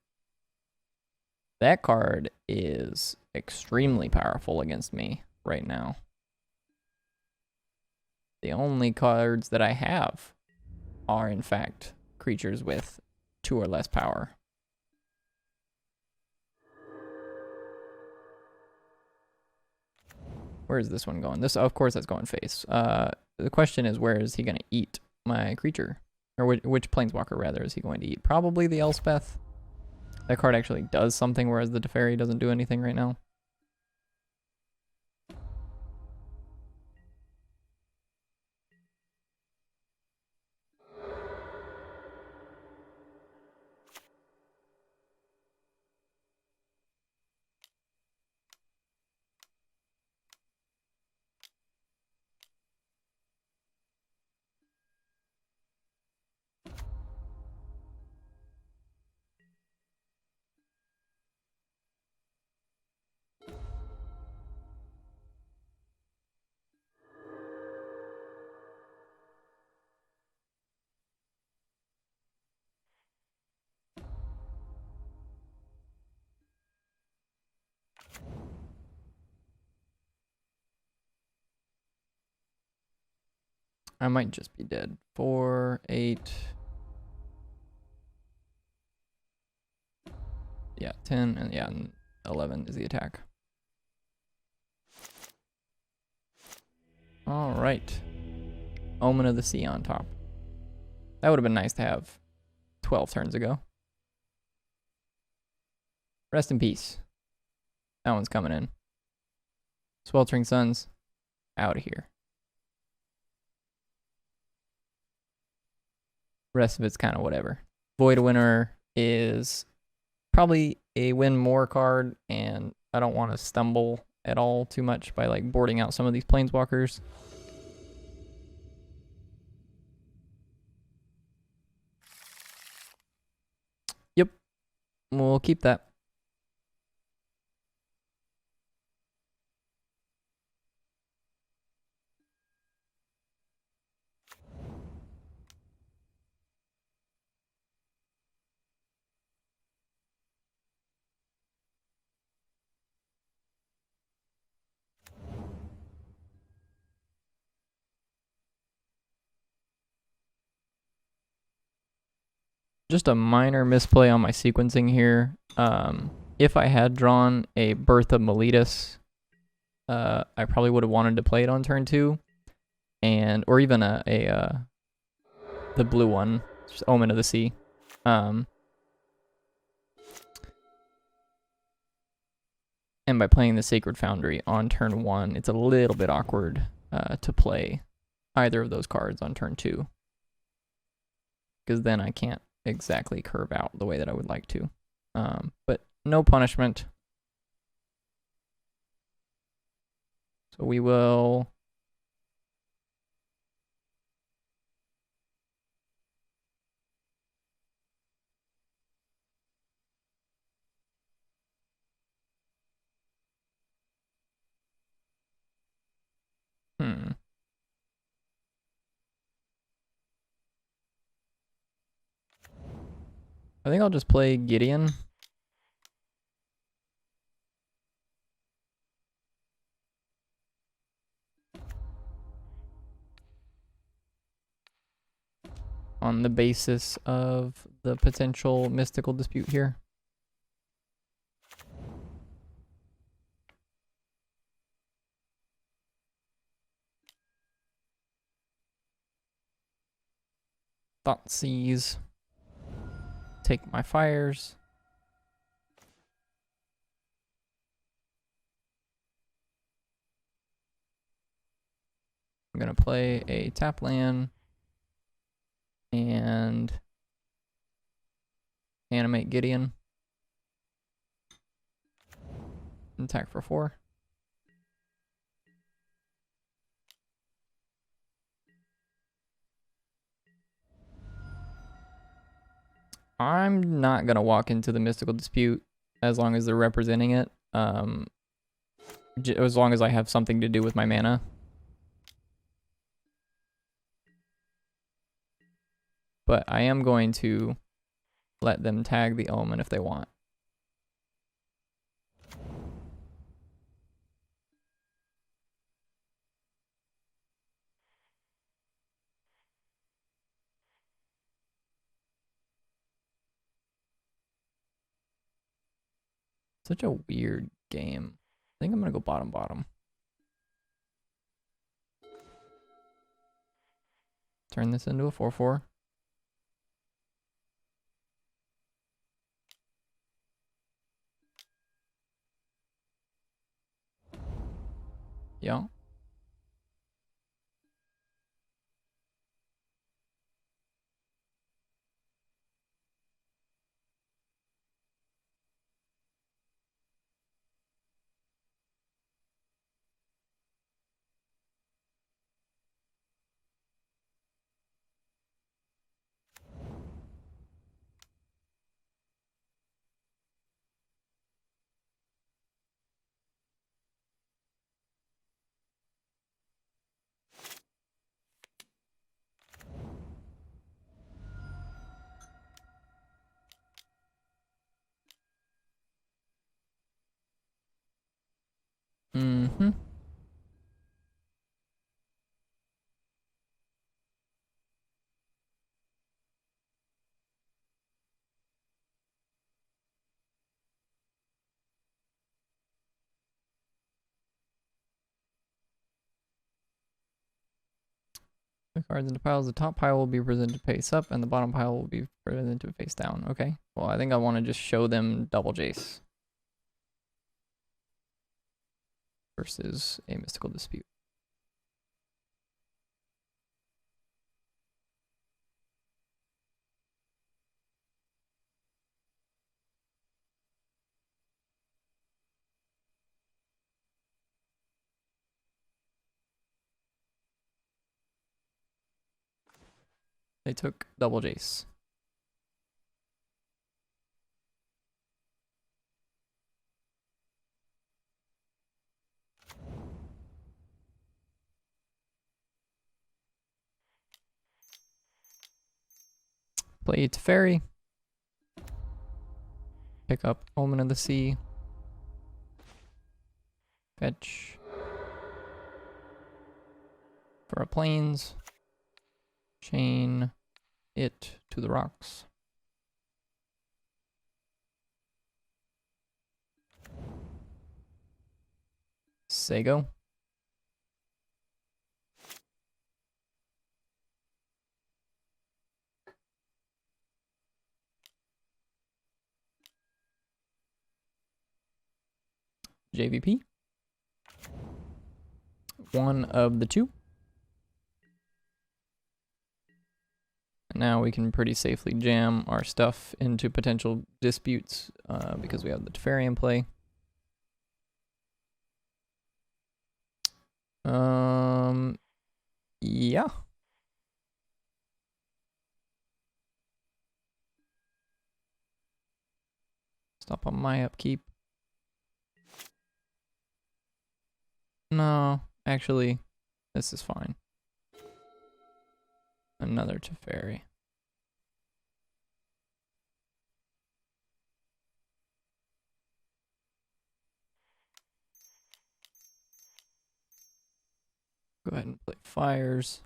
That card is extremely powerful against me right now. The only cards that I have are, in fact, creatures with 2 or less power. Where is this one going? This, of course, that's going face. The question is, where is he going to eat my creature? Or which planeswalker, rather, is he going to eat? Probably the Elspeth. That card actually does something, whereas the Teferi doesn't do anything right now. I might just be dead. 4, 8. Yeah, 10, and yeah, and 11 is the attack. All right. Omen of the Sea on top. That would have been nice to have 12 turns ago. Rest in peace. That one's coming in. Sweltering Suns, out of here. Rest of it's kind of whatever. Void Winner is probably a win more card, and I don't want to stumble at all too much by like boarding out some of these planeswalkers. Yep, we'll keep that. Just a minor misplay on my sequencing here. If I had drawn a Birth of Meletus, I probably would have wanted to play it on turn 2, or even the blue one, just Omen of the Sea. And by playing the Sacred Foundry on turn 1, it's a little bit awkward to play either of those cards on turn 2, because then I can't exactly curve out the way that I would like to. But no punishment. So we will... I think I'll just play Gideon. On the basis of the potential mystical dispute here. Thoughtseize. Take my fires. I'm gonna play a tap land and animate Gideon. Attack for 4. I'm not gonna walk into the mystical dispute as long as they're representing it. As long as I have something to do with my mana. But I am going to let them tag the element if they want. Such a weird game. I think I'm gonna go bottom bottom. Turn this into a 4/4. Yeah. Mm-hmm. The cards in the piles. The top pile will be presented face up, and the bottom pile will be presented face down. Okay. Well, I think I want to just show them double Jace versus a mystical dispute. They took double Jace. Play Teferi. Pick up Omen of the Sea. Fetch. For a plains. Chain it to the rocks. Sego. JVP. One of the two. Now we can pretty safely jam our stuff into potential disputes because we have the Teferi in play. Yeah. Stop on my upkeep. No, actually, this is fine. Another Teferi. Go ahead and play fires.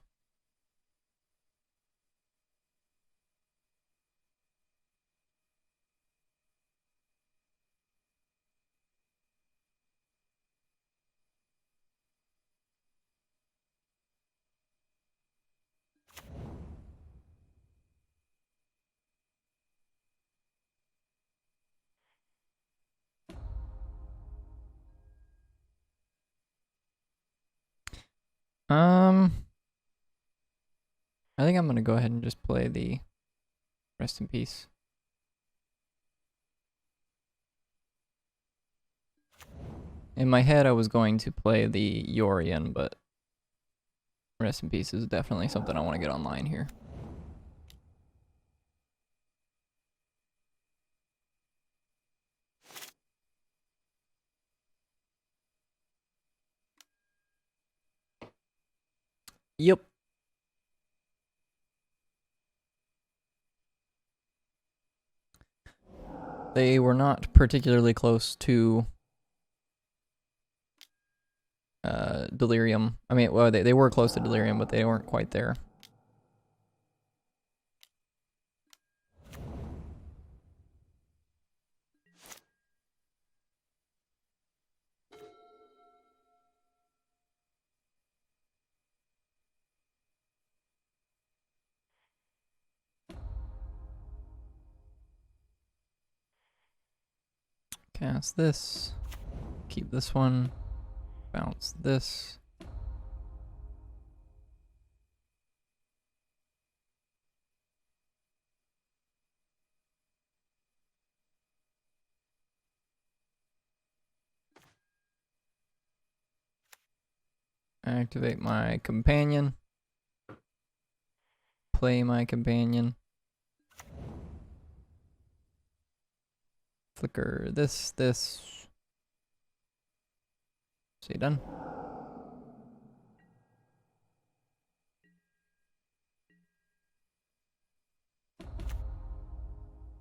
I think I'm gonna go ahead and just play the Rest in Peace. In my head, I was going to play the Yorion, but Rest in Peace is definitely something I want to get online here. Yep. They were not particularly close to Delirium. I mean, well, they were close to Delirium, but they weren't quite there. Cast this. Keep this one. Bounce this. Activate my companion. Play my companion. Flicker this. See, done.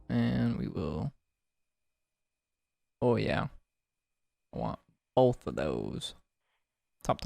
And we will. Oh, yeah. I want both of those. Top.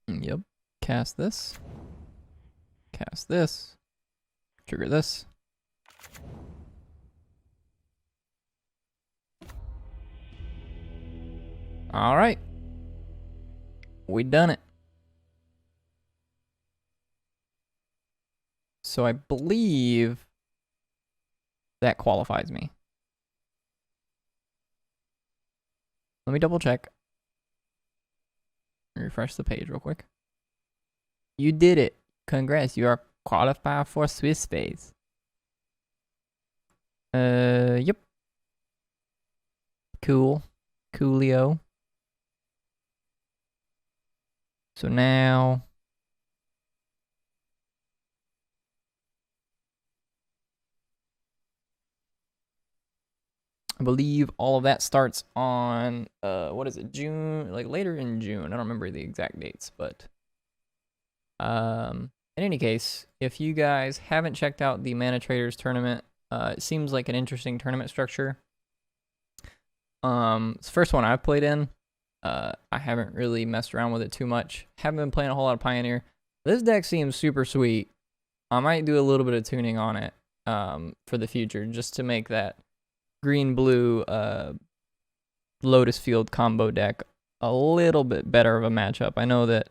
Yep. Cast this. Cast this. Trigger this. Alright. We done it. So I believe that qualifies me. Let me double check. Refresh the page real quick. You did it. Congrats, you are qualified for Swiss Space. Yep. Cool. Coolio. So now I believe all of that starts on what is it, June, like later in June. I don't remember the exact dates, but in any case, if you guys haven't checked out the Manatraders tournament, it seems like an interesting tournament structure. It's the first one I've played in. I haven't really messed around with it too much. Haven't been playing a whole lot of Pioneer. This deck seems super sweet. I might do a little bit of tuning on it for the future, just to make that green-blue Lotus Field combo deck a little bit better of a matchup. I know that,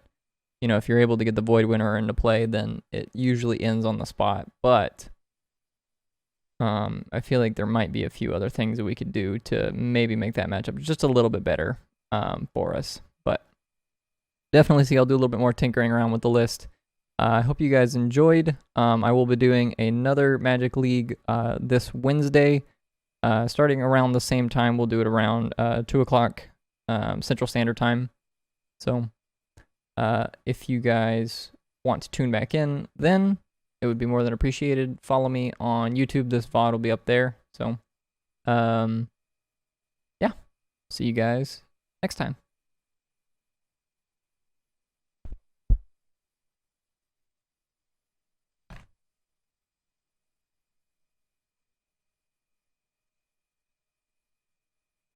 you know, if you're able to get the Void Winner into play, then it usually ends on the spot, but I feel like there might be a few other things that we could do to maybe make that matchup just a little bit better for us. But definitely see I'll do a little bit more tinkering around with the list. I hope you guys enjoyed. I will be doing another Magic League this Wednesday. Starting around the same time. We'll do it around 2 o'clock Central Standard Time. So if you guys want to tune back in, then it would be more than appreciated. Follow me on YouTube. This VOD will be up there. So, yeah. See you guys next time.